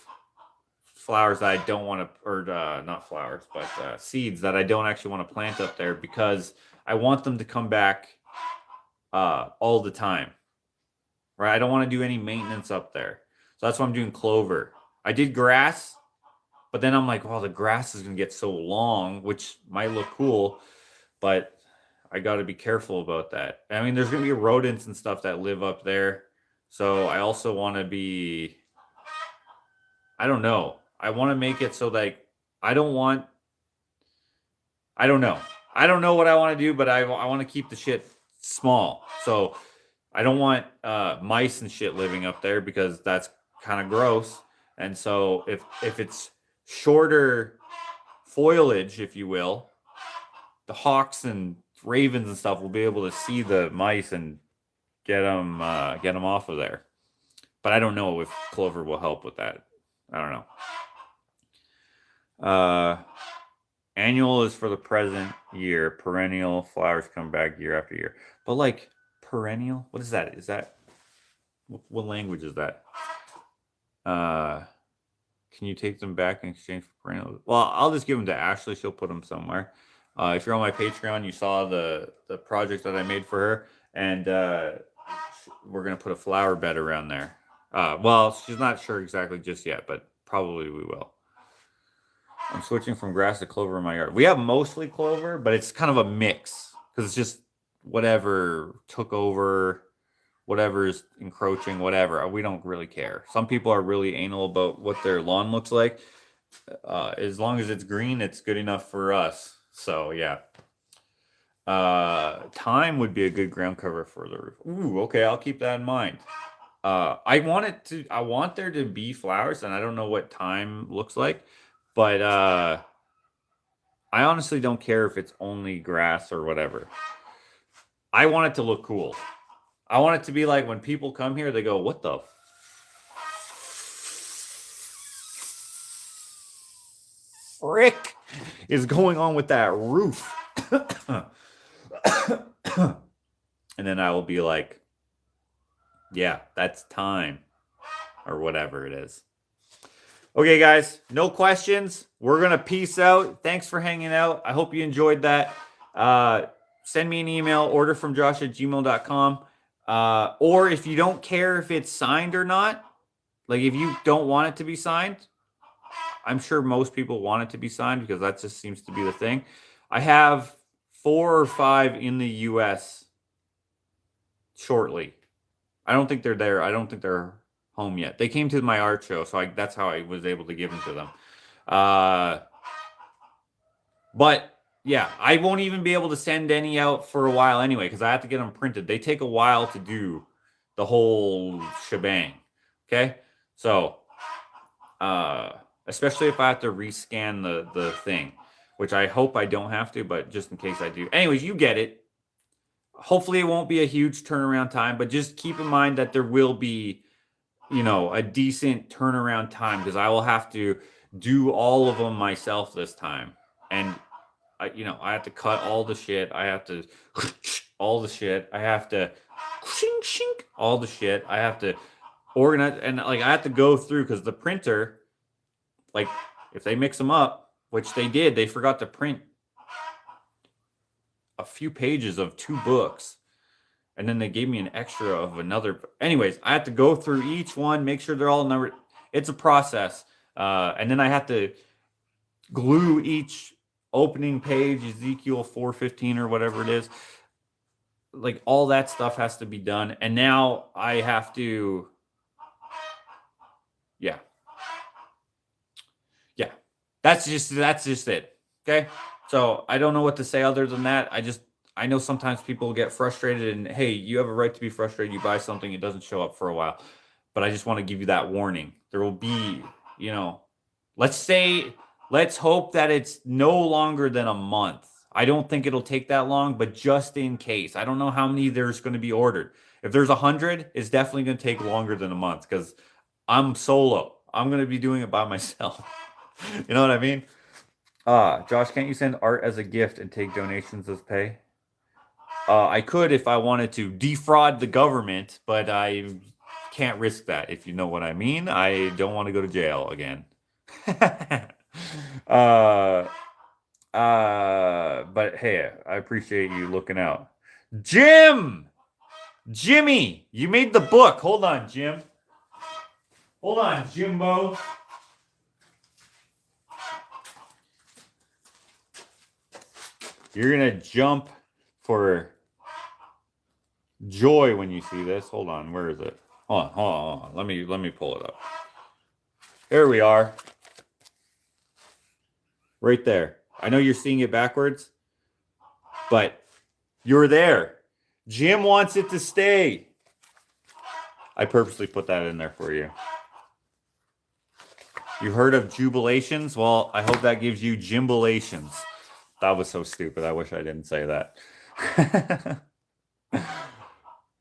flowers that I don't want to, or not flowers, but seeds that I don't actually want to plant up there because I want them to come back all the time. Right? I don't want to do any maintenance up there. So that's why I'm doing clover. I did grass, but then I'm like, well, the grass is going to get so long, which might look cool, but I got to be careful about that. I mean, there's going to be rodents and stuff that live up there. So I also want to be, I don't know. I want to make it so that I don't know. I don't know what I want to do, but I want to keep the shit small. So I don't want mice and shit living up there because that's kind of gross. And so if it's shorter foliage, if you will, the hawks and ravens and stuff will be able to see the mice and get them off of there. But I don't know if clover will help with that. I don't know. Annual is for the present year. Perennial flowers come back year after year. But like perennial, what is that? Is that what language is that? Can you take them back in exchange for perennial? Well, I'll just give them to Ashley. She'll put them somewhere. If you're on my Patreon, you saw the project that I made for her, and we're gonna put a flower bed around there. Well, she's not sure exactly just yet, but probably we will. I'm switching from grass to clover in my yard. We have mostly clover, but it's kind of a mix because it's just whatever took over, whatever's encroaching, whatever. We don't really care. Some people are really anal about what their lawn looks like. As long as it's green, it's good enough for us. So yeah. Thyme would be a good ground cover for the roof. Ooh, okay, I'll keep that in mind. I want there to be flowers, and I don't know what thyme looks like. But I honestly don't care if it's only grass or whatever. I want it to look cool. I want it to be like when people come here, they go, "What the frick is going on with that roof? And then I will be like, yeah, that's time, or whatever it is. Okay, guys, no questions. We're going to peace out. Thanks for hanging out. I hope you enjoyed that. Send me an email, orderfromjosh@gmail.com. Or if you don't care if it's signed or not, like if you don't want it to be signed, I'm sure most people want it to be signed because that just seems to be the thing. I have 4 or 5 in the US shortly. I don't think they're there. I don't think they're home yet. They came to my art show, so that's how I was able to give them to them. But yeah, I won't even be able to send any out for a while anyway because I have to get them printed. They take a while to do the whole shebang. Okay, so especially if I have to rescan the thing, which I hope I don't have to, but just in case I do. Anyways, you get it. Hopefully it won't be a huge turnaround time, but just keep in mind that there will be, you know, a decent turnaround time because I will have to do all of them myself this time. And I have to cut all the shit. I have to all the shit. I have to all the shit. I have to organize, and like I have to go through because the printer, like if they mix them up, which they did, they forgot to print a few pages of 2 books. And then they gave me an extra of another. Anyways, I have to go through each one, make sure they're all numbered. It's a process. And then I have to glue each opening page, Ezekiel 4:15 or whatever it is. Like all that stuff has to be done. And now I have to, yeah. That's just it. Okay. So I don't know what to say other than that. I know sometimes people get frustrated and hey, you have a right to be frustrated. You buy something, it doesn't show up for a while. But I just want to give you that warning. There will be, let's hope that it's no longer than a month. I don't think it'll take that long, but just in case. I don't know how many there's going to be ordered. If there's 100, it's definitely going to take longer than a month because I'm solo. I'm going to be doing it by myself. You know what I mean? Josh, can't you send art as a gift and take donations as pay? I could if I wanted to defraud the government, but I can't risk that, if you know what I mean. I don't want to go to jail again. But hey, I appreciate you looking out. Jimmy, you made the book. Hold on, Jim. Hold on, Jimbo. You're going to jump for joy when you see this. Hold on. Where is it? Hold on. Let me pull it up. There we are. Right there. I know you're seeing it backwards, but you're there. Jim wants it to stay. I purposely put that in there for you. You heard of jubilations? Well, I hope that gives you jimbulations. That was so stupid. I wish I didn't say that.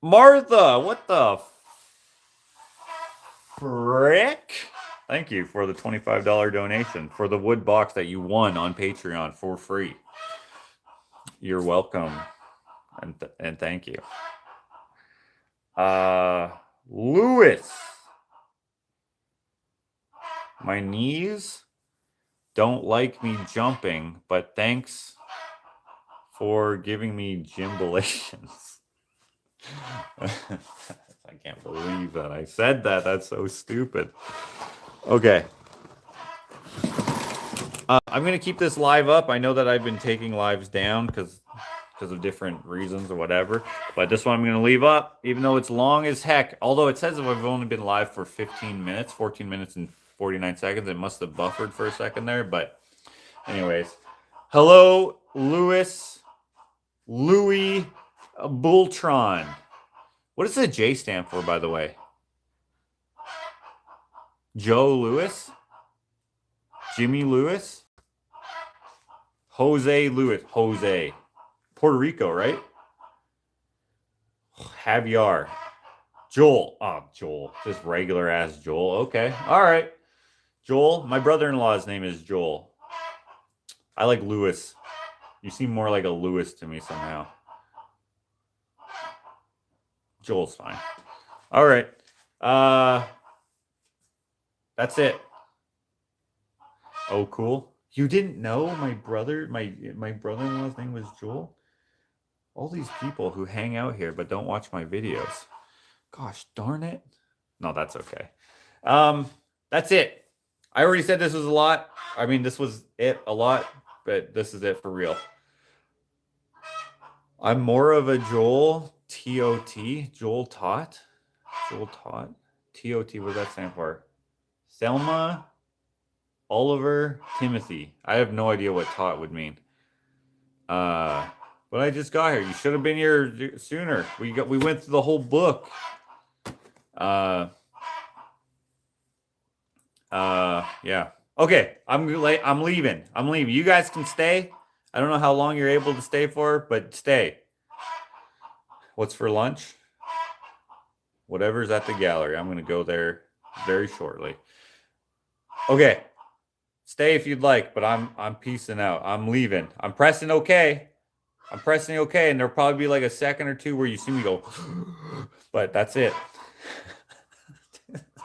Martha, what the frick? Thank you for the $25 donation for the wood box that you won on Patreon for free. You're welcome. And thank you. Lewis. My knees don't like me jumping, but thanks for giving me jimbulations. I can't believe that I said that. That's so stupid. Okay. I'm going to keep this live up. I know that I've been taking lives down because of different reasons or whatever. But this one I'm going to leave up, even though it's long as heck. Although it says I've only been live for 14 minutes and 49 seconds. It must have buffered for a second there. But anyways. Hello, Louis Bultron. What does the J stand for, by the way? Joe Lewis? Jimmy Lewis? Jose Lewis. Jose. Puerto Rico, right? Javier. Joel. Oh, Joel. Just regular ass Joel. Okay. All right. Joel. My brother-in-law's name is Joel. I like Lewis. You seem more like a Lewis to me somehow. Joel's fine. All right. That's it. Oh, cool. You didn't know my brother-in-law's name was Joel? All these people who hang out here but don't watch my videos. Gosh darn it. No, that's okay. That's it. I already said this was a lot. I mean, this was it a lot, but this is it for real. I'm more of a Joel, T-O-T, Joel Tot. Joel Tot. T-O-T, what does that stand for? Selma, Oliver, Timothy. I have no idea what Tot would mean. But I just got here. You should have been here sooner. We went through the whole book. Yeah. Okay, I'm leaving. I'm leaving. You guys can stay. I don't know how long you're able to stay for, but stay. What's for lunch? Whatever's at the gallery. I'm going to go there very shortly. Okay. Stay if you'd like, but I'm peacing out. I'm leaving. I'm pressing okay. I'm pressing okay, and there'll probably be like a second or two where you see me go, but that's it.